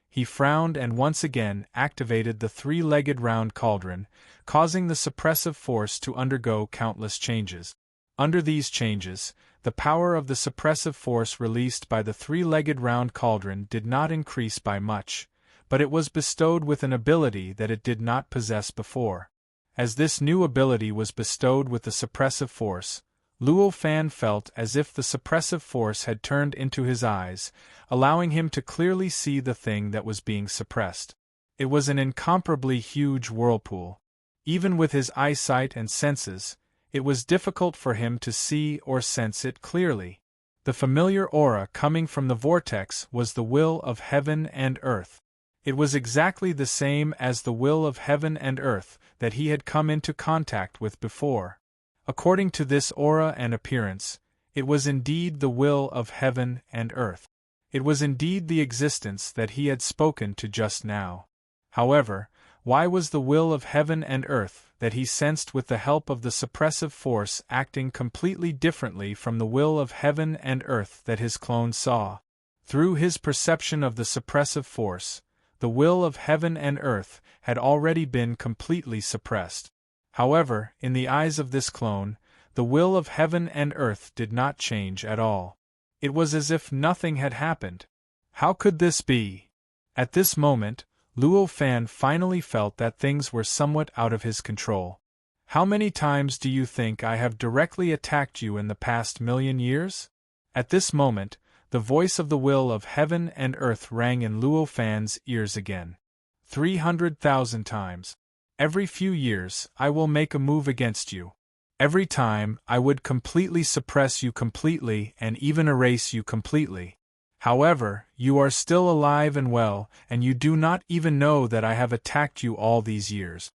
He frowned and once again activated the three-legged round cauldron, causing the suppressive force to undergo countless changes. Under these changes, the power of the suppressive force released by the three-legged round cauldron did not increase by much, but it was bestowed with an ability that it did not possess before. As this new ability was bestowed with the suppressive force, Luo Fan felt as if the suppressive force had turned into his eyes, allowing him to clearly see the thing that was being suppressed. It was an incomparably huge whirlpool. Even with his eyesight and senses, it was difficult for him to see or sense it clearly. The familiar aura coming from the vortex was the will of heaven and earth. It was exactly the same as the will of heaven and earth that he had come into contact with before. According to this aura and appearance, it was indeed the will of heaven and earth. It was indeed the existence that he had spoken to just now. However, why was the will of heaven and earth that he sensed with the help of the suppressive force acting completely differently from the will of heaven and earth that his clone saw? Through his perception of the suppressive force, the will of heaven and earth had already been completely suppressed. However, in the eyes of this clone, the will of heaven and earth did not change at all. It was as if nothing had happened. How could this be? At this moment, Luo Fan finally felt that things were somewhat out of his control. "How many times do you think I have directly attacked you in the past 1,000,000 years?" At this moment, the voice of the will of heaven and earth rang in Luo Fan's ears again. 300,000 times. Every few years, I will make a move against you. Every time, I would completely suppress you completely and even erase you completely. However, you are still alive and well, and you do not even know that I have attacked you all these years.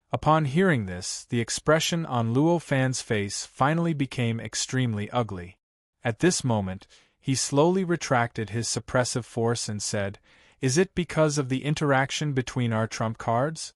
Upon hearing this, the expression on Luo Fan's face finally became extremely ugly. At this moment, he slowly retracted his suppressive force and said, "Is it because of the interaction between our trump cards?"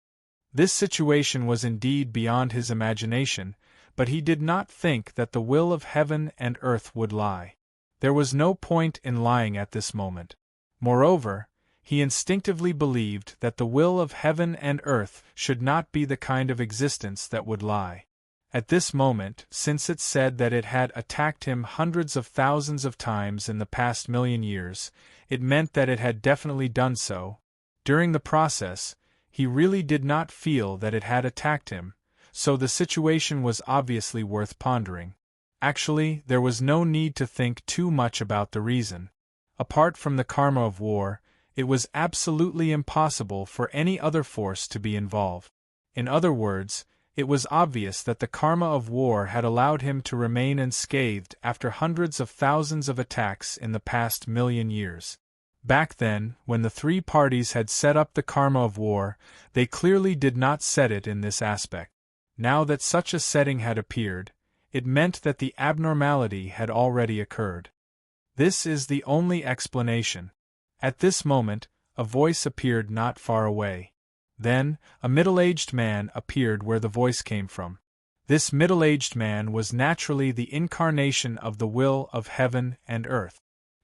This situation was indeed beyond his imagination, but he did not think that the will of heaven and earth would lie. There was no point in lying at this moment. Moreover, he instinctively believed that the will of heaven and earth should not be the kind of existence that would lie. At this moment, since it said that it had attacked him hundreds of thousands of times in the past million years, it meant that it had definitely done so. During the process, he really did not feel that it had attacked him, so the situation was obviously worth pondering. Actually, there was no need to think too much about the reason. Apart from the karma of war, it was absolutely impossible for any other force to be involved. In other words, it was obvious that the karma of war had allowed him to remain unscathed after hundreds of thousands of attacks in the past million years. Back then, when the three parties had set up the karma of war, they clearly did not set it in this aspect. Now that such a setting had appeared, it meant that the abnormality had already occurred. This is the only explanation. At this moment, a voice appeared not far away. Then, a middle-aged man appeared where the voice came from. This middle-aged man was naturally the incarnation of the will of heaven and earth.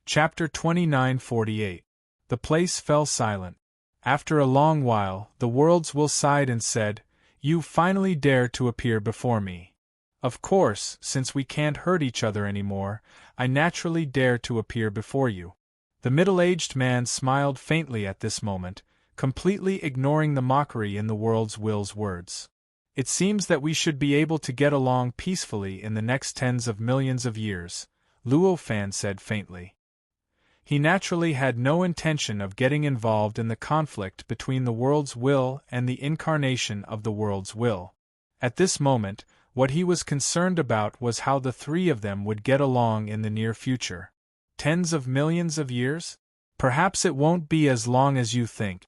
Chapter 29:48. The place fell silent. After a long while, the world's will sighed and said, "You finally dare to appear before me. Of course, since we can't hurt each other anymore, I naturally dare to appear before you." The middle-aged man smiled faintly at this moment, completely ignoring the mockery in the world's will's words. "It seems that we should be able to get along peacefully in the next tens of millions of years," Luo Fan said faintly. He naturally had no intention of getting involved in the conflict between the world's will and the incarnation of the world's will. At this moment, what he was concerned about was how the three of them would get along in the near future. Tens of millions of years? Perhaps it won't be as long as you think.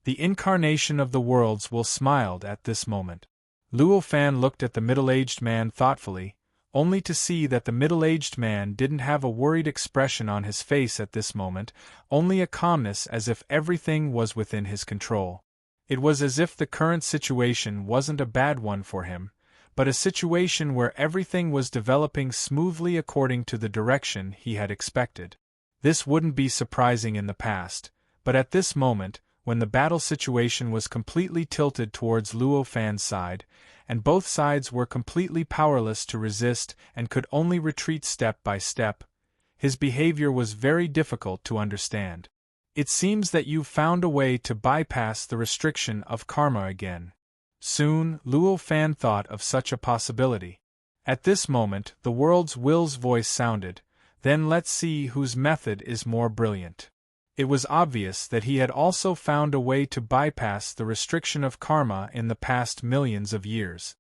The incarnation of the world's will smiled at this moment. Luo Fan looked at the middle-aged man thoughtfully, only to see that the middle-aged man didn't have a worried expression on his face at this moment, only a calmness as if everything was within his control. It was as if the current situation wasn't a bad one for him, but a situation where everything was developing smoothly according to the direction he had expected. This wouldn't be surprising in the past, but at this moment, when the battle situation was completely tilted towards Luo Fan's side, and both sides were completely powerless to resist and could only retreat step by step, his behavior was very difficult to understand. "It seems that you've found a way to bypass the restriction of karma again." Soon, Luo Fan thought of such a possibility. At this moment, the world's will's voice sounded, "Then let's see whose method is more brilliant." It was obvious that he had also found a way to bypass the restriction of karma in the past millions of years.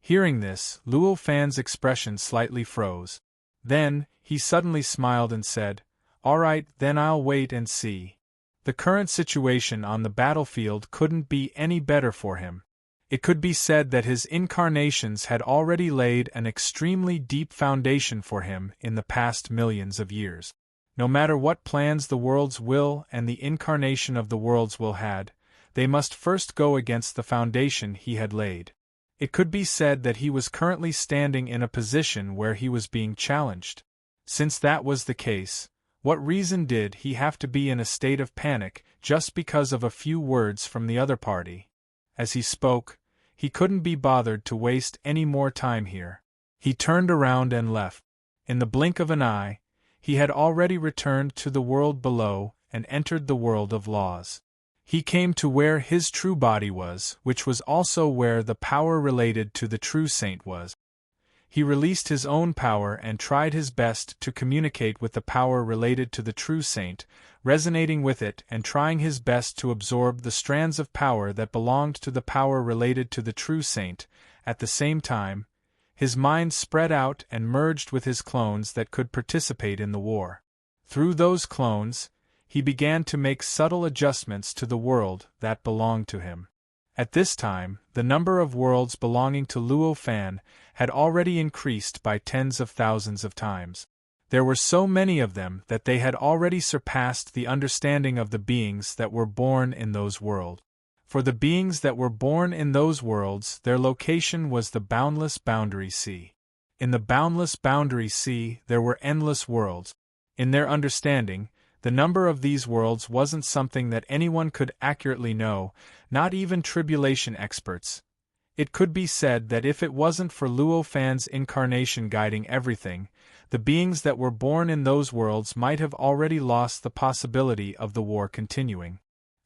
Hearing this, Luo Fan's expression slightly froze. Then, he suddenly smiled and said, "All right, then I'll wait and see." The current situation on the battlefield couldn't be any better for him. It could be said that his incarnations had already laid an extremely deep foundation for him in the past millions of years. No matter what plans the world's will and the incarnation of the world's will had, they must first go against the foundation he had laid. It could be said that he was currently standing in a position where he was being challenged. Since that was the case, what reason did he have to be in a state of panic just because of a few words from the other party? As he spoke, he couldn't be bothered to waste any more time here. He turned around and left. In the blink of an eye, he had already returned to the world below and entered the world of laws. He came to where his true body was, which was also where the power related to the true saint was. He released his own power and tried his best to communicate with the power related to the true saint, resonating with it and trying his best to absorb the strands of power that belonged to the power related to the true saint. At the same time, his mind spread out and merged with his clones that could participate in the war. Through those clones, he began to make subtle adjustments to the world that belonged to him. At this time, the number of worlds belonging to Luo Fan had already increased by tens of thousands of times. There were so many of them that they had already surpassed the understanding of the beings that were born in those worlds. For the beings that were born in those worlds, their location was the boundless boundary sea. In the boundless boundary sea, there were endless worlds. In their understanding, the number of these worlds wasn't something that anyone could accurately know, not even tribulation experts. It could be said that if it wasn't for Luo Fan's incarnation guiding everything, the beings that were born in those worlds might have already lost the possibility of the war continuing.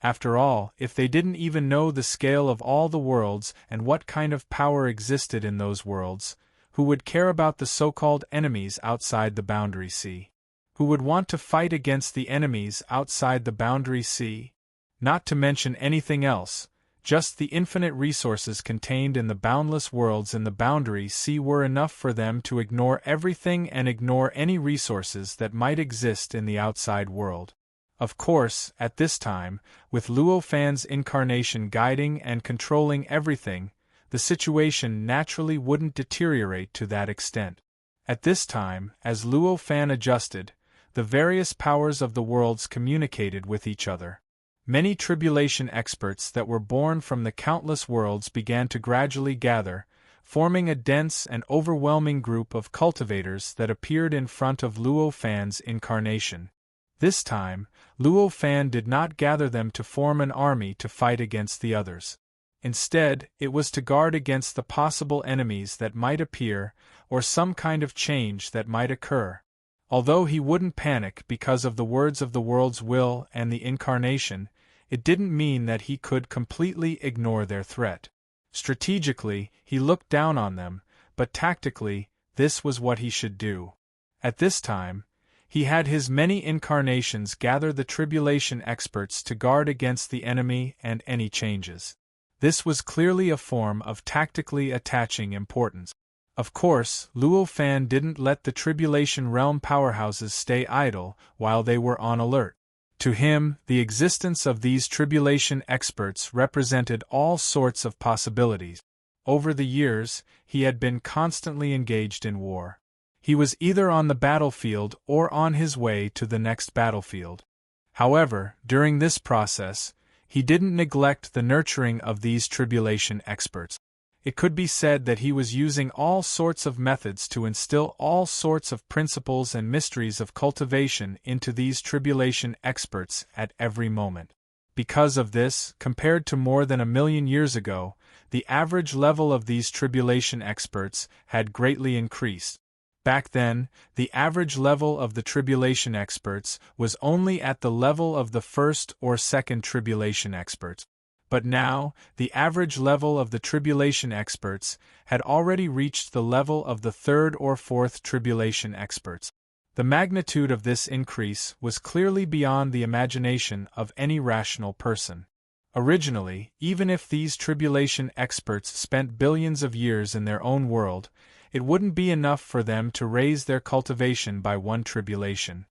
After all, if they didn't even know the scale of all the worlds and what kind of power existed in those worlds, who would care about the so-called enemies outside the boundary sea? Who would want to fight against the enemies outside the boundary sea? Not to mention anything else, just the infinite resources contained in the boundless worlds in the boundary sea were enough for them to ignore everything and ignore any resources that might exist in the outside world. Of course, at this time, with Luo Fan's incarnation guiding and controlling everything, the situation naturally wouldn't deteriorate to that extent. At this time, as Luo Fan adjusted, the various powers of the worlds communicated with each other. Many tribulation experts that were born from the countless worlds began to gradually gather, forming a dense and overwhelming group of cultivators that appeared in front of Luo Fan's incarnation. This time, Luo Fan did not gather them to form an army to fight against the others. Instead, it was to guard against the possible enemies that might appear, or some kind of change that might occur. Although he wouldn't panic because of the words of the world's will and the incarnation, it didn't mean that he could completely ignore their threat. Strategically, he looked down on them, but tactically, this was what he should do. At this time, he had his many incarnations gather the tribulation experts to guard against the enemy and any changes. This was clearly a form of tactically attaching importance. Of course, Luo Fan didn't let the tribulation realm powerhouses stay idle while they were on alert. To him, the existence of these tribulation experts represented all sorts of possibilities. Over the years, he had been constantly engaged in war. He was either on the battlefield or on his way to the next battlefield. However, during this process, he didn't neglect the nurturing of these tribulation experts. It could be said that he was using all sorts of methods to instill all sorts of principles and mysteries of cultivation into these tribulation experts at every moment. Because of this, compared to more than 1,000,000 years ago, the average level of these tribulation experts had greatly increased. Back then, the average level of the tribulation experts was only at the level of the first or second tribulation experts. But now, the average level of the tribulation experts had already reached the level of the third or fourth tribulation experts. The magnitude of this increase was clearly beyond the imagination of any rational person. Originally, even if these tribulation experts spent billions of years in their own world, it wouldn't be enough for them to raise their cultivation by one tribulation.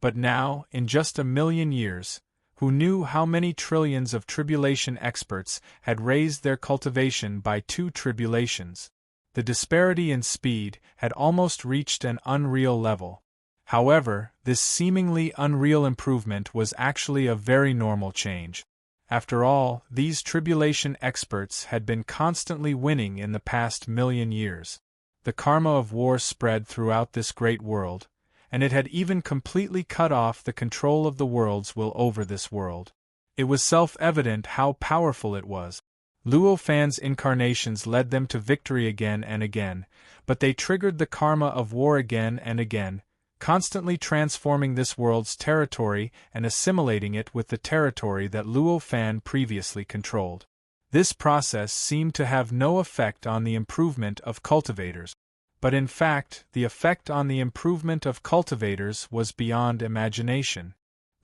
But now, in just 1,000,000 years, who knew how many trillions of tribulation experts had raised their cultivation by 2 tribulations? The disparity in speed had almost reached an unreal level. However, this seemingly unreal improvement was actually a very normal change. After all, these tribulation experts had been constantly winning in the past 1,000,000 years. The karma of war spread throughout this great world, and it had even completely cut off the control of the world's will over this world. It was self-evident how powerful it was. Luo Fan's incarnations led them to victory again and again, but they triggered the karma of war again and again, constantly transforming this world's territory and assimilating it with the territory that Luo Fan previously controlled. This process seemed to have no effect on the improvement of cultivators. But in fact, the effect on the improvement of cultivators was beyond imagination.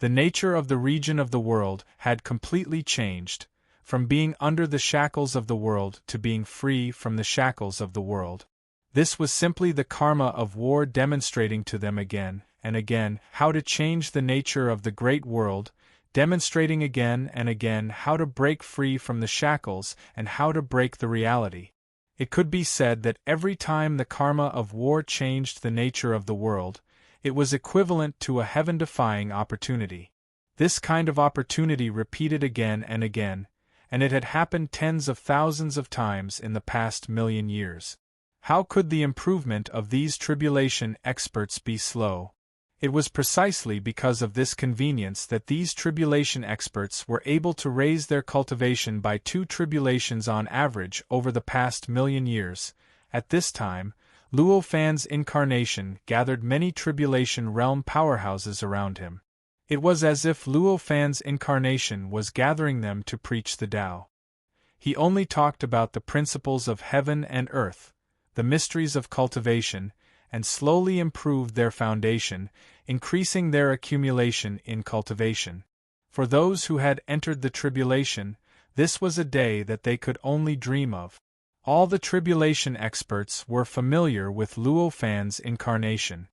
The nature of the region of the world had completely changed, from being under the shackles of the world to being free from the shackles of the world. This was simply the karma of war demonstrating to them again and again how to change the nature of the great world, demonstrating again and again how to break free from the shackles and how to break the reality. It could be said that every time the karma of war changed the nature of the world, it was equivalent to a heaven-defying opportunity. This kind of opportunity repeated again and again, and it had happened tens of thousands of times in the past 1,000,000 years. How could the improvement of these tribulation experts be slow? It was precisely because of this convenience that these tribulation experts were able to raise their cultivation by 2 tribulations on average over the past million years. At this time, Luo Fan's incarnation gathered many tribulation realm powerhouses around him. It was as if Luo Fan's incarnation was gathering them to preach the Tao. He only talked about the principles of heaven and earth, the mysteries of cultivation, and slowly improved their foundation, increasing their accumulation in cultivation. For those who had entered the tribulation, this was a day that they could only dream of. All the tribulation experts were familiar with Luo Fan's incarnation.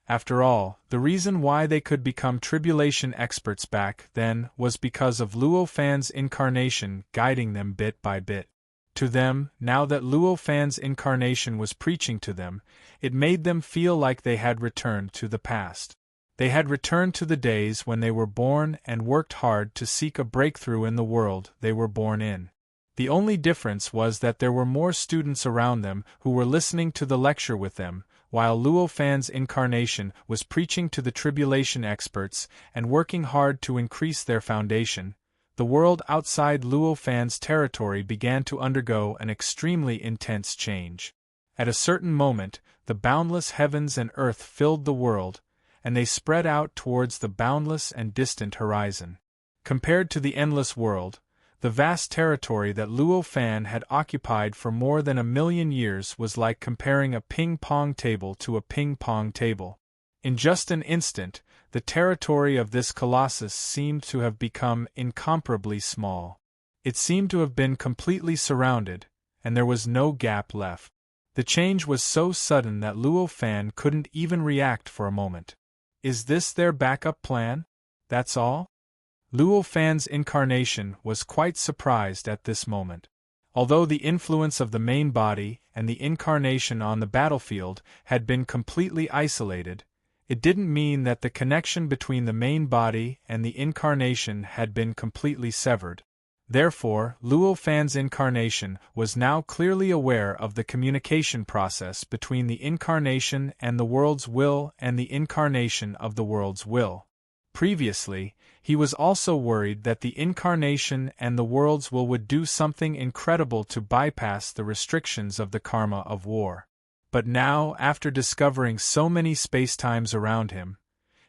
After all, the reason why they could become tribulation experts back then was because of Luo Fan's incarnation guiding them bit by bit. To them, now that Luo Fan's incarnation was preaching to them, it made them feel like they had returned to the past. They had returned to the days when they were born and worked hard to seek a breakthrough in the world they were born in. The only difference was that there were more students around them who were listening to the lecture with them, while Luo Fan's incarnation was preaching to the tribulation experts and working hard to increase their foundation. The world outside Luo Fan's territory began to undergo an extremely intense change. At a certain moment, the boundless heavens and earth filled the world, and they spread out towards the boundless and distant horizon. Compared to the endless world, the vast territory that Luo Fan had occupied for more than 1,000,000 years was like comparing a ping-pong table to a ping-pong table. In just an instant, the territory of this colossus seemed to have become incomparably small. It seemed to have been completely surrounded, and there was no gap left. The change was so sudden that Luo Fan couldn't even react for a moment. Is this their backup plan? That's all? Luo Fan's incarnation was quite surprised at this moment. Although the influence of the main body and the incarnation on the battlefield had been completely isolated, it didn't mean that the connection between the main body and the incarnation had been completely severed. Therefore, Luo Fan's incarnation was now clearly aware of the communication process between the incarnation and the world's will and the incarnation of the world's will. Previously, he was also worried that the incarnation and the world's will would do something incredible to bypass the restrictions of the karma of war. But now, after discovering so many spacetimes around him,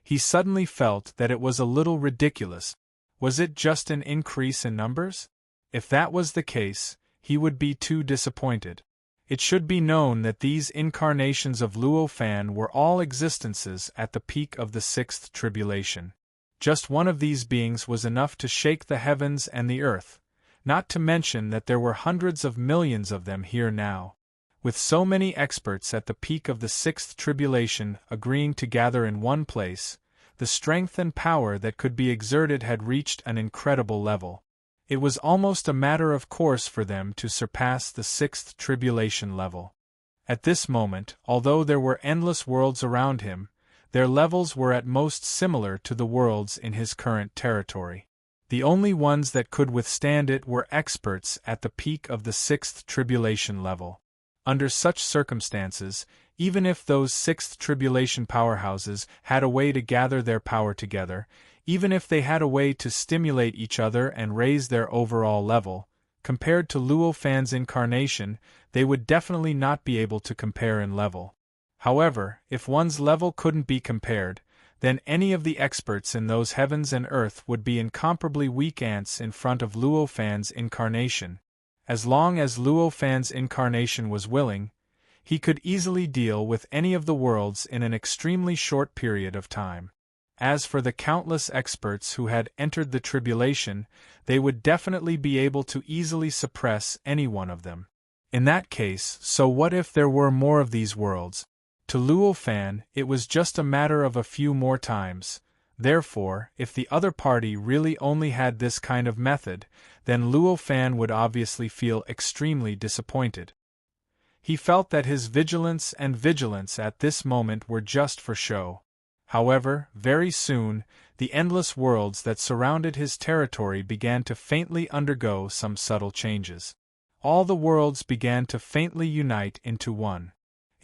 he suddenly felt that it was a little ridiculous. Was it just an increase in numbers? If that was the case, he would be too disappointed. It should be known that these incarnations of Luo Fan were all existences at the peak of the 6th tribulation. Just one of these beings was enough to shake the heavens and the earth, not to mention that there were hundreds of millions of them here now. With so many experts at the peak of the 6th tribulation agreeing to gather in one place, the strength and power that could be exerted had reached an incredible level. It was almost a matter of course for them to surpass the 6th tribulation level. At this moment, although there were endless worlds around him, their levels were at most similar to the worlds in his current territory. The only ones that could withstand it were experts at the peak of the 6th tribulation level. Under such circumstances, even if those 6th tribulation powerhouses had a way to gather their power together, even if they had a way to stimulate each other and raise their overall level, compared to Luo Fan's incarnation, they would definitely not be able to compare in level. However, if one's level couldn't be compared, then any of the experts in those heavens and earth would be incomparably weak ants in front of Luo Fan's incarnation. As long as Luo Fan's incarnation was willing, he could easily deal with any of the worlds in an extremely short period of time. As for the countless experts who had entered the tribulation, they would definitely be able to easily suppress any one of them. In that case, so what if there were more of these worlds? To Luo Fan, it was just a matter of a few more times. Therefore, if the other party really only had this kind of method, then Luo Fan would obviously feel extremely disappointed. He felt that his vigilance at this moment were just for show. However, very soon, the endless worlds that surrounded his territory began to faintly undergo some subtle changes. All the worlds began to faintly unite into one.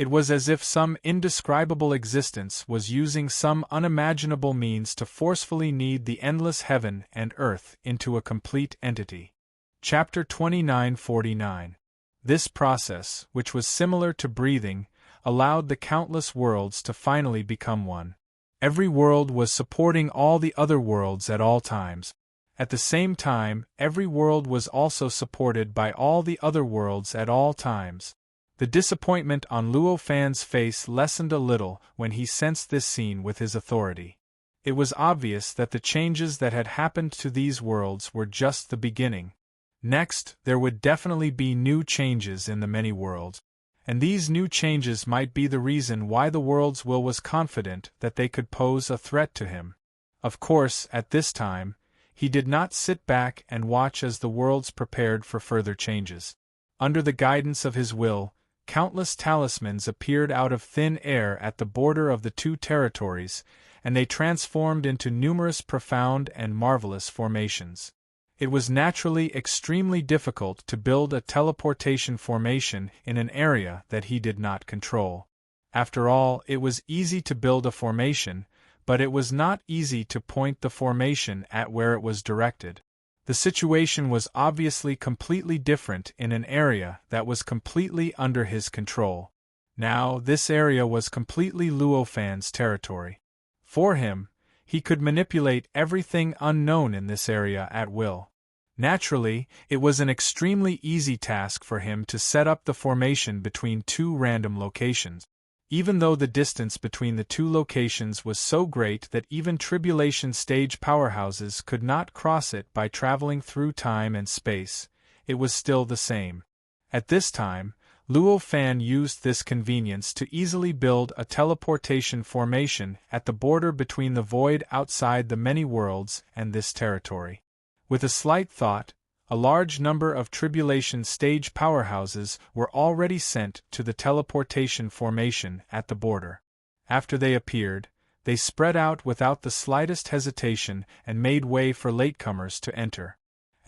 It was as if some indescribable existence was using some unimaginable means to forcefully knead the endless heaven and earth into a complete entity. Chapter 29:49. This process, which was similar to breathing, allowed the countless worlds to finally become one. Every world was supporting all the other worlds at all times. At the same time, every world was also supported by all the other worlds at all times. The disappointment on Luo Fan's face lessened a little when he sensed this scene with his authority. It was obvious that the changes that had happened to these worlds were just the beginning. Next, there would definitely be new changes in the many worlds, and these new changes might be the reason why the world's will was confident that they could pose a threat to him. Of course, at this time, he did not sit back and watch as the worlds prepared for further changes. Under the guidance of his will, countless talismans appeared out of thin air at the border of the two territories, and they transformed into numerous profound and marvelous formations. It was naturally extremely difficult to build a teleportation formation in an area that he did not control. After all, it was easy to build a formation, but it was not easy to point the formation at where it was directed. The situation was obviously completely different in an area that was completely under his control. Now, this area was completely Luo Fan's territory. For him, he could manipulate everything unknown in this area at will. Naturally, it was an extremely easy task for him to set up the formation between two random locations. Even though the distance between the two locations was so great that even tribulation stage powerhouses could not cross it by traveling through time and space, it was still the same. At this time, Luo Fan used this convenience to easily build a teleportation formation at the border between the void outside the many worlds and this territory. With a slight thought, a large number of tribulation stage powerhouses were already sent to the teleportation formation at the border. After they appeared, they spread out without the slightest hesitation and made way for latecomers to enter.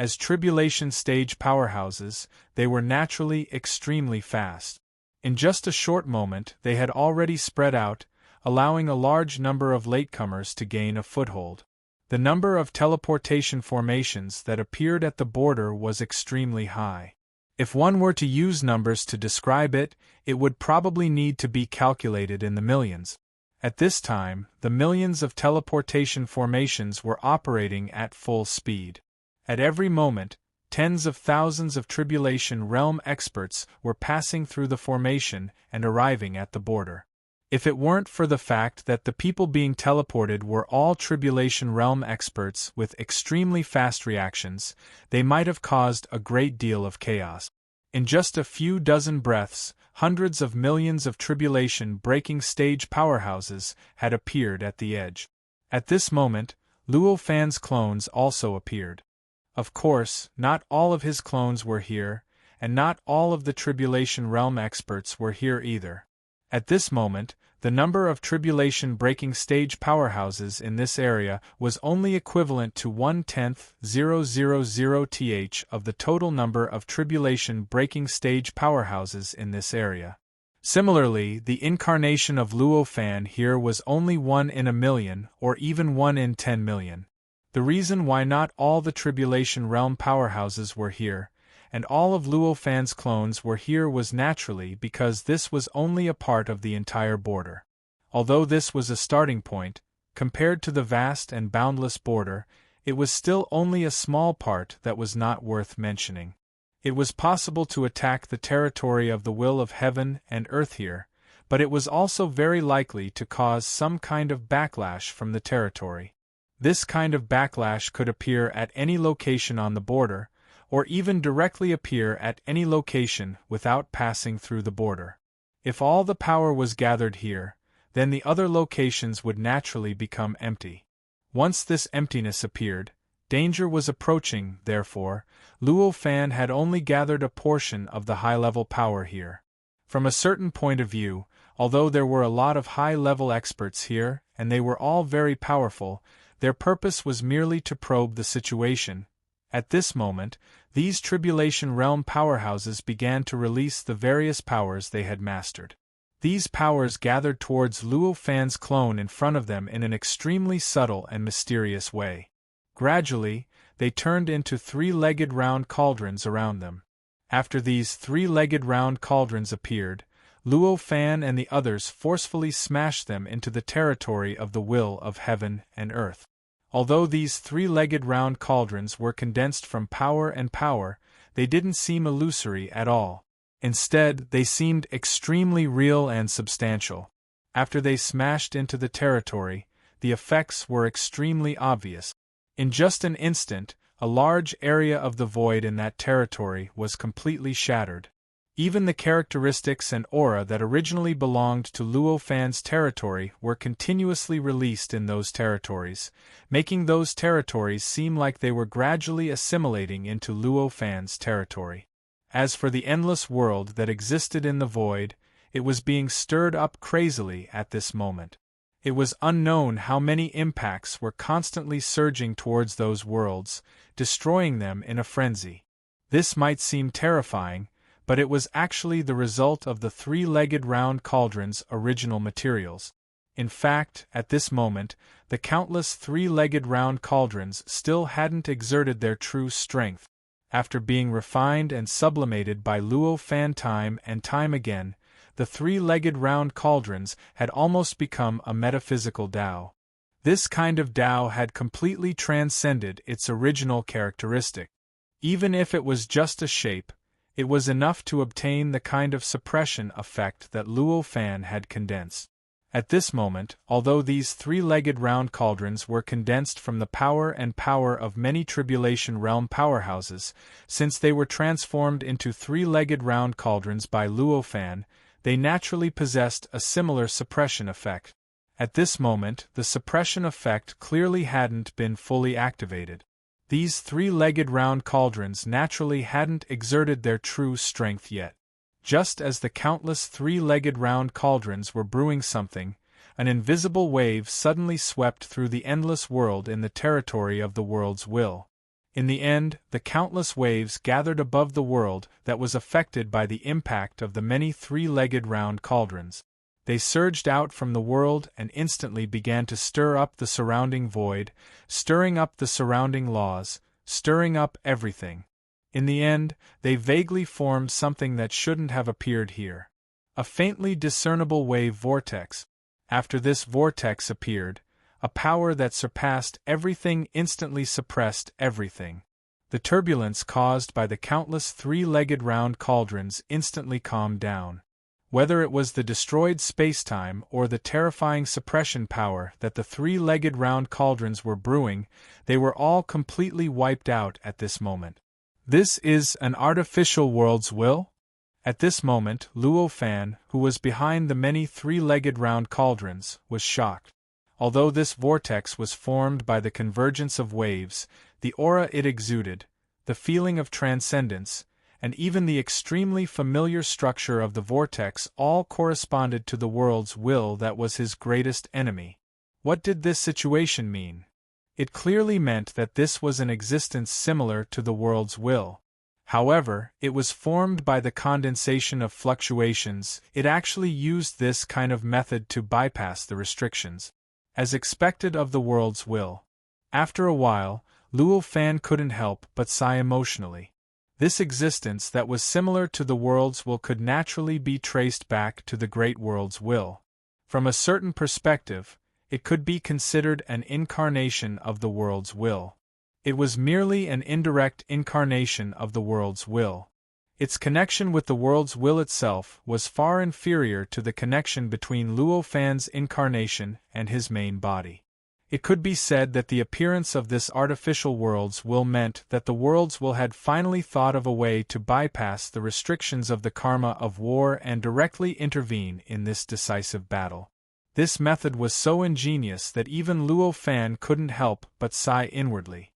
As tribulation stage powerhouses, they were naturally extremely fast. In just a short moment, they had already spread out, allowing a large number of latecomers to gain a foothold. The number of teleportation formations that appeared at the border was extremely high. If one were to use numbers to describe it, it would probably need to be calculated in the millions. At this time, the millions of teleportation formations were operating at full speed. At every moment, tens of thousands of Tribulation Realm experts were passing through the formation and arriving at the border. If it weren't for the fact that the people being teleported were all Tribulation Realm experts with extremely fast reactions, they might have caused a great deal of chaos. In just a few dozen breaths, hundreds of millions of tribulation-breaking stage powerhouses had appeared at the edge. At this moment, Luo Fan's clones also appeared. Of course, not all of his clones were here, and not all of the Tribulation Realm experts were here either. At this moment, the number of tribulation-breaking stage powerhouses in this area was only equivalent to 1/10,000th of the total number of tribulation-breaking stage powerhouses in this area. Similarly, the incarnation of Luo Fan here was only 1 in a million or even 1 in 10 million. The reason why not all the Tribulation Realm powerhouses were here, and all of Luo Fan's clones were here was naturally because this was only a part of the entire border. Although this was a starting point, compared to the vast and boundless border, it was still only a small part that was not worth mentioning. It was possible to attack the territory of the will of heaven and earth here, but it was also very likely to cause some kind of backlash from the territory. This kind of backlash could appear at any location on the border, or even directly appear at any location without passing through the border. If all the power was gathered here, then the other locations would naturally become empty. Once this emptiness appeared, danger was approaching. Therefore, Luo Fan had only gathered a portion of the high-level power here. From a certain point of view, although there were a lot of high-level experts here, and they were all very powerful, their purpose was merely to probe the situation. At this moment, these Tribulation Realm powerhouses began to release the various powers they had mastered. These powers gathered towards Luo Fan's clone in front of them in an extremely subtle and mysterious way. Gradually, they turned into three-legged round cauldrons around them. After these three-legged round cauldrons appeared, Luo Fan and the others forcefully smashed them into the territory of the will of heaven and earth. Although these three-legged round cauldrons were condensed from power and power, they didn't seem illusory at all. Instead, they seemed extremely real and substantial. After they smashed into the territory, the effects were extremely obvious. In just an instant, a large area of the void in that territory was completely shattered. Even the characteristics and aura that originally belonged to Luo Fan's territory were continuously released in those territories, making those territories seem like they were gradually assimilating into Luo Fan's territory. As for the endless world that existed in the void, it was being stirred up crazily at this moment. It was unknown how many impacts were constantly surging towards those worlds, destroying them in a frenzy. This might seem terrifying, but it was actually the result of the three-legged round cauldron's original materials. In fact, at this moment, the countless three-legged round cauldrons still hadn't exerted their true strength. After being refined and sublimated by Luo Fan time and time again, the three-legged round cauldrons had almost become a metaphysical Tao. This kind of Tao had completely transcended its original characteristic. Even if it was just a shape, it was enough to obtain the kind of suppression effect that Luo Fan had condensed. At this moment, although these three-legged round cauldrons were condensed from the power and power of many Tribulation Realm powerhouses, since they were transformed into three-legged round cauldrons by Luo Fan, they naturally possessed a similar suppression effect. At this moment, the suppression effect clearly hadn't been fully activated. These three-legged round cauldrons naturally hadn't exerted their true strength yet. Just as the countless three-legged round cauldrons were brewing something, an invisible wave suddenly swept through the endless world in the territory of the world's will. In the end, the countless waves gathered above the world that was affected by the impact of the many three-legged round cauldrons. They surged out from the world and instantly began to stir up the surrounding void, stirring up the surrounding laws, stirring up everything. In the end, they vaguely formed something that shouldn't have appeared here. A faintly discernible wave vortex. After this vortex appeared, a power that surpassed everything instantly suppressed everything. The turbulence caused by the countless three-legged round cauldrons instantly calmed down. Whether it was the destroyed spacetime or the terrifying suppression power that the three-legged round cauldrons were brewing, they were all completely wiped out at this moment. This is an artificial world's will? At this moment, Luo Fan, who was behind the many three-legged round cauldrons, was shocked. Although this vortex was formed by the convergence of waves, the aura it exuded, the feeling of transcendence, and even the extremely familiar structure of the vortex all corresponded to the world's will that was his greatest enemy. What did this situation mean? It clearly meant that this was an existence similar to the world's will. However, it was formed by the condensation of fluctuations. It actually used this kind of method to bypass the restrictions, as expected of the world's will. After a while, Luo Fan couldn't help but sigh emotionally. This existence that was similar to the world's will could naturally be traced back to the great world's will. From a certain perspective, it could be considered an incarnation of the world's will. It was merely an indirect incarnation of the world's will. Its connection with the world's will itself was far inferior to the connection between Luo Fan's incarnation and his main body. It could be said that the appearance of this artificial world's will meant that the world's will had finally thought of a way to bypass the restrictions of the karma of war and directly intervene in this decisive battle. This method was so ingenious that even Luo Fan couldn't help but sigh inwardly.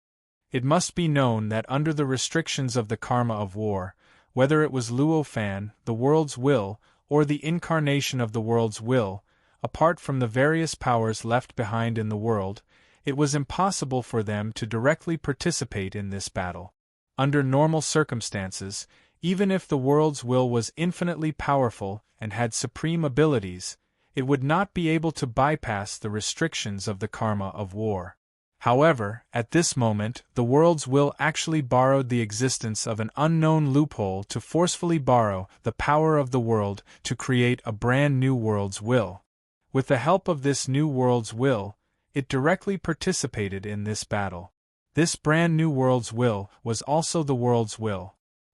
It must be known that under the restrictions of the karma of war, whether it was Luo Fan, the world's will, or the incarnation of the world's will, apart from the various powers left behind in the world, it was impossible for them to directly participate in this battle. Under normal circumstances, Even if the world's will was infinitely powerful and had supreme abilities, it would not be able to bypass the restrictions of the karma of war. However, at this moment, the world's will actually borrowed the existence of an unknown loophole to forcefully borrow the power of the world to create a brand new world's will. With the help of this new world's will, it directly participated in this battle. This brand new world's will was also the world's will.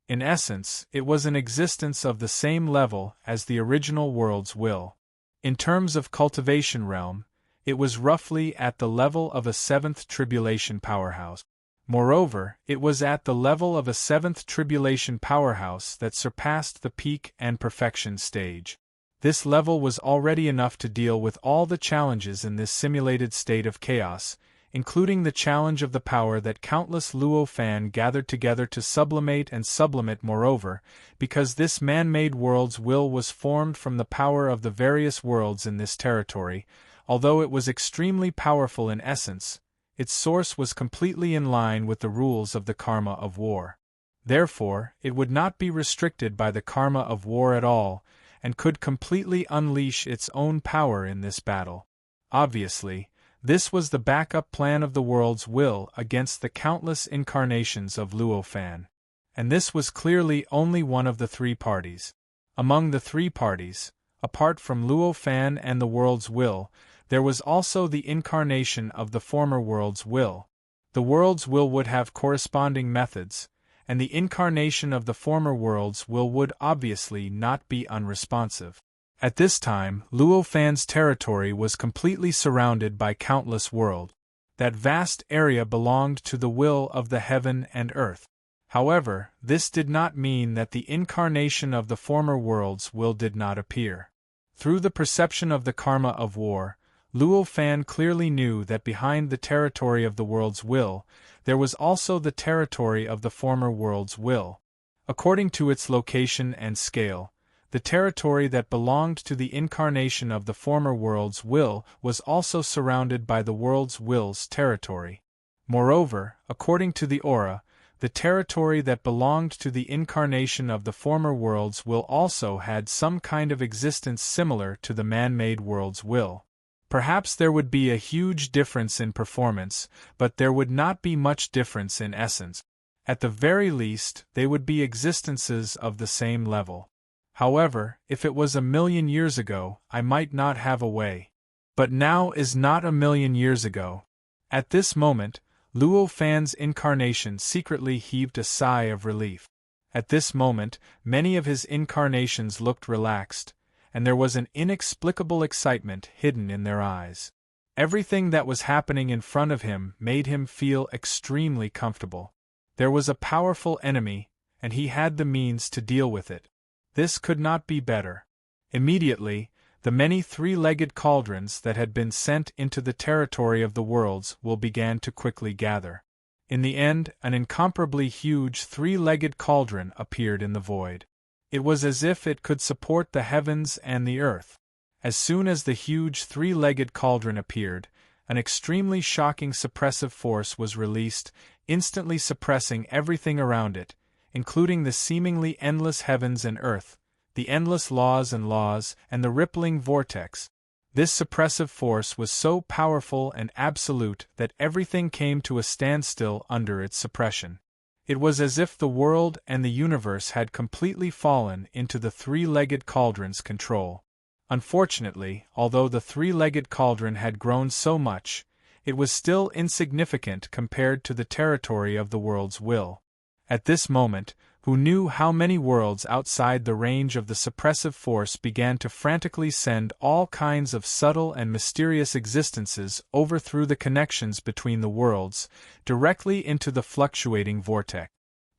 In essence, it was an existence of the same level as the original world's will. In terms of cultivation realm, it was roughly at the level of a seventh tribulation powerhouse. Moreover, it was at the level of a seventh tribulation powerhouse that surpassed the peak and perfection stage. This level was already enough to deal with all the challenges in this simulated state of chaos, including the challenge of the power that countless Luo Fan gathered together to sublimate and sublimate. Moreover, because this man-made world's will was formed from the power of the various worlds in this territory, although it was extremely powerful in essence, its source was completely in line with the rules of the karma of war. Therefore, it would not be restricted by the karma of war at all, and could completely unleash its own power in this battle. Obviously, this was the backup plan of the world's will against the countless incarnations of Luo Fan. And this was clearly only one of the three parties. Among the three parties, apart from Luo Fan and the world's will, there was also the incarnation of the former world's will. The world's will would have corresponding methods, and the incarnation of the former world's will would obviously not be unresponsive. At this time, Luo Fan's territory was completely surrounded by countless worlds. That vast area belonged to the will of the heaven and earth. However, this did not mean that the incarnation of the former world's will did not appear. Through the perception of the karma of war, Luo Fan clearly knew that behind the territory of the world's will, there was also the territory of the former world's will. According to its location and scale, the territory that belonged to the incarnation of the former world's will was also surrounded by the world's will's territory. Moreover, according to the aura, the territory that belonged to the incarnation of the former world's will also had some kind of existence similar to the man-made world's will. Perhaps there would be a huge difference in performance, but there would not be much difference in essence. At the very least, they would be existences of the same level. However, if it was 1,000,000 years ago, I might not have a way. But now is not 1,000,000 years ago. At this moment, Luo Fan's incarnation secretly heaved a sigh of relief. At this moment, many of his incarnations looked relaxed, and there was an inexplicable excitement hidden in their eyes. Everything that was happening in front of him made him feel extremely comfortable. There was a powerful enemy, and he had the means to deal with it. This could not be better. Immediately, the many three-legged cauldrons that had been sent into the territory of the worlds will began to quickly gather. In the end, an incomparably huge three-legged cauldron appeared in the void. It was as if it could support the heavens and the earth. As soon as the huge three-legged cauldron appeared, an extremely shocking suppressive force was released, instantly suppressing everything around it, including the seemingly endless heavens and earth, the endless laws, and the rippling vortex. This suppressive force was so powerful and absolute that everything came to a standstill under its suppression. It was as if the world and the universe had completely fallen into the three-legged cauldron's control. Unfortunately, although the three-legged cauldron had grown so much, it was still insignificant compared to the territory of the world's will. At this moment, who knew how many worlds outside the range of the suppressive force began to frantically send all kinds of subtle and mysterious existences over through the connections between the worlds, directly into the fluctuating vortex.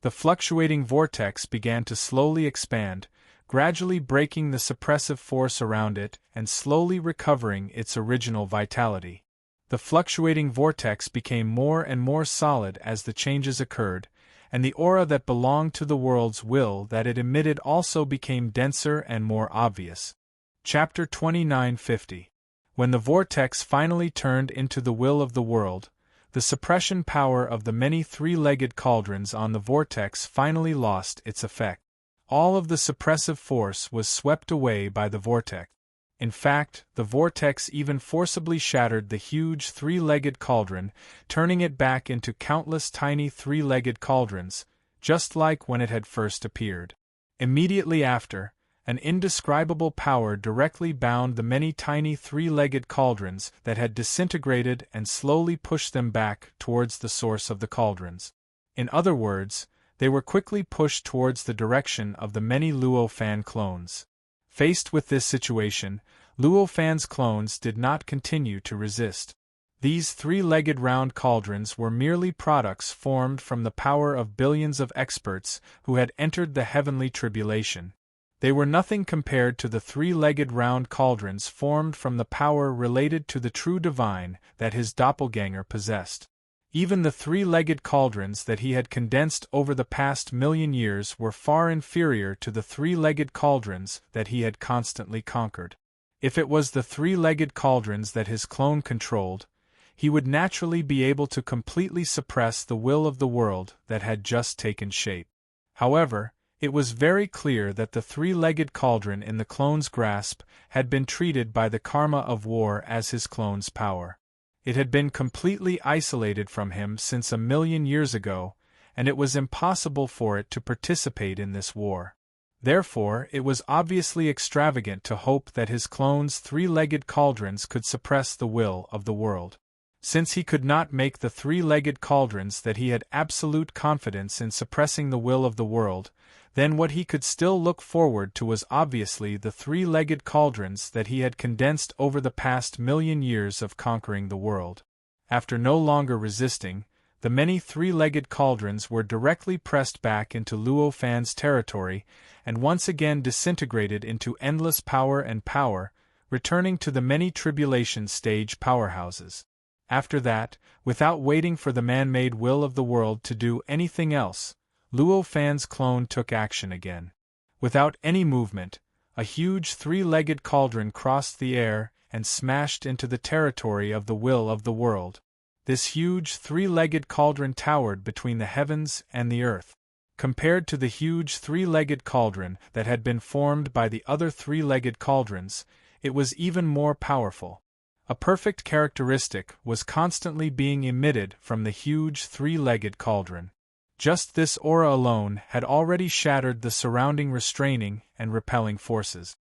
The fluctuating vortex began to slowly expand, gradually breaking the suppressive force around it and slowly recovering its original vitality. The fluctuating vortex became more and more solid as the changes occurred, and the aura that belonged to the world's will that it emitted also became denser and more obvious. Chapter 2950. When the vortex finally turned into the will of the world, the suppression power of the many three-legged cauldrons on the vortex finally lost its effect. all of the suppressive force was swept away by the vortex. In fact, the vortex even forcibly shattered the huge three-legged cauldron, turning it back into countless tiny three-legged cauldrons, just like when it had first appeared. Immediately after, an indescribable power directly bound the many tiny three-legged cauldrons that had disintegrated and slowly pushed them back towards the source of the cauldrons. In other words, they were quickly pushed towards the direction of the many Luo Fan clones. Faced with this situation, Luo Fan's clones did not continue to resist. These three-legged round cauldrons were merely products formed from the power of billions of experts who had entered the heavenly tribulation. They were nothing compared to the three-legged round cauldrons formed from the power related to the true divine that his doppelganger possessed. Even the three-legged cauldrons that he had condensed over the past million years were far inferior to the three-legged cauldrons that he had constantly conquered. If it was the three-legged cauldrons that his clone controlled, he would naturally be able to completely suppress the will of the world that had just taken shape. However, it was very clear that the three-legged cauldron in the clone's grasp had been treated by the karma of war as his clone's power. It had been completely isolated from him since 1,000,000 years ago, and it was impossible for it to participate in this war. Therefore, it was obviously extravagant to hope that his clone's three-legged cauldrons could suppress the will of the world. Since he could not make the three-legged cauldrons that he had absolute confidence in suppressing the will of the world, then what he could still look forward to was obviously the three-legged cauldrons that he had condensed over the past 1,000,000 years of conquering the world. After no longer resisting, the many three-legged cauldrons were directly pressed back into Luo Fan's territory and once again disintegrated into endless power, returning to the many tribulation stage powerhouses. After that, without waiting for the man-made will of the world to do anything else, Luo Fan's clone took action again. Without any movement, a huge three-legged cauldron crossed the air and smashed into the territory of the will of the world. This huge three-legged cauldron towered between the heavens and the earth. Compared to the huge three-legged cauldron that had been formed by the other three-legged cauldrons, it was even more powerful. A perfect characteristic was constantly being emitted from the huge three-legged cauldron. Just this aura alone had already shattered the surrounding restraining and repelling forces.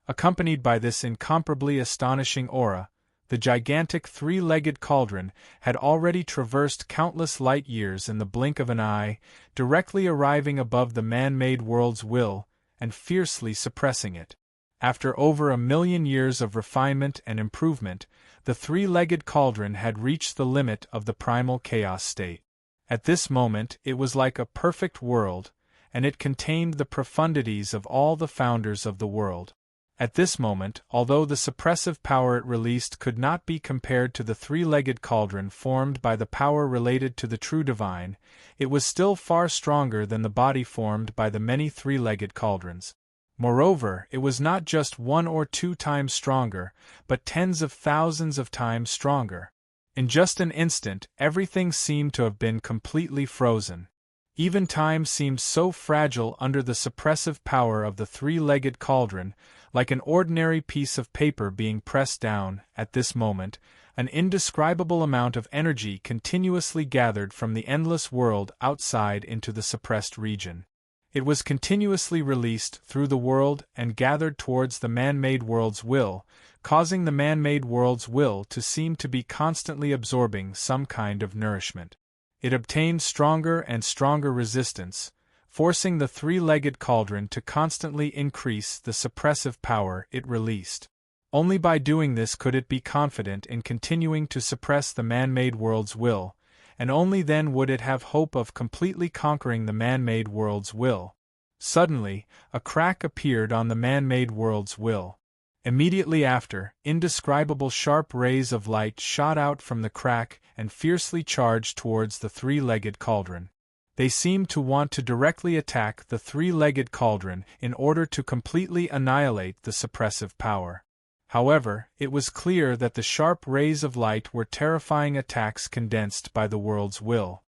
Accompanied by this incomparably astonishing aura, the gigantic three-legged cauldron had already traversed countless light years in the blink of an eye, directly arriving above the man-made world's will and fiercely suppressing it. After over 1,000,000 years of refinement and improvement, the three-legged cauldron had reached the limit of the primal chaos state. At this moment it was like a perfect world, and it contained the profundities of all the founders of the world. At this moment, although the suppressive power it released could not be compared to the three-legged cauldron formed by the power related to the true divine, it was still far stronger than the body formed by the many three-legged cauldrons. Moreover, it was not just 1 or 2 times stronger, but tens of thousands of times stronger. In just an instant, everything seemed to have been completely frozen. Even time seemed so fragile under the suppressive power of the three-legged cauldron, like an ordinary piece of paper being pressed down. At this moment, an indescribable amount of energy continuously gathered from the endless world outside into the suppressed region. It was continuously released through the world and gathered towards the man-made world's will, causing the man-made world's will to seem to be constantly absorbing some kind of nourishment. It obtained stronger and stronger resistance, forcing the three-legged cauldron to constantly increase the suppressive power it released. Only by doing this could it be confident in continuing to suppress the man-made world's will, and only then would it have hope of completely conquering the man-made world's will. Suddenly, a crack appeared on the man-made world's will. Immediately after, indescribable sharp rays of light shot out from the crack and fiercely charged towards the three-legged cauldron. They seemed to want to directly attack the three-legged cauldron in order to completely annihilate the suppressive power. However, it was clear that the sharp rays of light were terrifying attacks condensed by the world's will.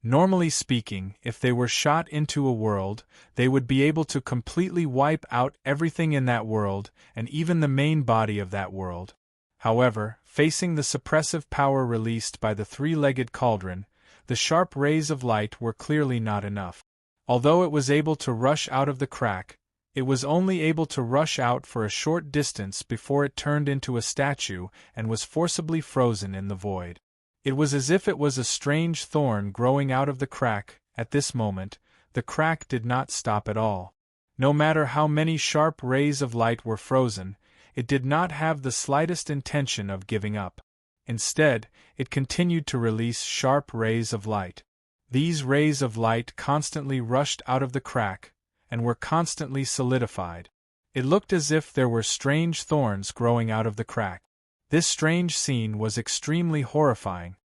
Normally speaking, if they were shot into a world, they would be able to completely wipe out everything in that world, and even the main body of that world. However, facing the suppressive power released by the three-legged cauldron, the sharp rays of light were clearly not enough. Although it was able to rush out of the crack, it was only able to rush out for a short distance before it turned into a statue and was forcibly frozen in the void. It was as if it was a strange thorn growing out of the crack. At this moment, the crack did not stop at all. No matter how many sharp rays of light were frozen, it did not have the slightest intention of giving up. Instead, it continued to release sharp rays of light. These rays of light constantly rushed out of the crack, and were constantly solidified. It looked as if there were strange thorns growing out of the crack. This strange scene was extremely horrifying.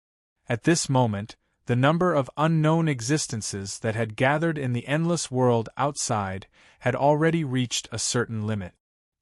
At this moment, the number of unknown existences that had gathered in the endless world outside had already reached a certain limit.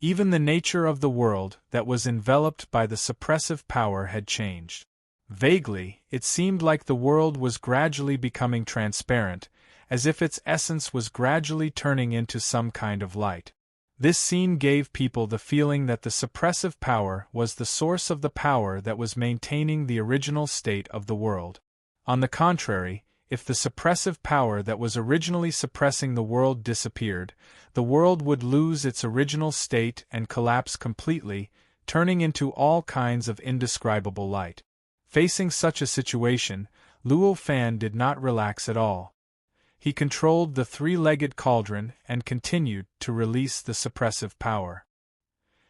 Even the nature of the world that was enveloped by the suppressive power had changed. Vaguely, it seemed like the world was gradually becoming transparent, as if its essence was gradually turning into some kind of light. This scene gave people the feeling that the suppressive power was the source of the power that was maintaining the original state of the world. On the contrary, if the suppressive power that was originally suppressing the world disappeared, the world would lose its original state and collapse completely, turning into all kinds of indescribable light. Facing such a situation, Luo Fan did not relax at all. He controlled the three-legged cauldron and continued to release the suppressive power.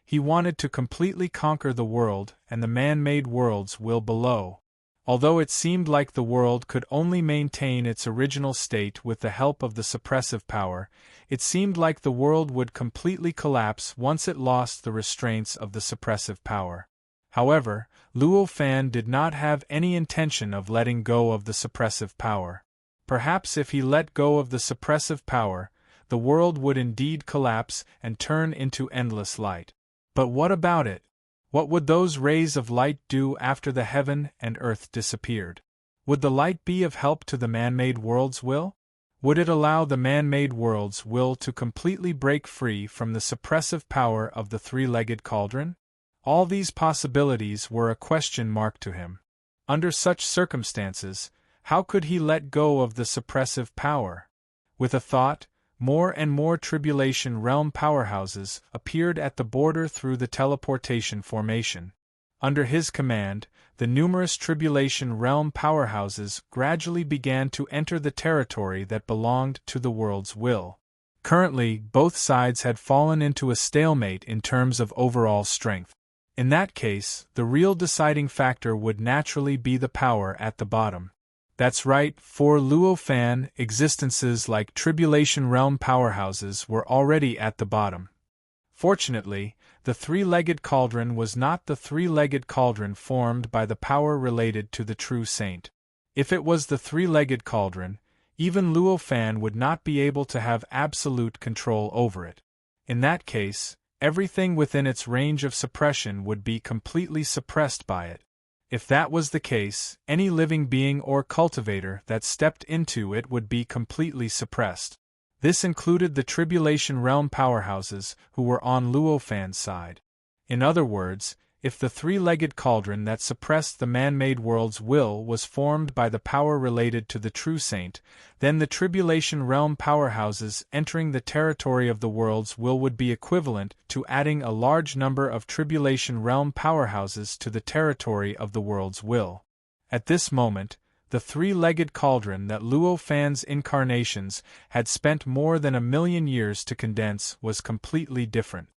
He wanted to completely conquer the world and the man-made world's will below. Although it seemed like the world could only maintain its original state with the help of the suppressive power, it seemed like the world would completely collapse once it lost the restraints of the suppressive power. However, Luo Fan did not have any intention of letting go of the suppressive power. Perhaps if he let go of the suppressive power, the world would indeed collapse and turn into endless light. But what about it? What would those rays of light do after the heaven and earth disappeared? Would the light be of help to the man-made world's will? Would it allow the man-made world's will to completely break free from the suppressive power of the three-legged cauldron? All these possibilities were a question mark to him. Under such circumstances, how could he let go of the suppressive power? With a thought, more and more tribulation realm powerhouses appeared at the border through the teleportation formation. Under his command, the numerous tribulation realm powerhouses gradually began to enter the territory that belonged to the world's will. Currently, both sides had fallen into a stalemate in terms of overall strength. In that case, the real deciding factor would naturally be the power at the bottom. That's right, for Luo Fan, existences like Tribulation Realm powerhouses were already at the bottom. Fortunately, the three-legged cauldron was not the three-legged cauldron formed by the power related to the true saint. If it was the three-legged cauldron, even Luo Fan would not be able to have absolute control over it. In that case, everything within its range of suppression would be completely suppressed by it. If that was the case, any living being or cultivator that stepped into it would be completely suppressed. This included the Tribulation Realm powerhouses who were on Luo Fan's side. In other words, if the three-legged cauldron that suppressed the man-made world's will was formed by the power related to the true saint, then the Tribulation Realm powerhouses entering the territory of the world's will would be equivalent to adding a large number of Tribulation Realm powerhouses to the territory of the world's will. At this moment, the three-legged cauldron that Luo Fan's incarnations had spent more than 1,000,000 years to condense was completely different.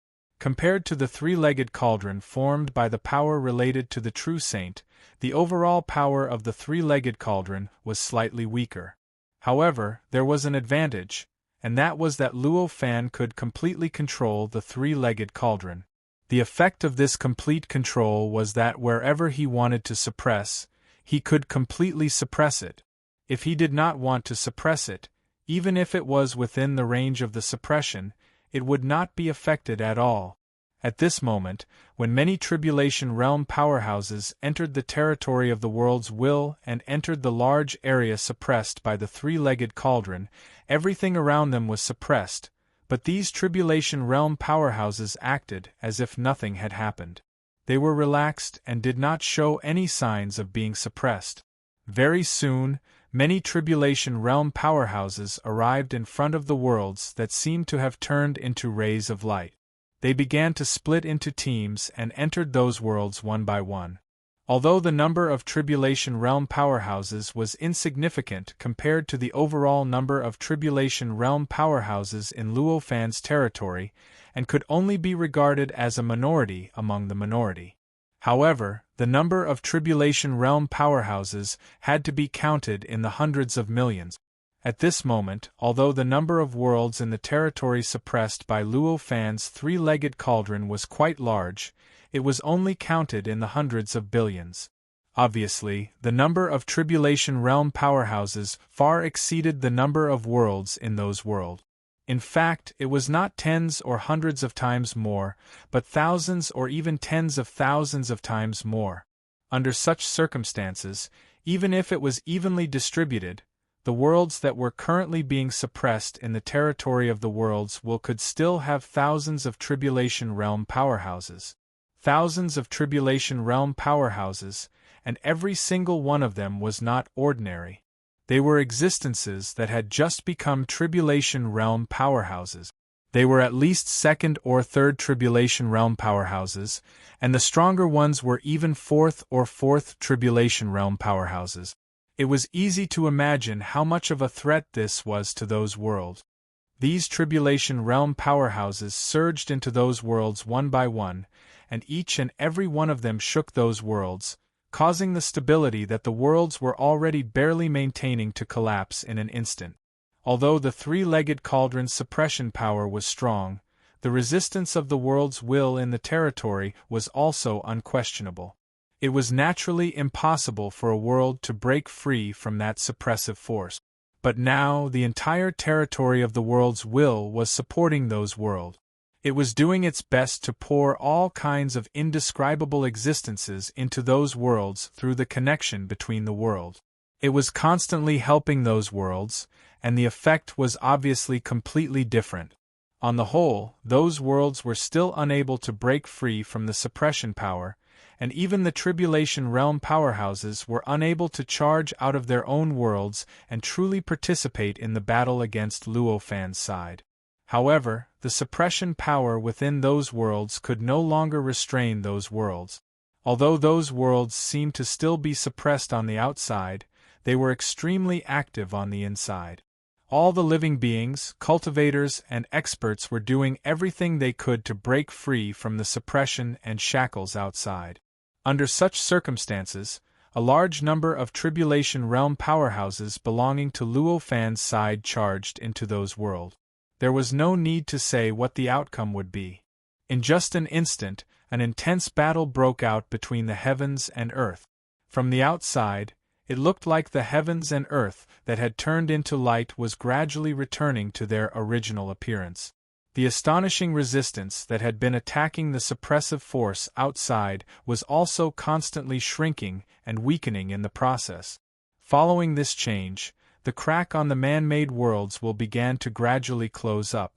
Compared to the three-legged cauldron formed by the power related to the true saint, the overall power of the three-legged cauldron was slightly weaker. However, there was an advantage, and that was that Luo Fan could completely control the three-legged cauldron. The effect of this complete control was that wherever he wanted to suppress, he could completely suppress it. If he did not want to suppress it, even if it was within the range of the suppression, it would not be affected at all. At this moment, when many tribulation realm powerhouses entered the territory of the world's will and entered the large area suppressed by the three-legged cauldron, everything around them was suppressed, but these tribulation realm powerhouses acted as if nothing had happened. They were relaxed and did not show any signs of being suppressed. Very soon, many tribulation realm powerhouses arrived in front of the worlds that seemed to have turned into rays of light. They began to split into teams and entered those worlds one by one. Although the number of tribulation realm powerhouses was insignificant compared to the overall number of tribulation realm powerhouses in Luofan's territory, and could only be regarded as a minority among the minority. However, the number of tribulation realm powerhouses had to be counted in the hundreds of millions. At this moment, although the number of worlds in the territory suppressed by Luofan's three-legged cauldron was quite large, it was only counted in the hundreds of billions. Obviously, the number of tribulation realm powerhouses far exceeded the number of worlds in those worlds. In fact, it was not tens or hundreds of times more, but thousands or even tens of thousands of times more. Under such circumstances, even if it was evenly distributed, the worlds that were currently being suppressed in the territory of the world's will could still have thousands of tribulation realm powerhouses. Thousands of tribulation realm powerhouses, and every single one of them was not ordinary. They were existences that had just become tribulation realm powerhouses. They were at least second or third tribulation realm powerhouses, and the stronger ones were even fourth or fourth tribulation realm powerhouses. It was easy to imagine how much of a threat this was to those worlds. These tribulation realm powerhouses surged into those worlds one by one, and each and every one of them shook those worlds, causing the stability that the worlds were already barely maintaining to collapse in an instant. Although the three-legged cauldron's suppression power was strong, the resistance of the world's will in the territory was also unquestionable. It was naturally impossible for a world to break free from that suppressive force. But now the entire territory of the world's will was supporting those worlds. It was doing its best to pour all kinds of indescribable existences into those worlds through the connection between the worlds. It was constantly helping those worlds, and the effect was obviously completely different. On the whole, those worlds were still unable to break free from the suppression power, and even the tribulation realm powerhouses were unable to charge out of their own worlds and truly participate in the battle against Luofan's side. However, the suppression power within those worlds could no longer restrain those worlds. Although those worlds seemed to still be suppressed on the outside, they were extremely active on the inside. All the living beings, cultivators, and experts were doing everything they could to break free from the suppression and shackles outside. Under such circumstances, a large number of tribulation realm powerhouses belonging to Luofan's side charged into those worlds. There was no need to say what the outcome would be. In just an instant, an intense battle broke out between the heavens and earth. From the outside, it looked like the heavens and earth that had turned into light was gradually returning to their original appearance. The astonishing resistance that had been attacking the suppressive force outside was also constantly shrinking and weakening in the process. Following this change, the crack on the man-made worlds will began to gradually close up.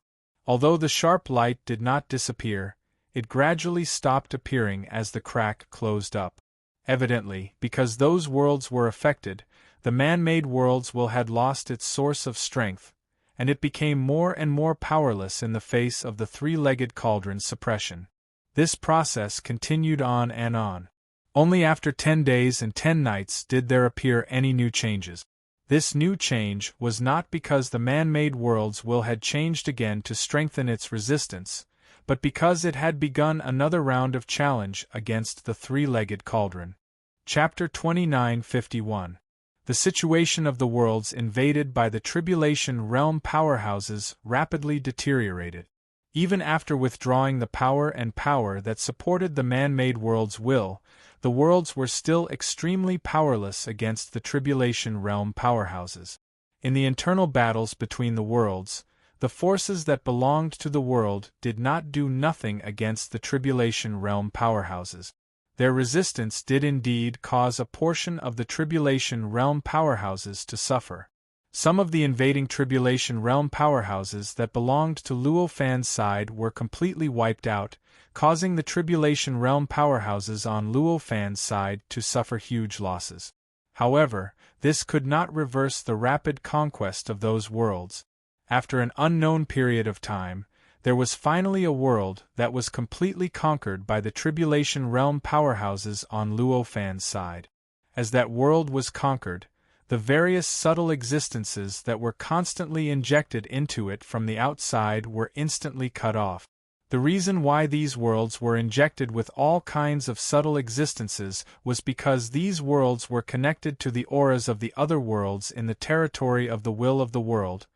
Although the sharp light did not disappear, it gradually stopped appearing as the crack closed up. Evidently, because those worlds were affected, the man-made world's will had lost its source of strength, and it became more and more powerless in the face of the three-legged cauldron's suppression. This process continued on and on. Only after 10 days and 10 nights did there appear any new changes. This new change was not because the man-made world's will had changed again to strengthen its resistance, but because it had begun another round of challenge against the three-legged cauldron. Chapter 29:51. The situation of the worlds invaded by the tribulation realm powerhouses rapidly deteriorated. Even after withdrawing the power that supported the man-made world's will, the worlds were still extremely powerless against the tribulation realm powerhouses. In the internal battles between the worlds The forces that belonged to the world did not do nothing against the Tribulation Realm powerhouses. Their resistance did indeed cause a portion of the Tribulation Realm powerhouses to suffer. Some of the invading Tribulation Realm powerhouses that belonged to Luo Fan's side were completely wiped out, causing the Tribulation Realm powerhouses on Luo Fan's side to suffer huge losses. However, this could not reverse the rapid conquest of those worlds. After an unknown period of time, there was finally a world that was completely conquered by the Tribulation Realm powerhouses on Luo Fan's side. As that world was conquered, the various subtle existences that were constantly injected into it from the outside were instantly cut off. The reason why these worlds were injected with all kinds of subtle existences was because these worlds were connected to the auras of the other worlds in the territory of the will of the world,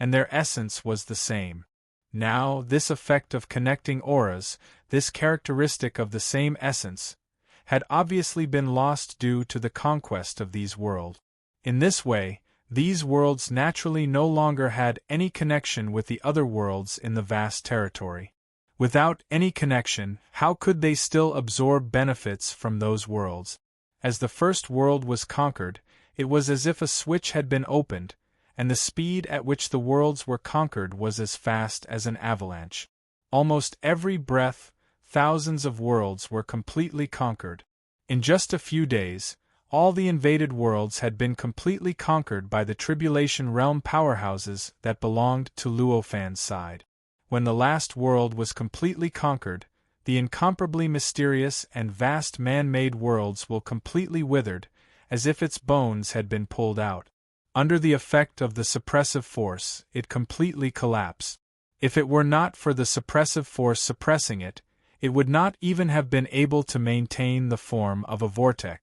and their essence was the same. Now, this effect of connecting auras, this characteristic of the same essence, had obviously been lost due to the conquest of these worlds. In this way, these worlds naturally no longer had any connection with the other worlds in the vast territory. Without any connection, how could they still absorb benefits from those worlds? As the first world was conquered, it was as if a switch had been opened, and the speed at which the worlds were conquered was as fast as an avalanche. Almost every breath, thousands of worlds were completely conquered. In just a few days, all the invaded worlds had been completely conquered by the Tribulation Realm powerhouses that belonged to Luo Fan's side. When the last world was completely conquered, the incomparably mysterious and vast man-made worlds will completely withered, as if its bones had been pulled out. Under the effect of the suppressive force, it completely collapsed. If it were not for the suppressive force suppressing it, it would not even have been able to maintain the form of a vortex.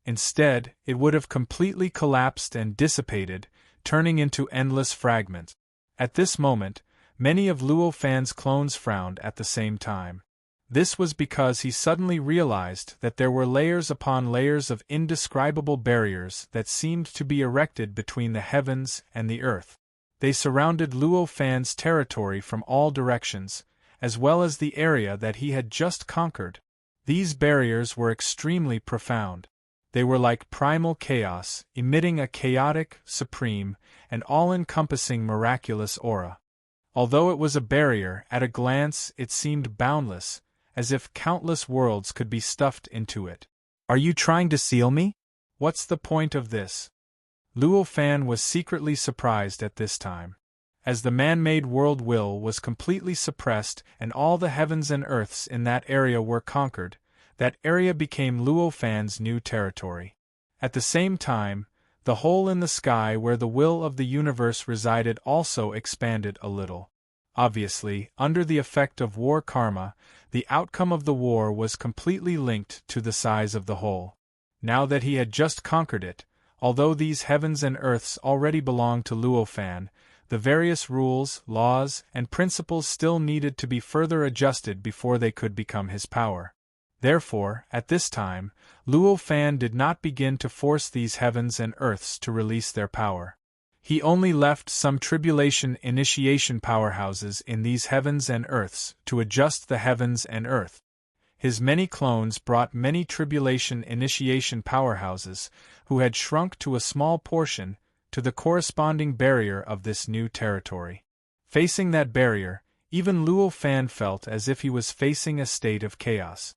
Instead, it would have completely collapsed and dissipated, turning into endless fragments. At this moment, many of Luo Fan's clones frowned at the same time. This was because he suddenly realized that there were layers upon layers of indescribable barriers that seemed to be erected between the heavens and the earth. They surrounded Luo Fan's territory from all directions, as well as the area that he had just conquered. These barriers were extremely profound. They were like primal chaos, emitting a chaotic, supreme, and all-encompassing miraculous aura. Although it was a barrier, at a glance it seemed boundless, as if countless worlds could be stuffed into it. "Are you trying to seal me? What's the point of this?" Luo Fan was secretly surprised at this time. As the man-made world will was completely suppressed and all the heavens and earths in that area were conquered, that area became Luo Fan's new territory. At the same time, the hole in the sky where the will of the universe resided also expanded a little. Obviously, under the effect of war karma, the outcome of the war was completely linked to the size of the hole. Now that he had just conquered it, although these heavens and earths already belonged to Luo Fan, the various rules, laws, and principles still needed to be further adjusted before they could become his power. Therefore, at this time, Luo Fan did not begin to force these heavens and earths to release their power. He only left some tribulation initiation powerhouses in these heavens and earths to adjust the heavens and earth. His many clones brought many tribulation initiation powerhouses, who had shrunk to a small portion, to the corresponding barrier of this new territory. Facing that barrier, even Luo Fan felt as if he was facing a state of chaos.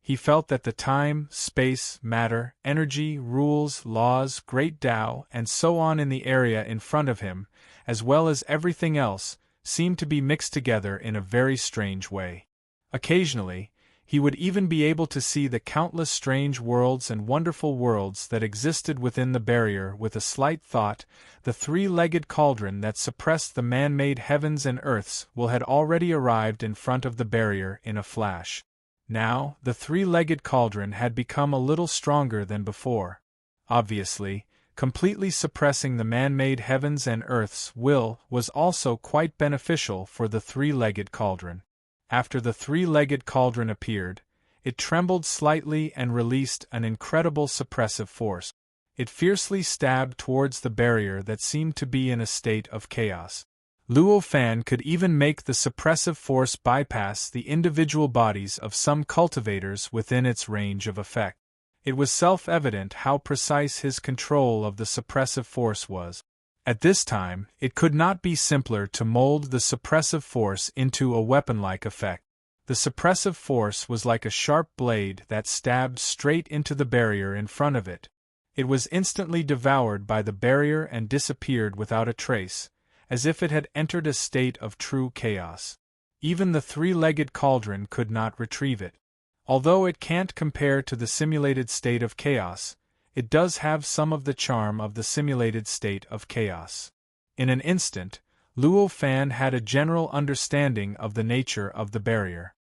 He felt that the time, space, matter, energy, rules, laws, great Tao, and so on in the area in front of him, as well as everything else, seemed to be mixed together in a very strange way. Occasionally, he would even be able to see the countless strange worlds and wonderful worlds that existed within the barrier with a slight thought. The three-legged cauldron that suppressed the man-made heavens and earths had already arrived in front of the barrier in a flash. Now, the three-legged cauldron had become a little stronger than before. Obviously, completely suppressing the man-made heavens and earth's will was also quite beneficial for the three-legged cauldron. After the three-legged cauldron appeared, it trembled slightly and released an incredible suppressive force. It fiercely stabbed towards the barrier that seemed to be in a state of chaos. Luo Fan could even make the suppressive force bypass the individual bodies of some cultivators within its range of effect. It was self-evident how precise his control of the suppressive force was. At this time, it could not be simpler to mold the suppressive force into a weapon-like effect. The suppressive force was like a sharp blade that stabbed straight into the barrier in front of it. It was instantly devoured by the barrier and disappeared without a trace, as if it had entered a state of true chaos. Even the three-legged cauldron could not retrieve it. Although it can't compare to the simulated state of chaos, it does have some of the charm of the simulated state of chaos. In an instant, Luo Fan had a general understanding of the nature of the barrier.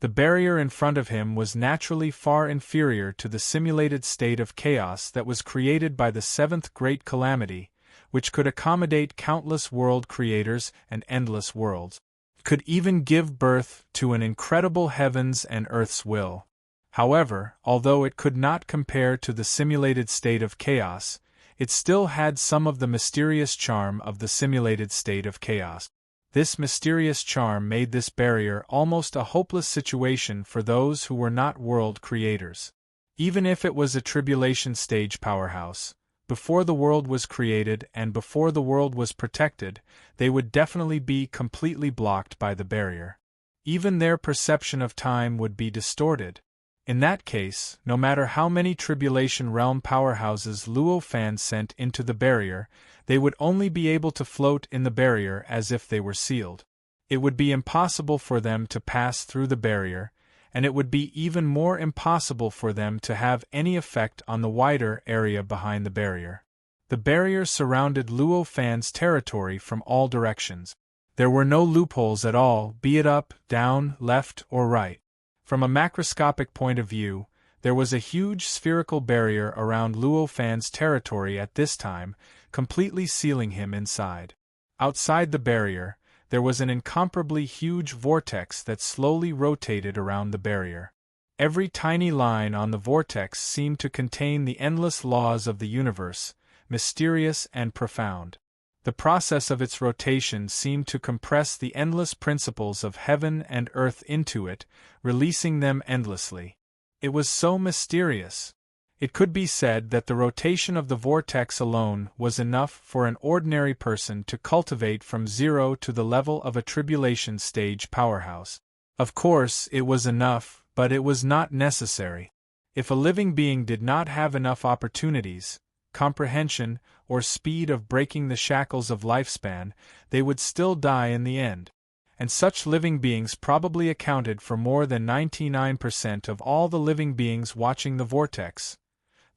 The barrier in front of him was naturally far inferior to the simulated state of chaos that was created by the seventh great calamity, which could accommodate countless world creators and endless worlds, could even give birth to an incredible heavens and earth's will. However, although it could not compare to the simulated state of chaos, it still had some of the mysterious charm of the simulated state of chaos. This mysterious charm made this barrier almost a hopeless situation for those who were not world creators. Even if it was a tribulation stage powerhouse, before the world was created and before the world was protected, they would definitely be completely blocked by the barrier. Even their perception of time would be distorted. In that case, no matter how many Tribulation Realm powerhouses Luo Fan sent into the barrier, they would only be able to float in the barrier as if they were sealed. It would be impossible for them to pass through the barrier, and it would be even more impossible for them to have any effect on the wider area behind the barrier. The barrier surrounded Luo Fan's territory from all directions. There were no loopholes at all, be it up, down, left, or right. From a macroscopic point of view, there was a huge spherical barrier around Luo Fan's territory at this time, completely sealing him inside. Outside the barrier, there was an incomparably huge vortex that slowly rotated around the barrier. Every tiny line on the vortex seemed to contain the endless laws of the universe, mysterious and profound. The process of its rotation seemed to compress the endless principles of heaven and earth into it, releasing them endlessly. It was so mysterious. It could be said that the rotation of the vortex alone was enough for an ordinary person to cultivate from zero to the level of a tribulation stage powerhouse. Of course, it was enough, but it was not necessary. If a living being did not have enough opportunities, comprehension, or speed of breaking the shackles of lifespan, they would still die in the end. And such living beings probably accounted for more than 99% of all the living beings watching the vortex.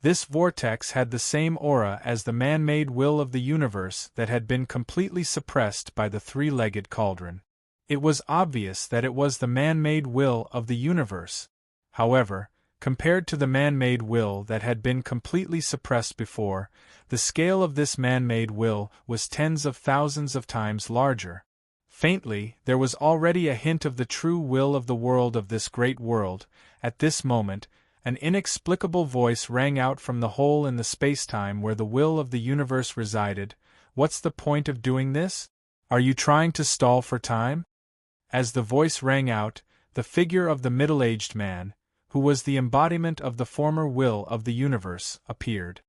This vortex had the same aura as the man-made will of the universe that had been completely suppressed by the three-legged cauldron. It was obvious that it was the man-made will of the universe. However, compared to the man-made will that had been completely suppressed before, the scale of this man-made will was tens of thousands of times larger. Faintly, there was already a hint of the true will of the world of this great world. At this moment, an inexplicable voice rang out from the hole in the space-time where the will of the universe resided. What's the point of doing this? Are you trying to stall for time? As the voice rang out, the figure of the middle-aged man, who was the embodiment of the former will of the universe, appeared.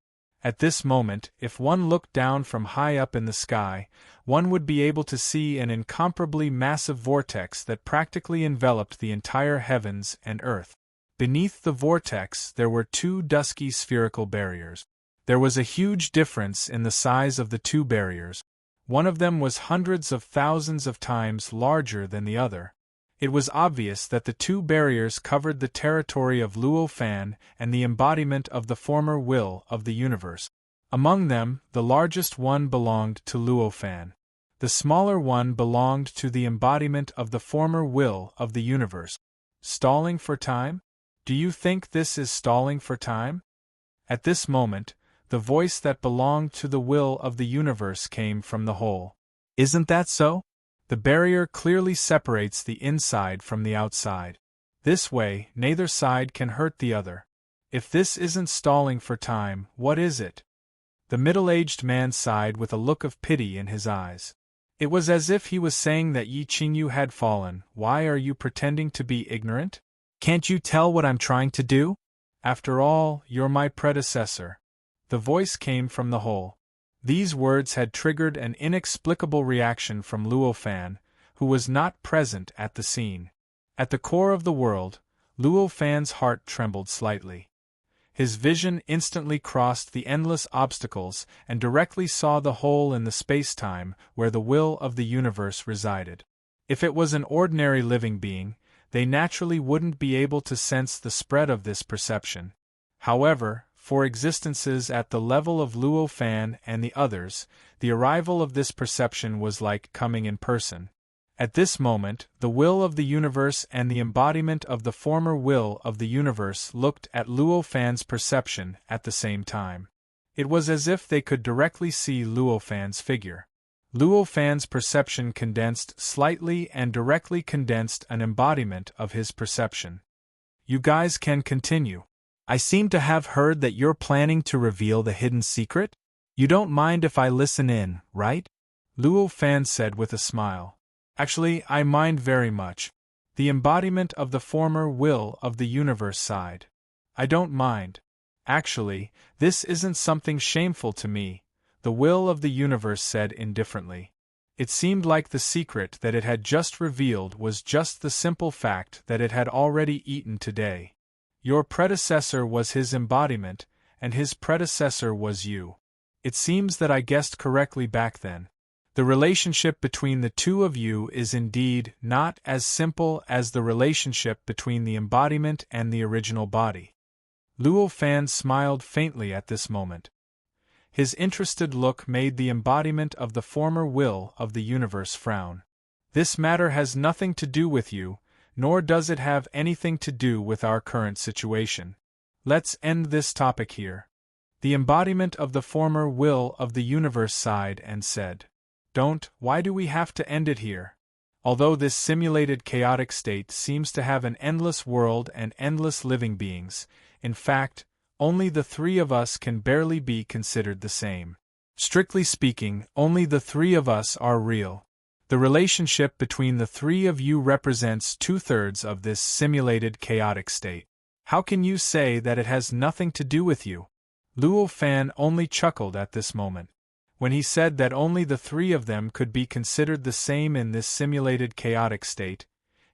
At this moment, if one looked down from high up in the sky, one would be able to see an incomparably massive vortex that practically enveloped the entire heavens and earth. Beneath the vortex there were two dusky spherical barriers. There was a huge difference in the size of the two barriers. One of them was hundreds of thousands of times larger than the other. It was obvious that the two barriers covered the territory of Luo Fan and the embodiment of the former will of the universe. Among them, the largest one belonged to Luo Fan. The smaller one belonged to the embodiment of the former will of the universe. Stalling for time? Do you think this is stalling for time? At this moment, the voice that belonged to the will of the universe came from the hole. Isn't that so? The barrier clearly separates the inside from the outside. This way, neither side can hurt the other. If this isn't stalling for time, what is it? The middle-aged man sighed with a look of pity in his eyes. It was as if he was saying that Yi Qingyu had fallen. Why are you pretending to be ignorant? Can't you tell what I'm trying to do? After all, you're my predecessor. The voice came from the hole. These words had triggered an inexplicable reaction from Luo Fan, who was not present at the scene. At the core of the world, Luo Fan's heart trembled slightly. His vision instantly crossed the endless obstacles and directly saw the hole in the space-time where the will of the universe resided. If it was an ordinary living being, they naturally wouldn't be able to sense the spread of this perception. However, for existences at the level of Luo Fan and the others, the arrival of this perception was like coming in person. At this moment, the will of the universe and the embodiment of the former will of the universe looked at Luo Fan's perception at the same time. It was as if they could directly see Luo Fan's figure. Luo Fan's perception condensed slightly and directly condensed an embodiment of his perception. You guys can continue. I seem to have heard that you're planning to reveal the hidden secret? You don't mind if I listen in, right? Luo Fan said with a smile. Actually, I mind very much. The embodiment of the former will of the universe sighed. I don't mind. Actually, this isn't something shameful to me, the will of the universe said indifferently. It seemed like the secret that it had just revealed was just the simple fact that it had already eaten today. Your predecessor was his embodiment, and his predecessor was you. It seems that I guessed correctly back then. The relationship between the two of you is indeed not as simple as the relationship between the embodiment and the original body. Luo Fan smiled faintly at this moment. His interested look made the embodiment of the former will of the universe frown. This matter has nothing to do with you, nor does it have anything to do with our current situation. Let's end this topic here. The embodiment of the former will of the universe sighed and said, why do we have to end it here? Although this simulated chaotic state seems to have an endless world and endless living beings, in fact, only the three of us can barely be considered the same. Strictly speaking, only the three of us are real. The relationship between the three of you represents 2/3 of this simulated chaotic state. How can you say that it has nothing to do with you? Luo Fan only chuckled at this moment. When he said that only the three of them could be considered the same in this simulated chaotic state,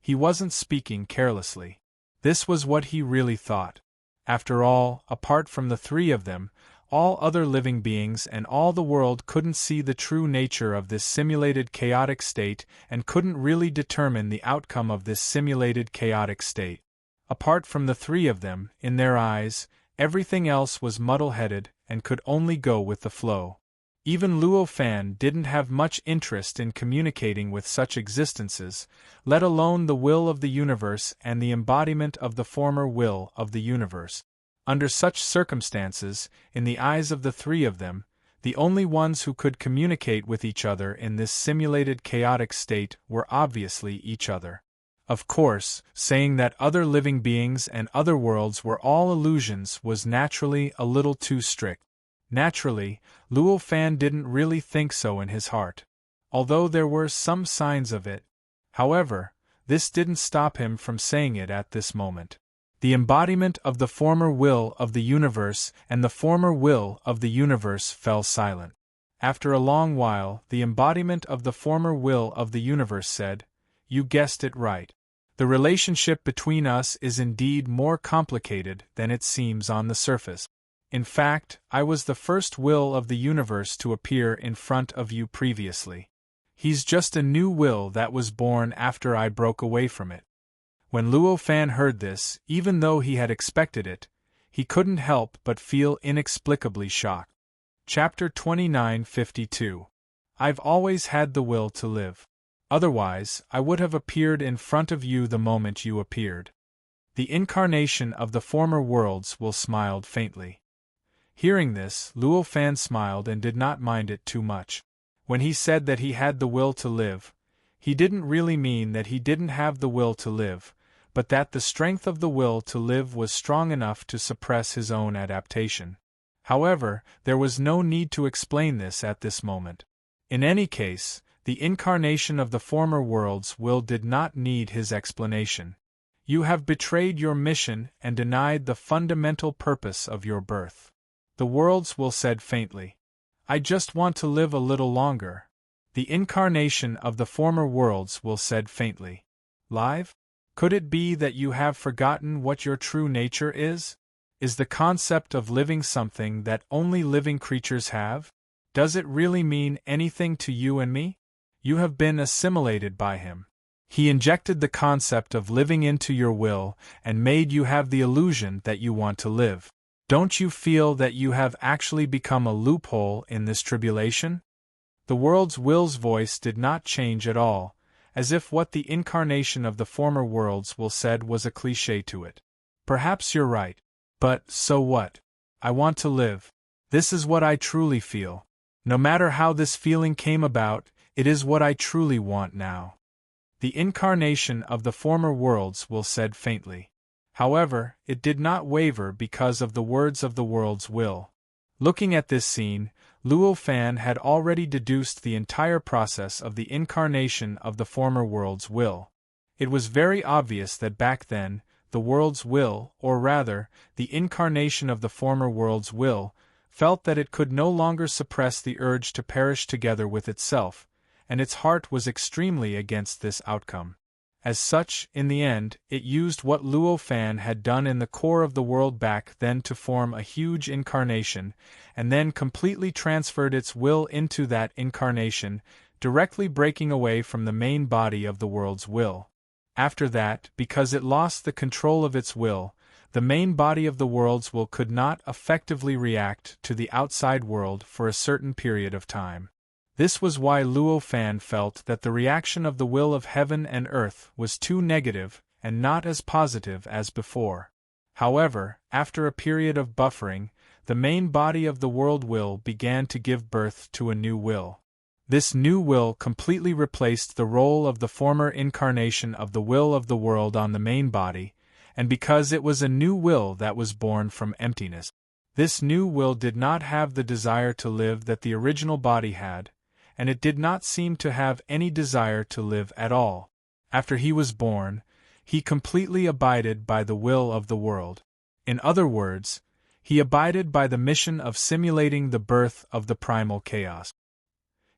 he wasn't speaking carelessly. This was what he really thought. After all, apart from the three of them, all other living beings and all the world couldn't see the true nature of this simulated chaotic state and couldn't really determine the outcome of this simulated chaotic state. Apart from the three of them, in their eyes, everything else was muddle-headed and could only go with the flow. Even Luo Fan didn't have much interest in communicating with such existences, let alone the will of the universe and the embodiment of the former will of the universe. Under such circumstances, in the eyes of the three of them, the only ones who could communicate with each other in this simulated chaotic state were obviously each other. Of course, saying that other living beings and other worlds were all illusions was naturally a little too strict. Naturally, Luo Fan didn't really think so in his heart, although there were some signs of it. However, this didn't stop him from saying it at this moment. The embodiment of the former will of the universe and the former will of the universe fell silent. After a long while, the embodiment of the former will of the universe said, "You guessed it right. The relationship between us is indeed more complicated than it seems on the surface. In fact, I was the first will of the universe to appear in front of you previously. He's just a new will that was born after I broke away from it." When Luo Fan heard this, even though he had expected it, he couldn't help but feel inexplicably shocked. Chapter 2952. I've always had the will to live. Otherwise, I would have appeared in front of you the moment you appeared. The incarnation of the former worlds will smiled faintly. Hearing this, Luo Fan smiled and did not mind it too much. When he said that he had the will to live, he didn't really mean that he didn't have the will to live, but that the strength of the will to live was strong enough to suppress his own adaptation. However, there was no need to explain this at this moment. In any case, The incarnation of the former world's will did not need his explanation. You have betrayed your mission and denied the fundamental purpose of your birth. The world's will said faintly, I just want to live a little longer. The incarnation of the former world's will said faintly, live? Could it be that you have forgotten what your true nature is? Is the concept of living something that only living creatures have? Does it really mean anything to you and me? You have been assimilated by him. He injected the concept of living into your will and made you have the illusion that you want to live. Don't you feel that you have actually become a loophole in this tribulation? The world's will's voice did not change at all, as if what the incarnation of the former world's will said was a cliché to it. Perhaps you're right. But, so what? I want to live. This is what I truly feel. No matter how this feeling came about, it is what I truly want now. The incarnation of the former world's will said faintly. However, it did not waver because of the words of the world's will. Looking at this scene, Luo Fan had already deduced the entire process of the incarnation of the former world's will. It was very obvious that back then, the world's will, or rather, the incarnation of the former world's will, felt that it could no longer suppress the urge to perish together with itself, and its heart was extremely against this outcome. As such, in the end, it used what Luo Fan had done in the core of the world back then to form a huge incarnation, and then completely transferred its will into that incarnation, directly breaking away from the main body of the world's will. After that, because it lost the control of its will, the main body of the world's will could not effectively react to the outside world for a certain period of time. This was why Luo Fan felt that the reaction of the will of heaven and earth was too negative and not as positive as before. However, after a period of buffering, the main body of the world will began to give birth to a new will. This new will completely replaced the role of the former incarnation of the will of the world on the main body, and because it was a new will that was born from emptiness, this new will did not have the desire to live that the original body had, and it did not seem to have any desire to live at all. After he was born, he completely abided by the will of the world. In other words, he abided by the mission of simulating the birth of the primal chaos.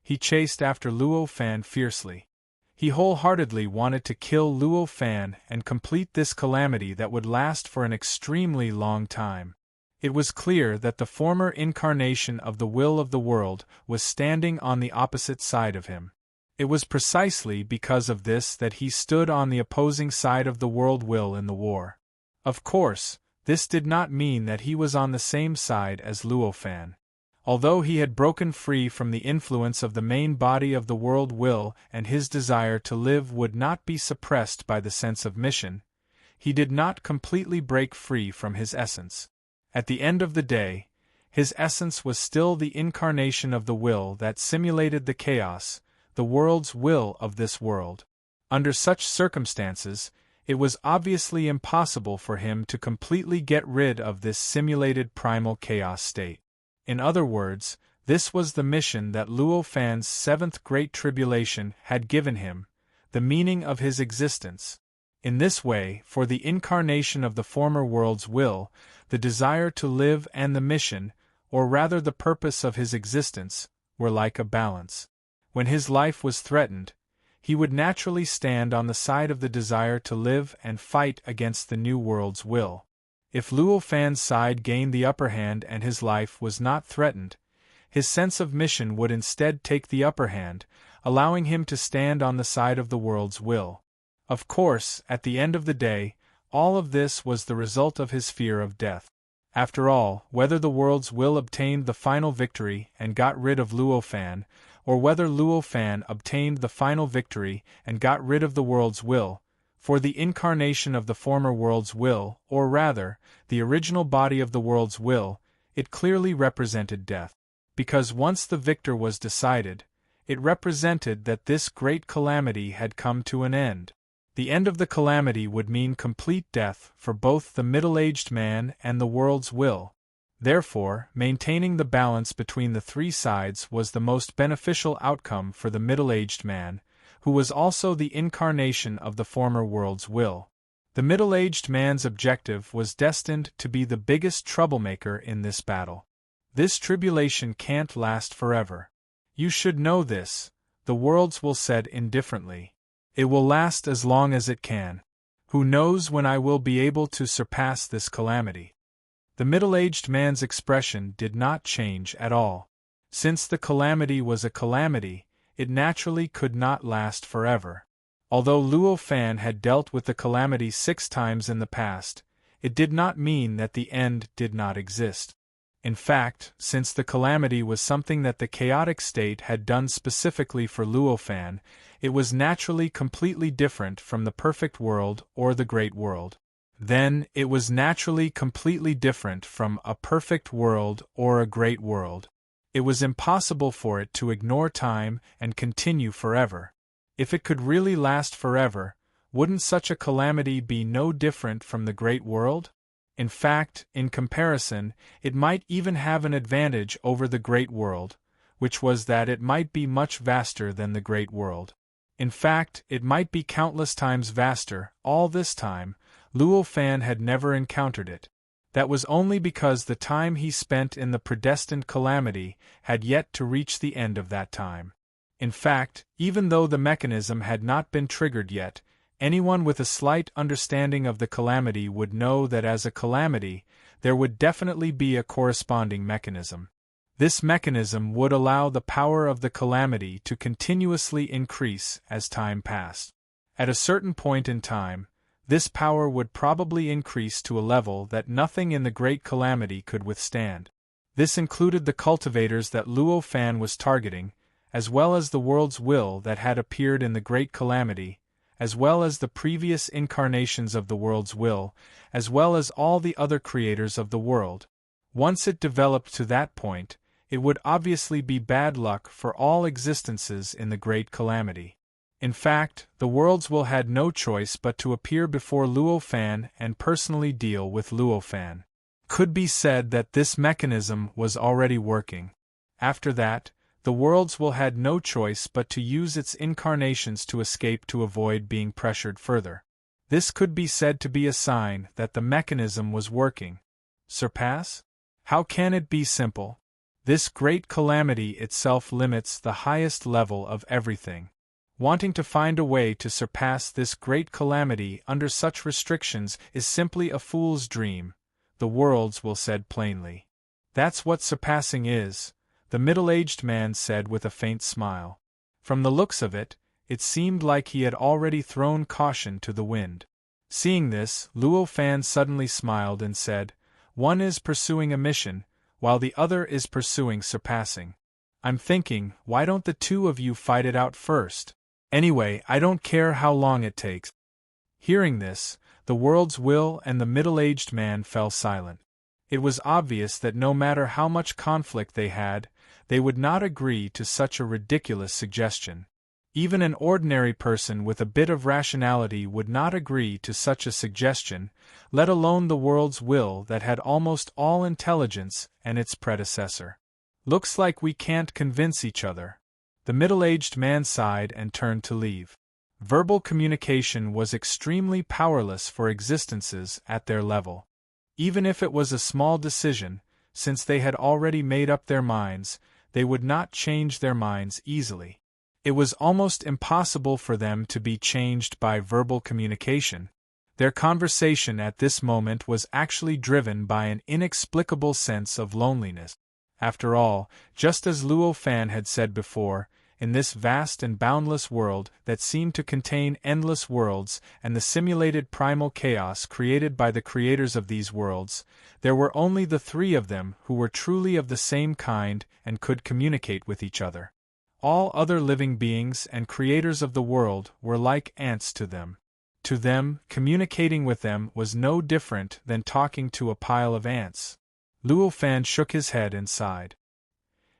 He chased after Luo Fan fiercely. He wholeheartedly wanted to kill Luo Fan and complete this calamity that would last for an extremely long time. It was clear that the former incarnation of the will of the world was standing on the opposite side of him. It was precisely because of this that he stood on the opposing side of the world will in the war. Of course, this did not mean that he was on the same side as Luo Fan. Although he had broken free from the influence of the main body of the world will and his desire to live would not be suppressed by the sense of mission, he did not completely break free from his essence. At the end of the day, his essence was still the incarnation of the will that simulated the chaos, the world's will of this world. Under such circumstances, it was obviously impossible for him to completely get rid of this simulated primal chaos state. In other words, this was the mission that Luo Fan's seventh Great Tribulation had given him, the meaning of his existence. In this way, for the incarnation of the former world's will, the desire to live and the mission, or rather the purpose of his existence, were like a balance. When his life was threatened, he would naturally stand on the side of the desire to live and fight against the new world's will. If Luo Fan's side gained the upper hand and his life was not threatened, his sense of mission would instead take the upper hand, allowing him to stand on the side of the world's will. Of course, at the end of the day, all of this was the result of his fear of death. After all, whether the world's will obtained the final victory and got rid of Luo Fan, or whether Luo Fan obtained the final victory and got rid of the world's will, for the incarnation of the former world's will, or rather, the original body of the world's will, it clearly represented death. Because once the victor was decided, it represented that this great calamity had come to an end. The end of the calamity would mean complete death for both the middle-aged man and the world's will. Therefore, maintaining the balance between the three sides was the most beneficial outcome for the middle-aged man, who was also the incarnation of the former world's will. The middle-aged man's objective was destined to be the biggest troublemaker in this battle. This tribulation can't last forever. You should know this, the worlds will said indifferently. It will last as long as it can. Who knows when I will be able to surpass this calamity? The middle-aged man's expression did not change at all. Since the calamity was a calamity, it naturally could not last forever. Although Luo Fan had dealt with the calamity 6 times in the past, it did not mean that the end did not exist. In fact, since the calamity was something that the chaotic state had done specifically for Luo Fan, it was naturally completely different from the perfect world or the great world. Then, it was naturally completely different from a perfect world or a great world. It was impossible for it to ignore time and continue forever. If it could really last forever, wouldn't such a calamity be no different from the great world? In fact, in comparison, it might even have an advantage over the great world, which was that it might be much vaster than the great world. In fact, it might be countless times vaster. All this time, Luo Fan had never encountered it. That was only because the time he spent in the predestined calamity had yet to reach the end of that time. In fact, even though the mechanism had not been triggered yet, anyone with a slight understanding of the calamity would know that as a calamity, there would definitely be a corresponding mechanism. This mechanism would allow the power of the calamity to continuously increase as time passed. At a certain point in time, this power would probably increase to a level that nothing in the great calamity could withstand. This included the cultivators that Luo Fan was targeting, as well as the world's will that had appeared in the great calamity, as well as the previous incarnations of the world's will, as well as all the other creators of the world. Once it developed to that point, it would obviously be bad luck for all existences in the great calamity. In fact, the world's will had no choice but to appear before Luo Fan and personally deal with Luo Fan. Could be said that this mechanism was already working. After that, the world's will had no choice but to use its incarnations to escape to avoid being pressured further. This could be said to be a sign that the mechanism was working. Surpass? How can it be simple? This great calamity itself limits the highest level of everything. Wanting to find a way to surpass this great calamity under such restrictions is simply a fool's dream, the world's will said plainly. That's what surpassing is, the middle-aged man said with a faint smile. From the looks of it, it seemed like he had already thrown caution to the wind. Seeing this, Luo Fan suddenly smiled and said, "One is pursuing a mission, while the other is pursuing surpassing. I'm thinking, why don't the two of you fight it out first? Anyway, I don't care how long it takes." Hearing this, the world's will and the middle-aged man fell silent. It was obvious that no matter how much conflict they had, they would not agree to such a ridiculous suggestion. Even an ordinary person with a bit of rationality would not agree to such a suggestion, let alone the world's will that had almost all intelligence and its predecessor. "Looks like we can't convince each other." The middle-aged man sighed and turned to leave. Verbal communication was extremely powerless for existences at their level. Even if it was a small decision, since they had already made up their minds, they would not change their minds easily. It was almost impossible for them to be changed by verbal communication. Their conversation at this moment was actually driven by an inexplicable sense of loneliness. After all, just as Luo Fan had said before, in this vast and boundless world that seemed to contain endless worlds and the simulated primal chaos created by the creators of these worlds, there were only the three of them who were truly of the same kind and could communicate with each other. All other living beings and creators of the world were like ants to them. To them, communicating with them was no different than talking to a pile of ants. Luo Fan shook his head and sighed.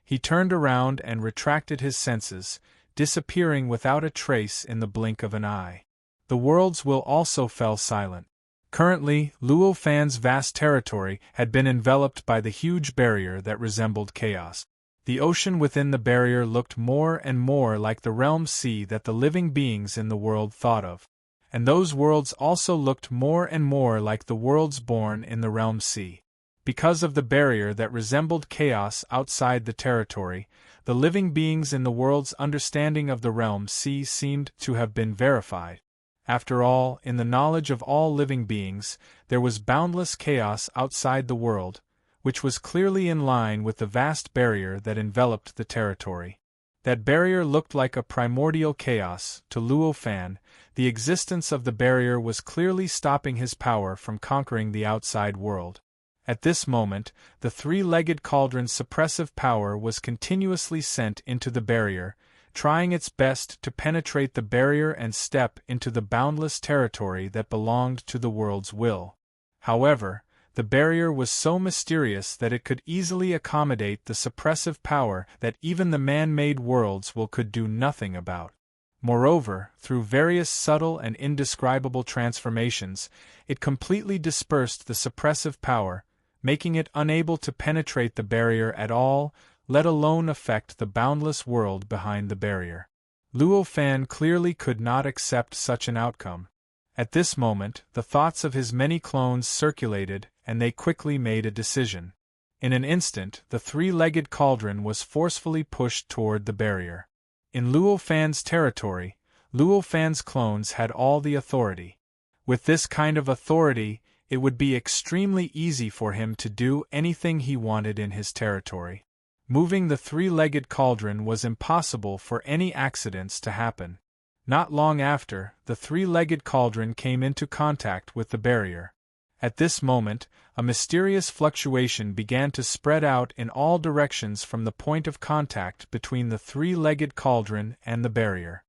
He turned around and retracted his senses, disappearing without a trace in the blink of an eye. The world's will also fell silent. Currently, Luo Fan's vast territory had been enveloped by the huge barrier that resembled chaos. The ocean within the barrier looked more and more like the realm sea that the living beings in the world thought of. And those worlds also looked more and more like the worlds born in the realm sea. Because of the barrier that resembled chaos outside the territory, the living beings in the world's understanding of the realm sea seemed to have been verified. After all, in the knowledge of all living beings, there was boundless chaos outside the world, which was clearly in line with the vast barrier that enveloped the territory. That barrier looked like a primordial chaos. To Luo Fan, the existence of the barrier was clearly stopping his power from conquering the outside world. At this moment, the three-legged cauldron's suppressive power was continuously sent into the barrier, trying its best to penetrate the barrier and step into the boundless territory that belonged to the world's will. However, the barrier was so mysterious that it could easily accommodate the suppressive power that even the man-made world's will could do nothing about. Moreover, through various subtle and indescribable transformations, it completely dispersed the suppressive power, making it unable to penetrate the barrier at all, let alone affect the boundless world behind the barrier. Luo Fan clearly could not accept such an outcome. At this moment, the thoughts of his many clones circulated, and they quickly made a decision. In an instant, the three-legged cauldron was forcefully pushed toward the barrier. In Luo Fan's territory, Luo Fan's clones had all the authority. With this kind of authority, it would be extremely easy for him to do anything he wanted in his territory. Moving the three-legged cauldron was impossible for any accidents to happen. Not long after, the three-legged cauldron came into contact with the barrier. At this moment, a mysterious fluctuation began to spread out in all directions from the point of contact between the three-legged cauldron and the barrier.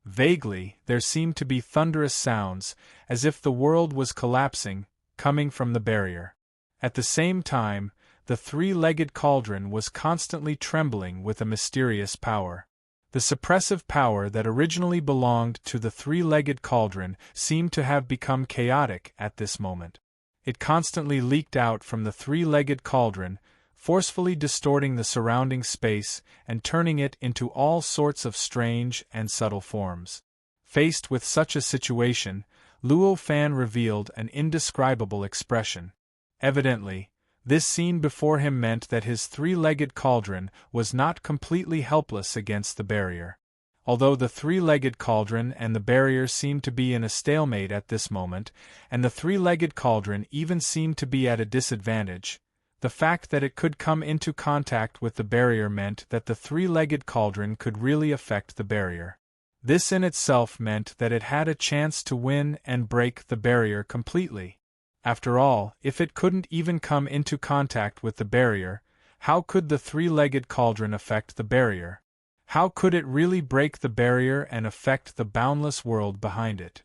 Vaguely, there seemed to be thunderous sounds, as if the world was collapsing, coming from the barrier. At the same time, the three-legged cauldron was constantly trembling with a mysterious power. The suppressive power that originally belonged to the three-legged cauldron seemed to have become chaotic at this moment. It constantly leaked out from the three-legged cauldron, forcefully distorting the surrounding space and turning it into all sorts of strange and subtle forms. Faced with such a situation, Luo Fan revealed an indescribable expression. Evidently, this scene before him meant that his three-legged cauldron was not completely helpless against the barrier. Although the three-legged cauldron and the barrier seemed to be in a stalemate at this moment, and the three-legged cauldron even seemed to be at a disadvantage, the fact that it could come into contact with the barrier meant that the three-legged cauldron could really affect the barrier. This in itself meant that it had a chance to win and break the barrier completely. After all, if it couldn't even come into contact with the barrier, how could the three-legged cauldron affect the barrier? How could it really break the barrier and affect the boundless world behind it?